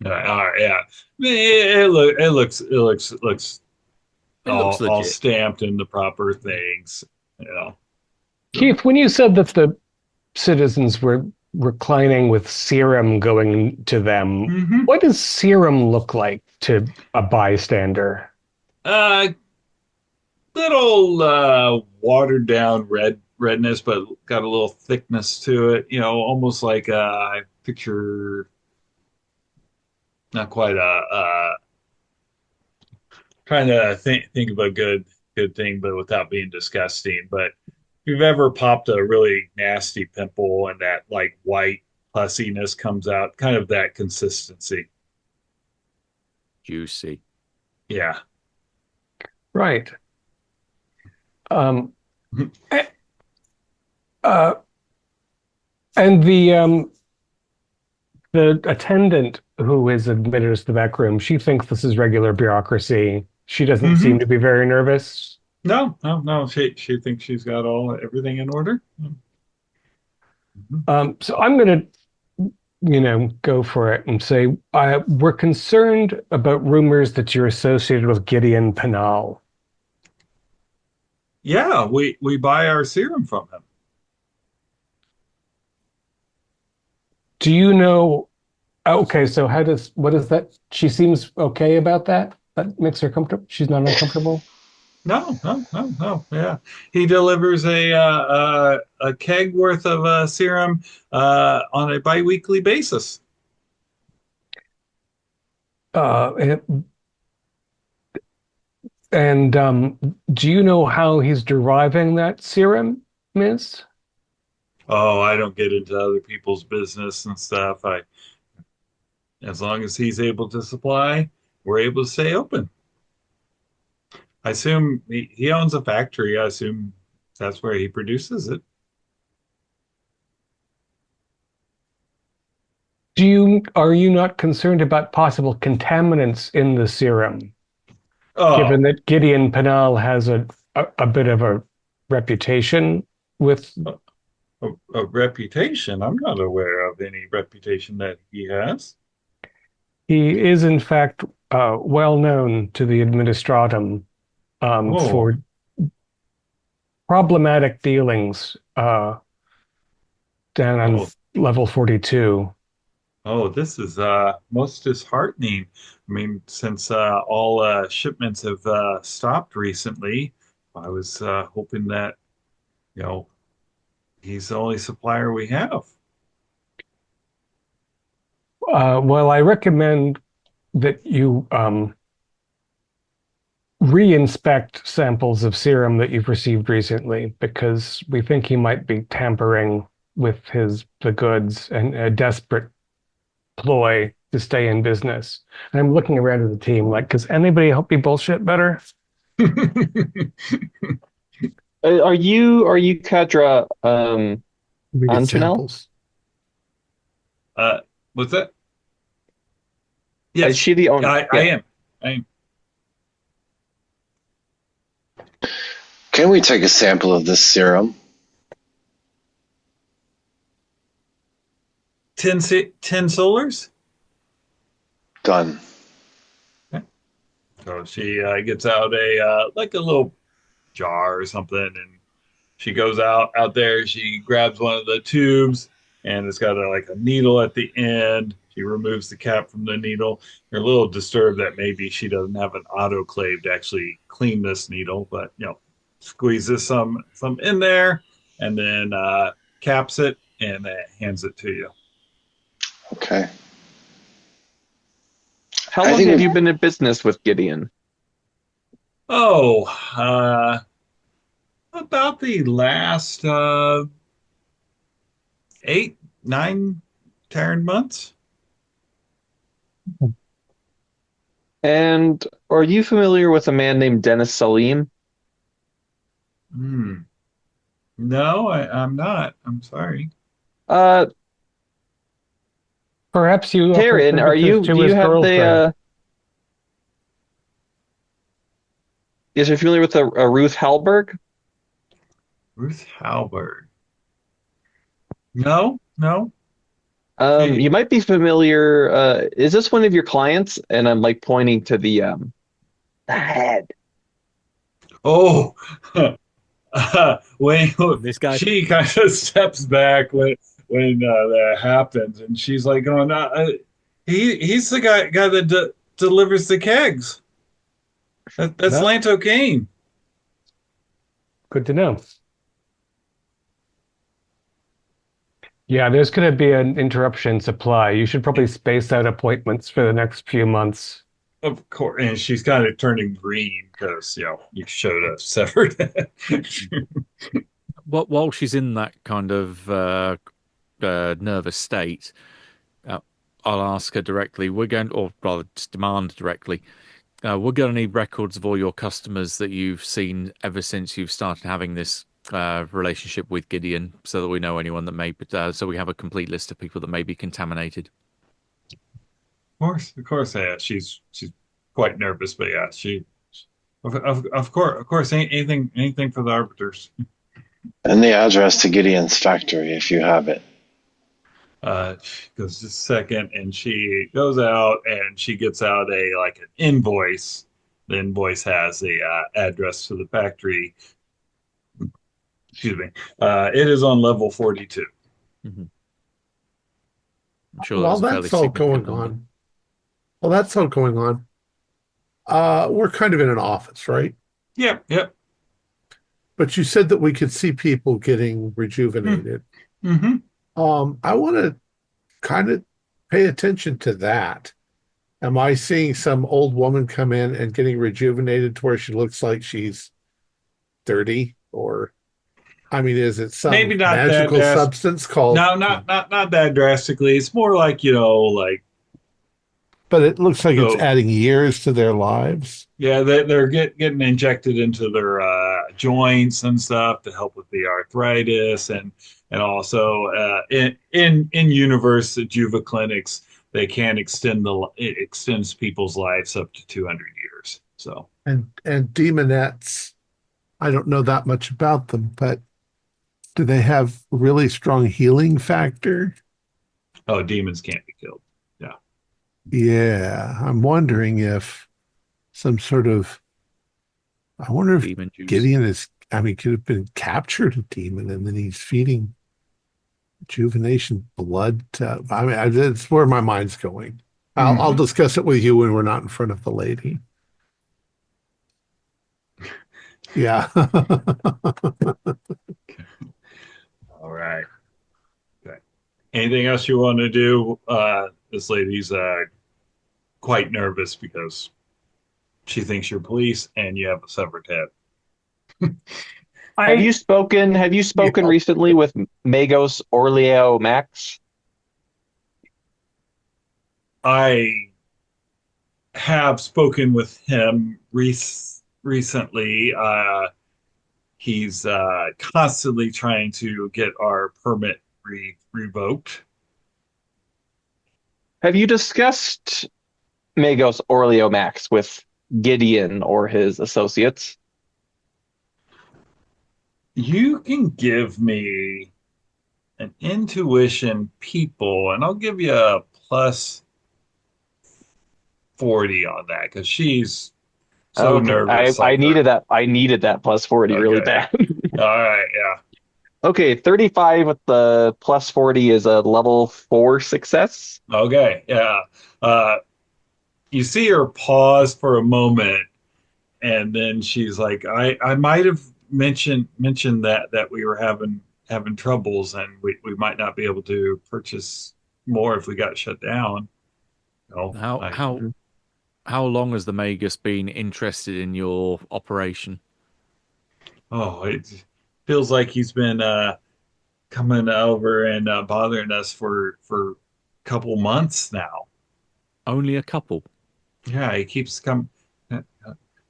All right, yeah. It looks all legit. stamped in the proper things, you know. Keith, when you said that the citizens were reclining with serum going to them, what does serum look like to a bystander? Little watered down redness, but got a little thickness to it. You know, almost like I picture, not quite trying to think of a good thing, but without being disgusting. But you've ever popped a really nasty pimple and that like white pussiness comes out, kind of that consistency. Juicy. Yeah. Right. Eh, uh, and the attendant who is admitted us to the back room, she thinks this is regular bureaucracy. She doesn't Hmm. seem to be very nervous. No, no, no. She thinks she's got everything in order. Mhm. So I'm going to, go for it and say we're concerned about rumors that you're associated with Gideon Penal. Yeah, we buy our serum from him. Do you know? Okay, so what is that? She seems okay about that. That makes her comfortable. She's not uncomfortable. No, no, no, no. Yeah, he delivers a keg worth of serum on a biweekly basis. Uh, and do you know how he's deriving that serum, Miss? Oh, I don't get into other people's business and stuff. As long as he's able to supply, we're able to stay open. I assume he owns a factory. I assume that's where he produces it. Are you not concerned about possible contaminants in the serum, given Oh, that Gideon Penal has a bit of a reputation with a reputation. I'm not aware of any reputation that he has. he is in fact well known to the administratum Oh, for problematic dealings down on oh, level 42. oh, this is most disheartening. I mean, since all shipments have stopped recently, I was hoping that, you know, he's the only supplier we have. Well, I recommend that you re-inspect samples of serum that you've received recently because we think he might be tampering with the goods and a desperate ploy to stay in business. And I'm looking around at the team like, does anybody help me bullshit better? Are you Kadra We get Antonell? samples. uh, what's that? Is Yes, she the owner? I Yeah. am. I am. Can we take a sample of this serum? 10 solars. Done. So she gets out a like a little jar or something, and she goes out there. She grabs one of the tubes, and it's got like a needle at the end. She removes the cap from the needle. You're a little disturbed that maybe she doesn't have an autoclave to actually clean this needle, but squeezes some in there, and then caps it and hands it to you. Okay. How I long think have we- you been in business with Gideon? Oh, about the last 8, 9 Terran months. And are you familiar with a man named Dennis Salim? Hmm. No, I'm not. I'm sorry. Uh, Perhaps you offer Taryn, sympathies to do you his have the girlfriend. is you familiar with a Ruth Halberg? Ruth Halberd. No, no. She. You might be familiar. Is this one of your clients? And I'm like pointing to the head. Oh, when This guy. she kind of steps back when that happens, and she's like going, he's the guy that delivers the kegs. That's No? Lanto Kane. Good to know. Yeah, there's going to be an interruption in supply. You should probably space out appointments for the next few months. Of course, and she's kind of turning green because you showed a severed head. while she's in that kind of nervous state, uh, I'll ask her directly. We're going, or rather, just demand directly. We're going to need records of all your customers that you've seen ever since you've started having this relationship with Gideon, so that we know anyone that may. So we have a complete list of people that may be contaminated. Of course, yeah. She's quite nervous, but yeah, of course, anything for the arbiters. And the address to Gideon's factory, if you have it. She goes just a second, and she goes out and she gets out an invoice. The invoice has the address to the factory. Excuse me. It is on level 42. Mm-hmm. I'm sure While that's that's all going on, we're kind of in an office, right? Yep. But you said that we could see people getting rejuvenated. Mm-hmm. I want to kind of pay attention to that. Am I seeing some old woman come in and getting rejuvenated to where she looks like she's 30? Or, I mean, is it some Maybe not magical that substance called? No, not that drastically. It's more like, But it looks like it's so adding years to their lives. yeah, they're getting injected into their joints and stuff to help with the arthritis, and also in universe Juva clinics, they can it extends people's lives up to 200 years. So And demonettes, I don't know that much about them, but do they have really strong healing factor? demons can't be killed. Yeah. Yeah, I'm wondering if some sort of, I wonder if demon juice. Gideon could have been captured a demon and then he's feeding rejuvenation blood to, that's where my mind's going. I'll discuss it with you when we're not in front of the lady. Yeah. All right. Okay. Anything else you want to do? This lady's quite nervous because she thinks you're police and you have a severed head. Have you spoken recently with Magos Orleo Max? I have spoken with him recently. He's constantly trying to get our permit revoked. Have you discussed Magos Orleo Max with Gideon or his associates? You can give me an intuition people, and I'll give you a plus 40 on that because she's so nervous. I needed that. I needed that plus 40 really bad. All right, yeah. Okay, 35 with the plus 40 is a level 4 success. Okay, yeah. You see her pause for a moment, and then she's like, I might have mentioned that we were having troubles, and we might not be able to purchase more if we got shut down. How long has the Magus been interested in your operation? Oh, it feels like he's been coming over and bothering us for a couple months now. Only a couple. Yeah, he keeps coming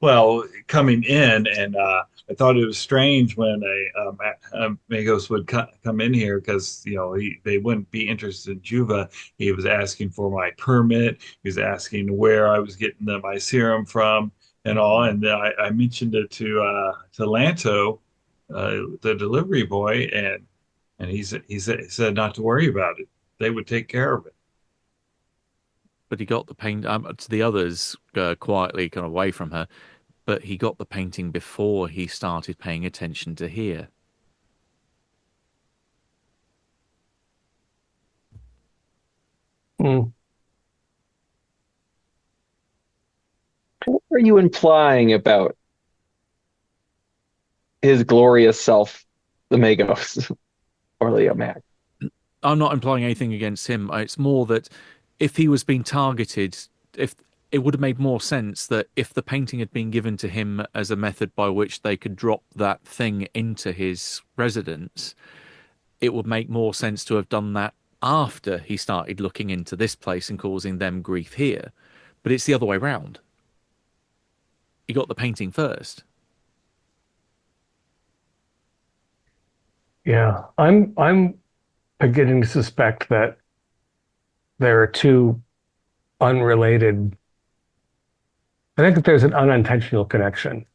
in, and I thought it was strange when Magos would come in here because they wouldn't be interested in Juva. He was asking for my permit. He was asking where I was getting my serum from and all. And then I mentioned it to Lanto, the delivery boy, and he said not to worry about it. They would take care of it. But he got the paint to the others quietly, kind of away from her. But he got the painting before he started paying attention to here. What are you implying about his glorious self, the Magos, Orleo Max? I'm not implying anything against him. It's more that if he was being targeted, if it would have made more sense that if the painting had been given to him as a method by which they could drop that thing into his residence, it would make more sense to have done that after he started looking into this place and causing them grief here. But it's the other way round. He got the painting first. Yeah, I'm beginning to suspect that there are two unrelated. I think that there's an unintentional connection.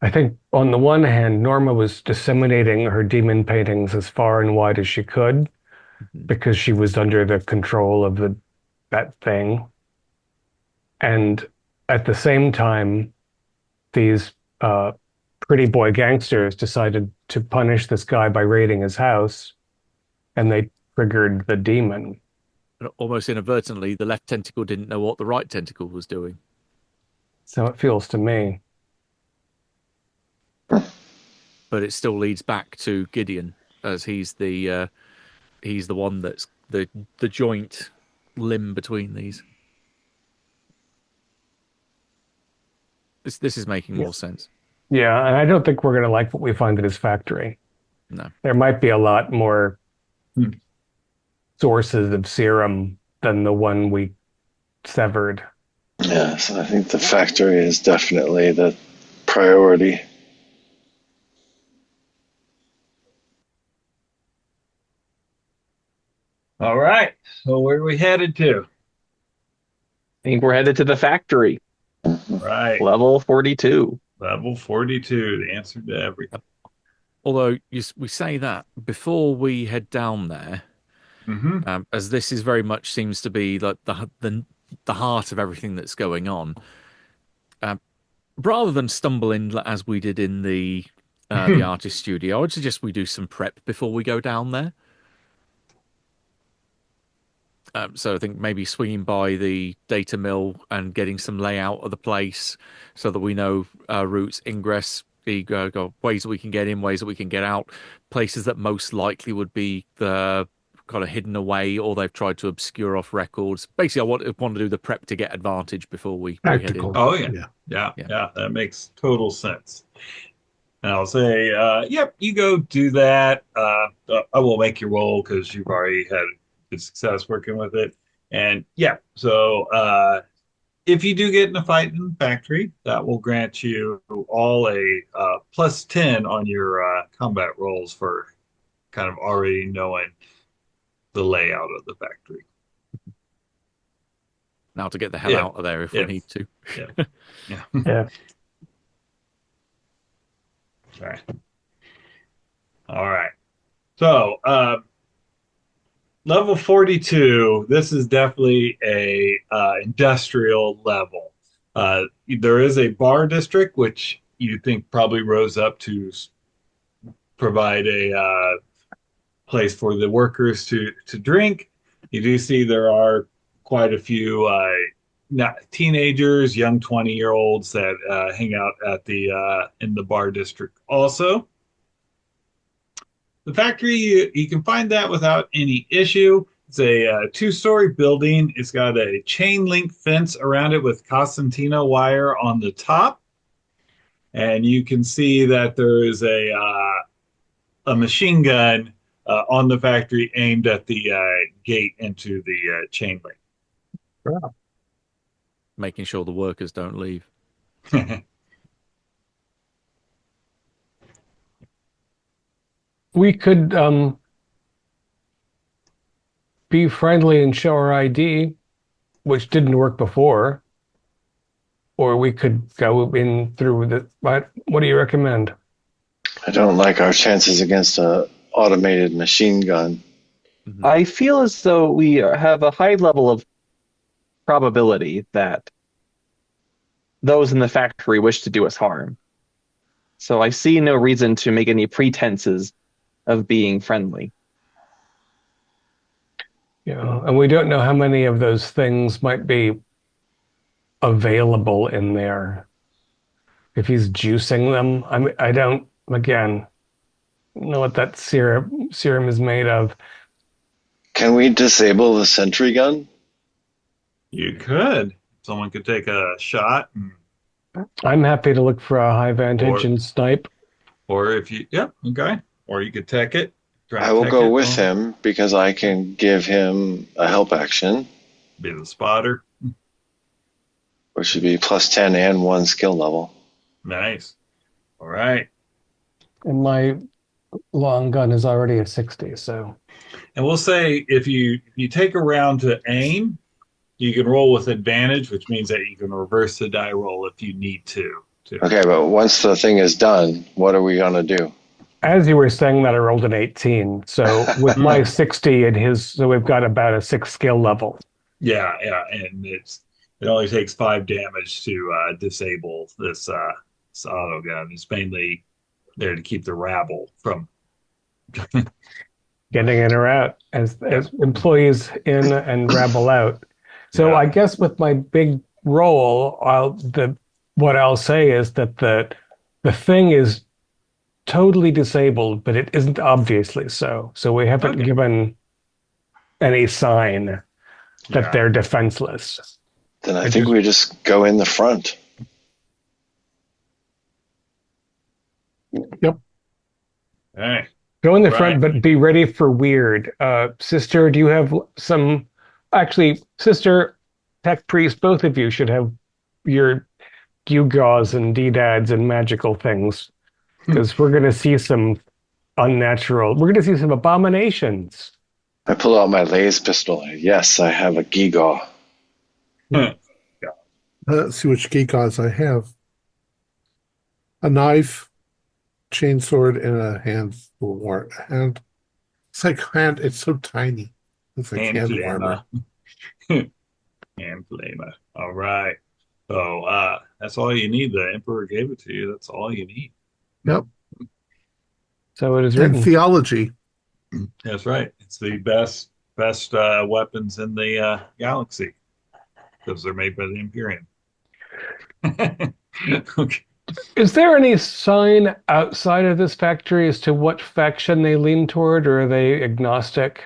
I think on the one hand, Norma was disseminating her demon paintings as far and wide as she could because she was under the control of that thing. And at the same time, these pretty boy gangsters decided to punish this guy by raiding his house, and they triggered the demon. Almost inadvertently, the left tentacle didn't know what the right tentacle was doing. So it feels to me. But it still leads back to Gideon, as he's the one that's the joint limb between these. This is making more sense. Yeah, and I don't think we're going to like what we find at his factory. No. There might be a lot more sources of serum than the one we severed. Yes, I think the factory is definitely the priority. All right. So where are we headed to? I think we're headed to the factory. Right. Level 42. Level 42, the answer to everything. Although we say that before we head down there, as this is very much seems to be like the heart of everything that's going on. Rather than stumble in as we did in the artist studio, I would suggest we do some prep before we go down there. So I think maybe swinging by the data mill and getting some layout of the place so that we know routes, ingress, ways that we can get in, ways that we can get out, places that most likely would be kind of hidden away or they've tried to obscure off records. Basically, I want to do the prep to get advantage before we head in. Oh, yeah. That makes total sense. And I'll say, yep, you go do that. I will make you roll because you've already had good success working with it. And yeah, so if you do get in a fight in the factory, that will grant you all a plus 10 on your combat rolls for kind of already knowing the layout of the factory. Now to get the hell out of there if we need to. Yeah. All right. So, level 42, this is definitely a industrial level. There is a bar district, which you think probably rose up to provide a place for the workers to drink. You do see there are quite a few teenagers, young 20-year-olds that hang out at in the bar district also. The factory, you can find that without any issue. It's a two-story building. It's got a chain link fence around it with Costantino wire on the top. And you can see that there is a machine gun on the factory aimed at the gate into the chain link. Wow. Making sure the workers don't leave. We could be friendly and show our ID, which didn't work before, or we could go in through the. What do you recommend? I don't like our chances against a automated machine gun. I feel as though we have a high level of probability that those in the factory wish to do us harm. So I see no reason to make any pretenses of being friendly. Yeah, and we don't know how many of those things might be available in there. If he's juicing them, I don't, again, know what that serum is made of. Can we disable the sentry gun? You could. someone could take a shot, I'm happy to look for a high vantage or and snipe. or if you, yeah, okay, or you could tech it. Try I to will tech go it. with him because I can give him a help action, Be the spotter. which would be plus 10 and 1 skill level. Nice. All right. And my long gun is already a 60, so And we'll say if you take a round to aim, you can roll with advantage, which means that you can reverse the die roll if you need to. Okay, but once the thing is done, what are we going to do? as you were saying that, I rolled an 18. So with my 60 and his, so we've got about a 6 skill level. Yeah, and it only takes 5 damage to disable this auto gun. It's mainly there to keep the rabble from. Getting in or out as employees in and rabble out. So Yeah. I guess with my big roll, what I'll say is that the thing is totally disabled, but it isn't obviously so. So we haven't Okay. given any sign that Yeah. they're defenseless. Then I think we just go in the front. Yep. Hey, Go in the Right. front, but be ready for weird. Sister, do you have some? Actually, Sister, Tech Priest, both of you should have your gewgaws and doodads and magical things, because we're going to see some unnatural. We're going to see some abominations. I pull out my laser pistol. Yes, I have a gigaw. Let's see which geekos I have. A knife, chainsword, and a hand. It's like hand. It's so tiny. It's like hand warmer. Hand flamer. All right. So that's all you need. The Emperor gave it to you. That's all you need. Yep. So it is And written. theology. That's right. It's the best weapons in the galaxy because they're made by the Imperium. Okay. Is there any sign outside of this factory as to what faction they lean toward, or are they agnostic?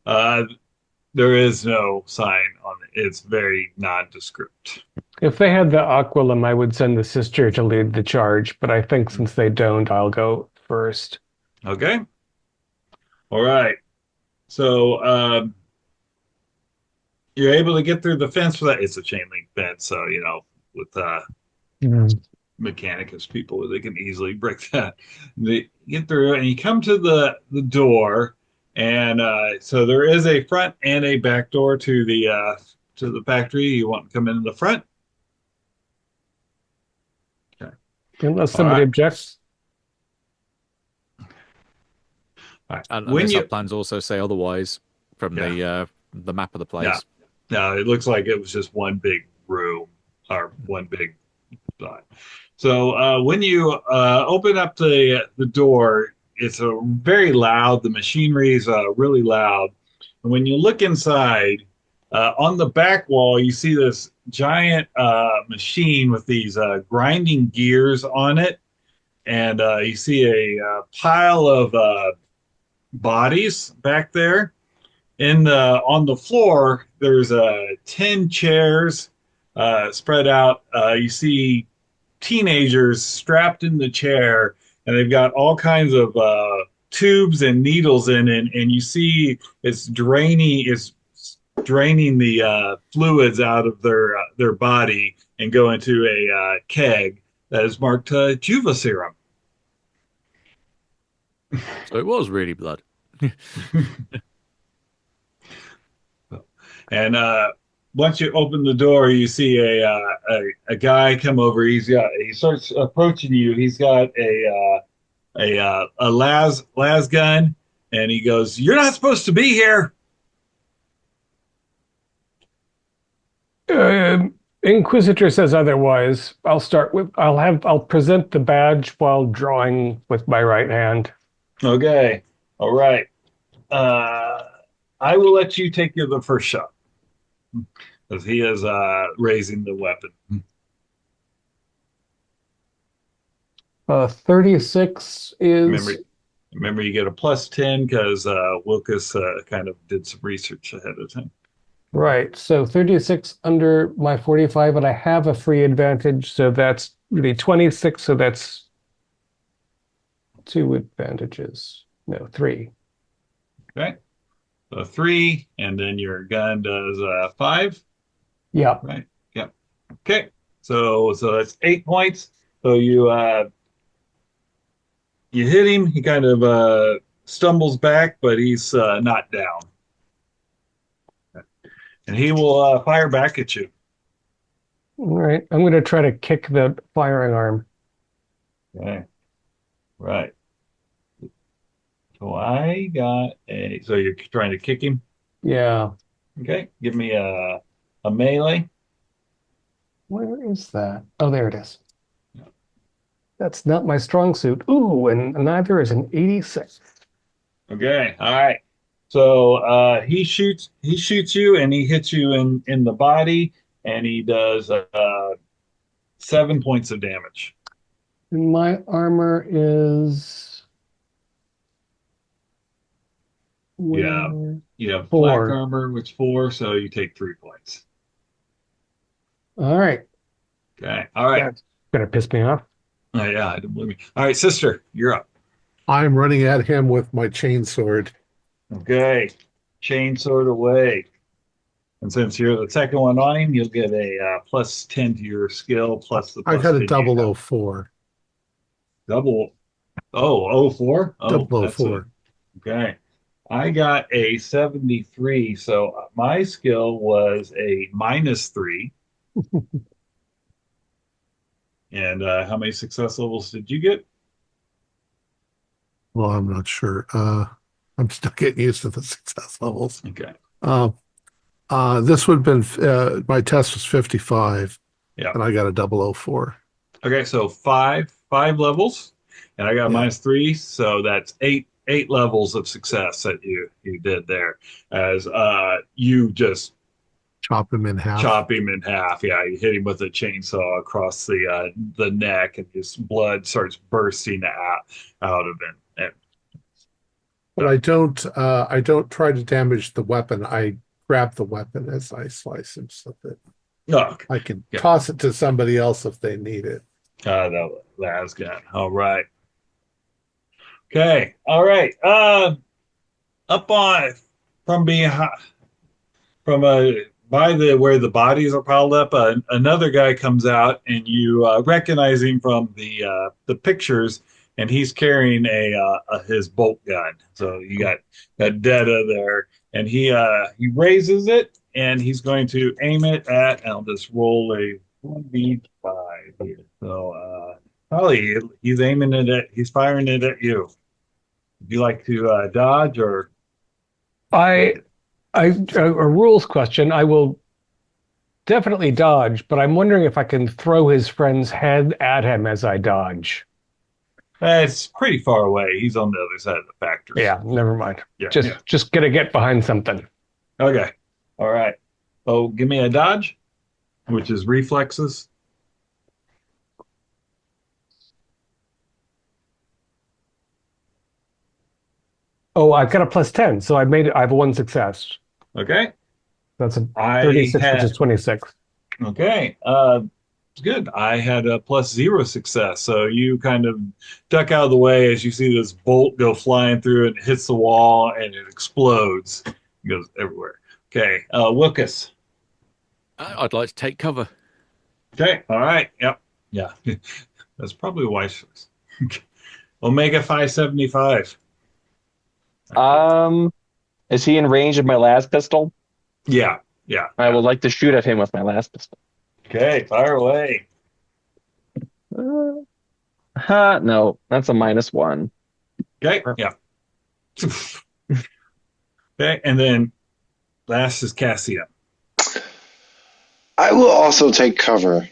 There is no sign on it. It's very nondescript. If they had the Aquilum, I would send the sister to lead the charge, but I think since they don't, I'll go first. Okay. All right. So you're able to get through the fence for that. It's a chain link fence, so with Mechanicus people, they can easily break that. They get through, and you come to the door, and so there is a front and a back door to the factory. You want to come in the front? Okay. Unless somebody objects. All right. Unless our plans also say otherwise from the map of the place. No, it looks like it was just one big room or one big spot. So when you open up the door, it's very loud. The machinery is really loud. And when you look inside, on the back wall, you see this giant machine with these grinding gears on it. And you see a pile of bodies back there. On the floor, there's 10 chairs spread out. You see teenagers strapped in the chair, and they've got all kinds of tubes and needles in it, and you see it's draining the fluids out of their body and go into a keg that is marked Juva serum. So it was really blood. And once you open the door, you see a guy come over. He starts approaching you. He's got a las gun, and he goes, "You're not supposed to be here." Inquisitor says otherwise. I'll present the badge while drawing with my right hand. Okay, all right. I will let you take the first shot because he is raising the weapon. 36 is. Remember, you get a plus 10 because Wilkes kind of did some research ahead of time. Right. So 36 under my 45, and I have a free advantage. So that's really 26. So that's two advantages. No, three. Okay. So 3, and then your gun does 5. Yeah. Right. Yep. Okay. So that's 8 points. So you hit him. He kind of stumbles back, but he's not down, and he will fire back at you. All right. I'm going to try to kick the firing arm. Okay. Right. So I got a. So you're trying to kick him. Yeah. Okay. Give me a melee. Where is that? Oh, there it is. That's not my strong suit. Ooh, and neither is an 86. Okay. All right. So he shoots you, and he hits you in the body, and he does 7 points of damage. And my armor is Yeah. where? You have black 4. armor, which 4, so you take 3 points. All right. Okay. All right. That's gonna piss me off. Yeah, I didn't believe me. All right, sister, you're up. I'm running at him with my chainsword. Okay. Chainsword away. And since you're the second one on him, you'll get a plus 10 to your skill plus the I plus got 10 a you have. 004. Double. Oh, 04? Oh, that's 004. okay. I got a 73, so my skill was a -3. And how many success levels did you get? Well, I'm not sure. I'm still getting used to the success levels. Okay. This would have been my test was 55, Yeah. and I got a 004. Okay, so five levels, and I got Yeah. -3, so that's eight levels of success that you did there. As you just Chop him in half. chop him in half. Yeah, you hit him with a chainsaw across the neck, and his blood starts bursting out of him. And, But I don't try to damage the weapon. I grab the weapon as I slice him so that oh, I can yeah. toss it to somebody else if they need it. that's good. All right. Okay. All right. Up on from behind from by the where the bodies are piled up, another guy comes out, and you recognize him from the pictures, and he's carrying his bolt gun. So you got Detta there, and he raises it, and he's going to aim it at. I'll just roll a 1d5 here. So probably he's firing it at you. Would you like to dodge or? A rules question. I will definitely dodge, but I'm wondering if I can throw his friend's head at him as I dodge. It's pretty far away. He's on the other side of the factory. Yeah, never mind. Yeah. Just gonna get behind something. Okay. All right. Oh, give me a dodge, which is reflexes. Oh, I've got a +10, so I have one success. Okay. That's a 36, which is 26. Okay. It's good. I had a +0 success. So you kind of duck out of the way as you see this bolt go flying through, and it hits the wall, and it explodes. It goes everywhere. Okay. Wilkes. I'd like to take cover. Okay. All right. Yep. Yeah. That's probably wise choice. Omega 575. Is he in range of my last pistol? Yeah. Yeah. I would like to shoot at him with my last pistol. Okay. Fire away. No, that's a -1. Okay. Yeah. Okay. And then last is Cassia. I will also take cover.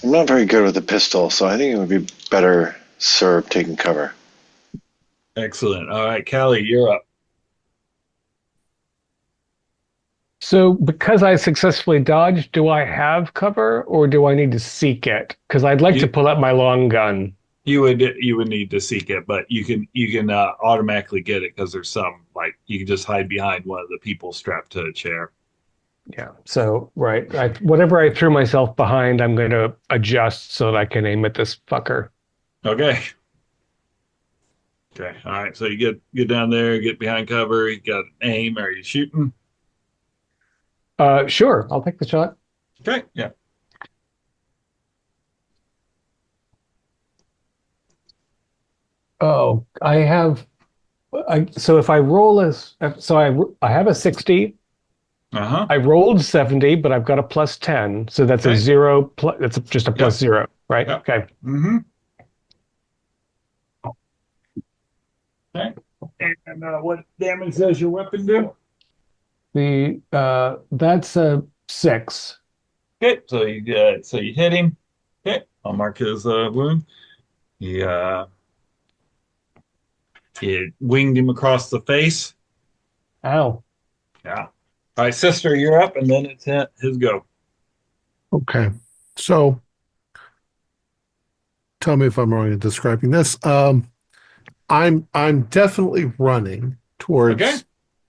I'm not very good with a pistol, so I think it would be better served taking cover. Excellent. All right, Callie, you're up. So because I successfully dodged, do I have cover or do I need to seek it? Because I'd like to pull out my long gun. You would need to seek it, but you can automatically get it because there's some, like, you can just hide behind one of the people strapped to a chair. Yeah. So, right. Whatever I threw myself behind, I'm going to adjust so that I can aim at this fucker. Okay. Okay. All right. So you get down there, get behind cover. You got aim. Are you shooting? Sure. I'll take the shot. Okay. Yeah. Oh, so if I roll I have a 60. Uh-huh. I rolled 70, but I've got a plus 10. So that's a Okay. zero plus, that's just a plus Yep. zero, right? Yep. Okay. Mm-hmm. Okay. And what damage does your weapon do? That's a 6. Okay. So you hit him. Okay. I'll mark his wound. He it winged him across the face. Ow. Yeah. All right, sister, you're up, and then it's his go. Okay. So tell me if I'm wrong in describing this. I'm definitely running towards Okay.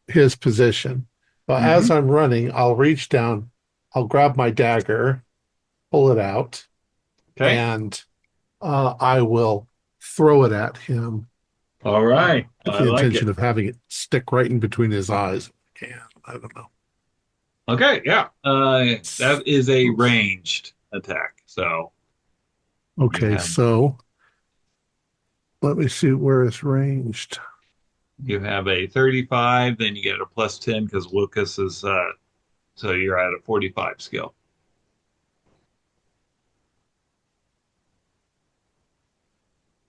his position. But Mm-hmm. as I'm running, I'll reach down, I'll grab my dagger, pull it out, Okay. and I will throw it at him All right. with I the like intention it. of having it stick right in between his eyes. Yeah, I don't know. Okay. Yeah. That is a ranged attack. So you Okay, have so let me see where it's ranged. you have a 35, then you get a plus 10 because Lucas is so you're at a 45 skill.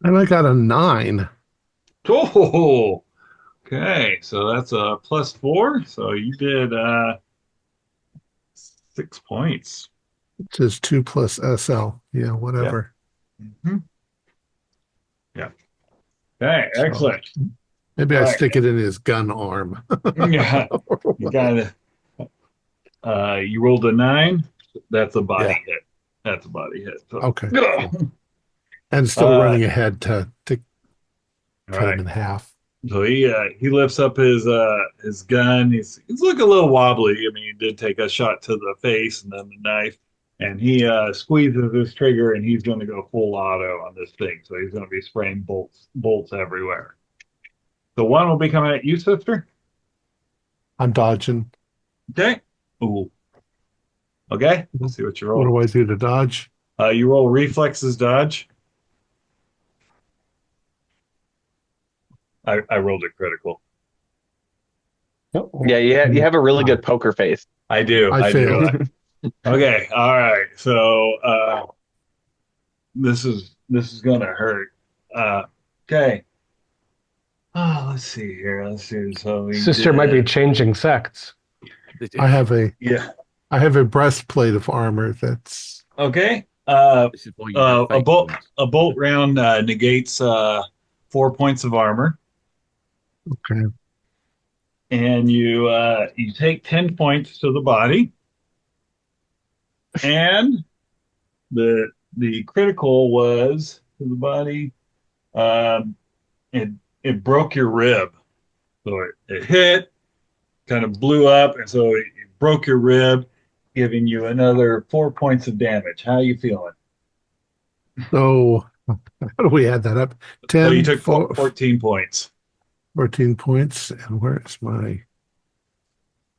And I got a 9. Oh, okay. So that's a plus 4. So you did 6 points. It says 2 plus SL. Yeah, Yeah. whatever. Mm-hmm. Yeah. Okay. So Excellent. maybe All I right. stick it in his gun arm. Yeah. You got it. You rolled a 9. That's a body Yeah. hit. That's a body hit. So, Okay. all Cool. And still running ahead to cut him right. in half. So he lifts up his gun. He's looking a little wobbly. I mean, he did take a shot to the face and then the knife, and he squeezes his trigger, and he's going to go full auto on this thing. So he's going to be spraying bolts everywhere. So one will be coming at you, sister. I'm dodging. Okay. Ooh. Okay. Let's see what you What roll. do I do to dodge? You roll reflexes dodge. I rolled it critical. Oh, Yeah, you have a really good poker face. I do. I do. failed. Okay. All right. So this is gonna hurt. Okay. Oh, let's see here. Let's see. So we Sister might be did. changing sects. I have Yeah. a breastplate of armor that's Okay. This is why you don't A fake bolt wounds. a bolt round negates 4 points of armor, okay. and you take 10 points to the body, and the critical was to the body. Um, it it broke your rib, so it hit, kind of blew up, and so it broke your rib, giving you another 4 points of damage. How are you feeling? So how do we add that up? So you 10, took 14 points. 14 points. And where's my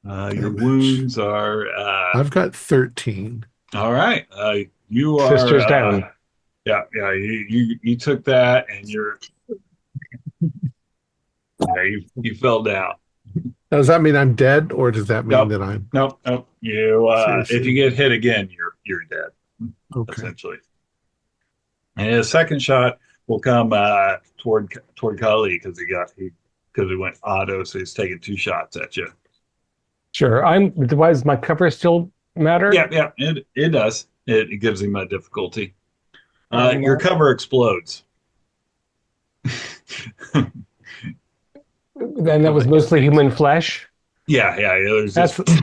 Your damage? wounds are I've got 13. all right. You are Sister's down. yeah, you took that, and you fell down. Now, does that mean I'm dead, or does that mean Nope, that I'm nope. You if seriously? you get hit again, you're dead Okay. essentially. And his second shot will come toward Kali because he went auto, so he's taking 2 shots at you. Sure. Why does my cover still matter? Yeah, it does. It gives him a difficulty. Um, Your cover explodes. And that was mostly human flesh. Yeah. There's That's just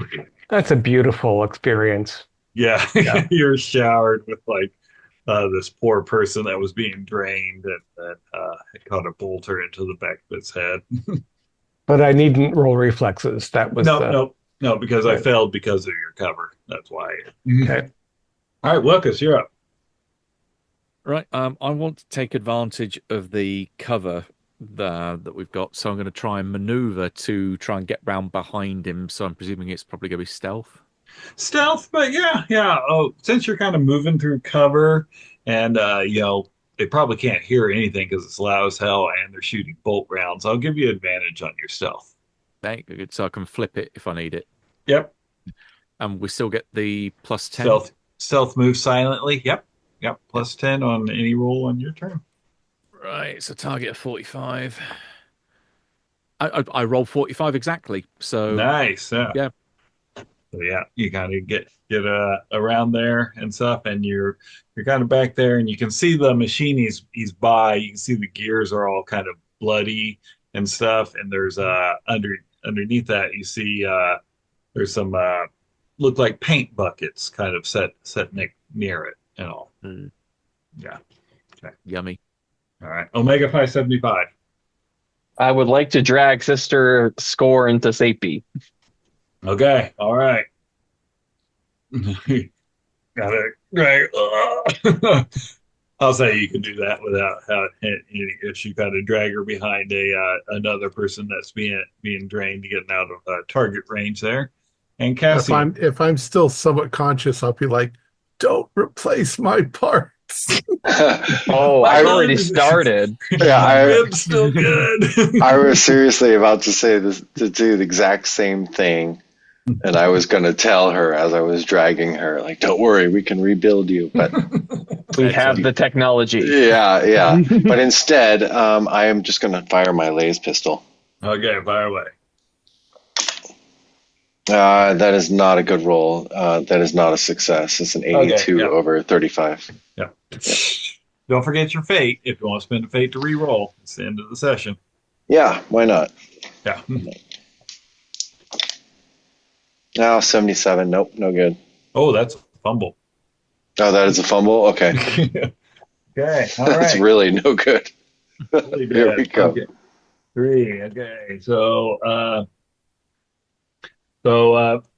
that's a beautiful experience. yeah. Yeah. You're showered with like this poor person that was being drained and that had caught a bolter into the back of its head. But I needn't roll reflexes. That was Nope. No, because I Right. failed because of your cover. That's why. Okay. All right, Lucas, you're up. Right. I want to take advantage of the cover that we've got, so I'm going to try and maneuver to try and get round behind him. So I'm presuming it's probably going to be stealth. Stealth, but yeah. Oh, since you're kind of moving through cover, and they probably can't hear anything because it's loud as hell, and they're shooting bolt rounds. I'll give you advantage on your stealth. Okay, good. So I can flip it if I need it, Yep. and we still get the plus 10. Stealth move silently. Yep. Plus 10 on any roll on your turn. Right. So target of 45. I roll 45 exactly. So Nice. yeah. So yeah, you kind of get around there and stuff, and you're kind of back there, and you can see the machine he's by. You can see the gears are all kind of bloody and stuff, and there's underneath that you see there's some look like paint buckets kind of set near it and all. Mm, Yeah. Okay. yummy. All right. Omega 575. I would like to drag Sister Score into safety. Okay. All right. Got it. Right. I'll say you can do that without any issue. Kind of drag her behind another person that's being drained to get out of target range there. And Cassie, If I'm still somewhat conscious, I'll be like, "Don't replace my parts." Oh, I already started. Yeah, rib's still good. I was seriously about to say this to do the exact same thing, and I was going to tell her as I was dragging her, like, "Don't worry, we can rebuild you." But We have the technology. yeah. But instead, I am just going to fire my laser pistol. Okay, fire away. That is not a good roll. That is not a success. It's an 82 yeah. over 35. Yeah. Don't forget your fate if you want to spend a fate to re-roll. It's the end of the session. Yeah, why not? Yeah. Now 77. Nope, no good. Oh, that's a fumble. Oh, that is a fumble? Okay. Okay. All That's right. really no good. Really Here bad. we go. Okay. 3. Okay. So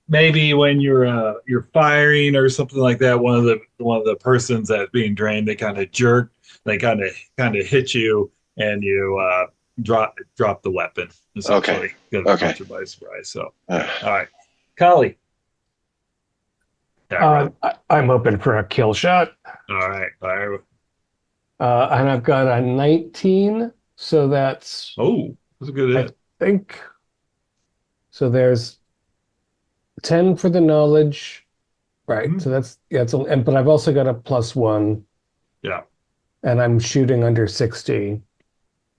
maybe when you're firing or something like that, one of the persons that's being drained, they kind of jerk, they kind of hit you, and you drop the weapon essentially. Okay. Catch you by surprise. So all right, Kali. I'm open for a kill shot. All right, fire. And I've got a 19, so that's Oh, that's a good hit. I think so. There's 10 for the knowledge, right? Mhm. So that's but I've also got a +1, Yeah. and I'm shooting under 60.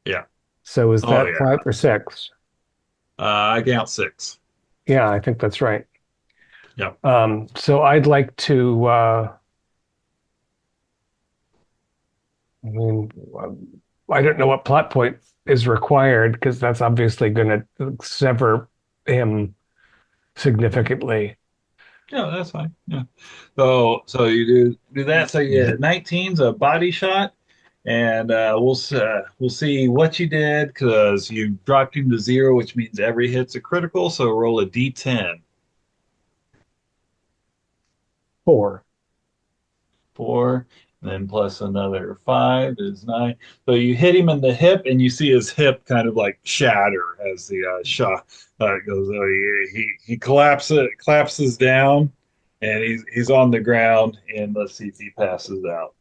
Yeah. So is Oh, that yeah. 5 or 6? I count 6. Yeah, I think that's right. Yeah. So I'd like to. I mean, I don't know what plot point is required because that's obviously going to sever him significantly. Yeah, that's fine. Yeah. So you do that. So yeah, 19's a body shot, and we'll see what you did because you dropped him to 0, which means every hit's a critical. So roll a d10. 4. 4, and then plus another 5 is 9. So you hit him in the hip, and you see his hip kind of like shatter as the shot goes. He collapses down, and he's on the ground. And let's see if he passes out.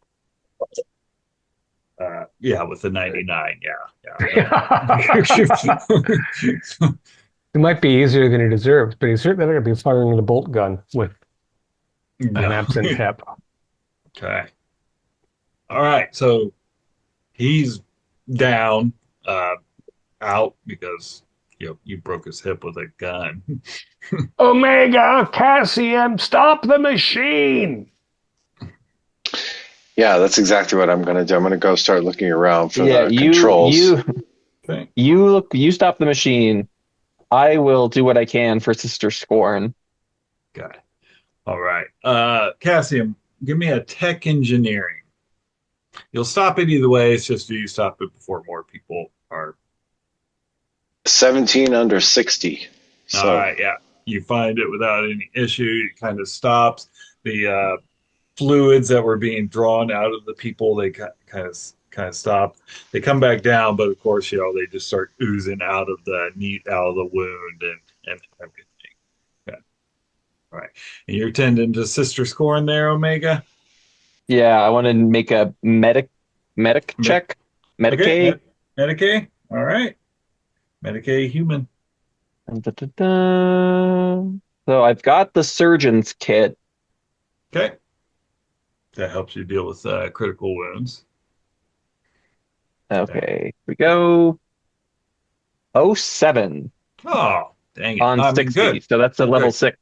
Yeah, with the 99. Yeah. It might be easier than he deserves, but he's certainly not going to be firing the bolt gun with an absent hip. Okay. All right. So he's down, out because you broke his hip with a gun. Omega, Cassian, stop the machine! Yeah, that's exactly what I'm going to do. I'm going to go start looking around for Yeah, the controls. Okay. You stop the machine. I will do what I can for Sister Scorn. Got it. All right. Cassium, give me a tech engineering. You'll stop it either way. It's just you stop it before more people are. 17 under 60. So All right. Yeah. you find it without any issue. It kind of stops the fluids that were being drawn out of the people. They kind of stop. They come back down, but of course, they just start oozing out of the wound and everything. Okay. All right. And you're tending to Sister Scorn there, Omega. Yeah, I want to make a medic check. Medicaid. Okay. Medicaid. All right. Medicaid human. So I've got the surgeon's kit. Okay. That helps you deal with critical wounds. Okay, here we go. 07 Oh, dang it. on 60. Good. So that's a level Good. 6.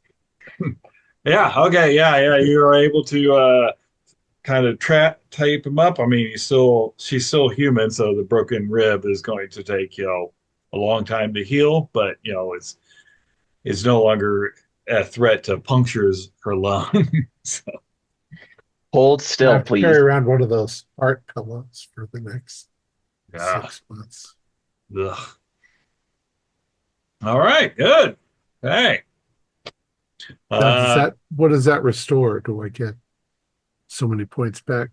Yeah. Okay. Yeah. You are able to kind of tape him up. I mean, she's still human, so the broken rib is going to take a long time to heal, but it's no longer a threat to puncture her lung. So, Hold I still, have to please. carry around one of those art pillows for the next yeah. 6 months. Ugh. All right. Good. Okay. What does that restore? Do I get so many points back?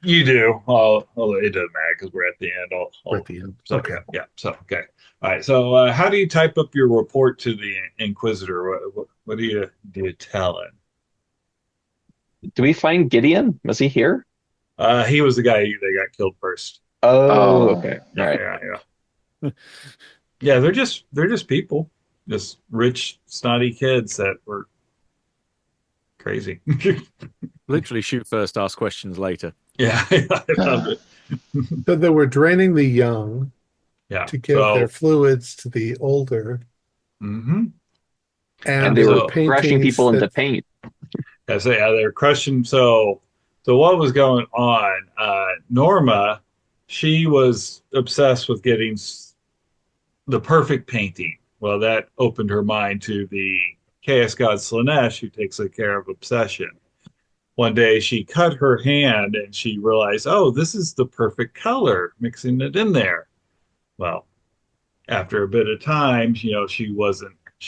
You do. It doesn't matter because we're at the end. We're at the end. So, Okay. Yeah. So, okay. All right. So, how do you type up your report to the Inquisitor? What do you tell him? Do we find Gideon? Was he here? He was the guy that got killed first. Oh, okay. All right. Yeah. Yeah. They're just people, just rich, snotty kids that were crazy. Literally shoot first, ask questions later. Yeah. I love it. So they were draining the young Yeah. to give their fluids to the older. Mm-hmm. And they were paintings crushing people into paint. Yeah, so they're crushing. So what was going on? Norma, she was obsessed with getting the perfect painting. Well, that opened her mind to the chaos god Slanesh, who takes care of obsession. One day she cut her hand and she realized, oh, this is the perfect color, mixing it in there. Well, after a bit of time, she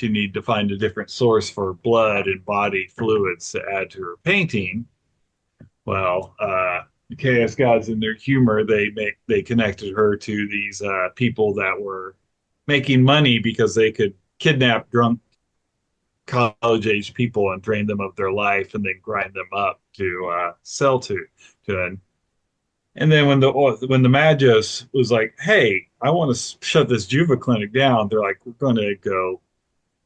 needed to find a different source for blood and body fluids to add to her painting. Well, the chaos gods in their humor, they connected her to these people that were making money because they could kidnap drunk college-age people and drain them of their life and then grind them up to sell to. And then when the Magus was like, "Hey, I want to shut this Juva clinic down," they're like, "We're going to go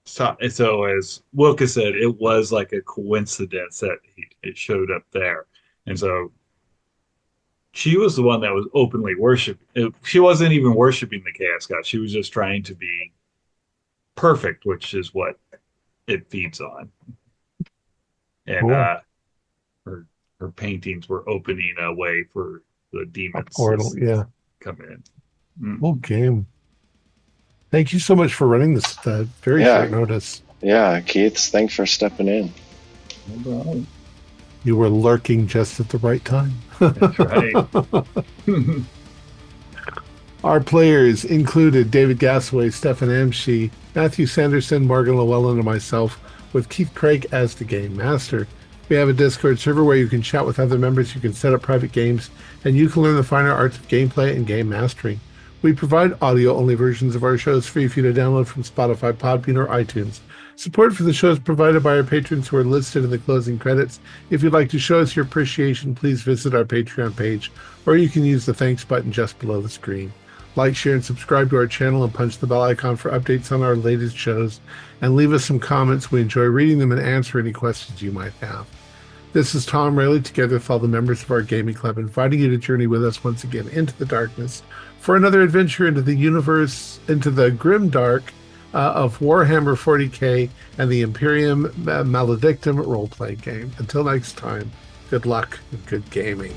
stop." And so, as Wilka said, it was like a coincidence that it showed up there, and so she was the one that was openly worshiping. She wasn't even worshiping the chaos god. She was just trying to be perfect, which is what it feeds on. And Cool. her paintings were opening a way for the demons Portal, yeah. come in. Whole game. Thank you so much for running this very short notice. Yeah, Keith, thanks for stepping in. No problem. You were lurking just at the right time. That's right. Our players included David Gasaway, Stefan Amshi, Matthew Sanderson, Morgan Llewellyn, and myself, with Keith Craig as the game master. We have a Discord server where you can chat with other members, you can set up private games, and you can learn the finer arts of gameplay and game mastering. We provide audio-only versions of our shows free for you to download from Spotify, Podbean, or iTunes. Support for the show is provided by our patrons who are listed in the closing credits. If you'd like to show us your appreciation, please visit our Patreon page, or you can use the thanks button just below the screen. Like, share, and subscribe to our channel and punch the bell icon for updates on our latest shows, and leave us some comments. We enjoy reading them and answer any questions you might have. This is Thom Raley, together with all the members of our gaming club, inviting you to journey with us once again into the darkness for another adventure into the universe, into the grim dark of Warhammer 40k and the Imperium Maledictum role-playing game. Until next time, good luck and good gaming.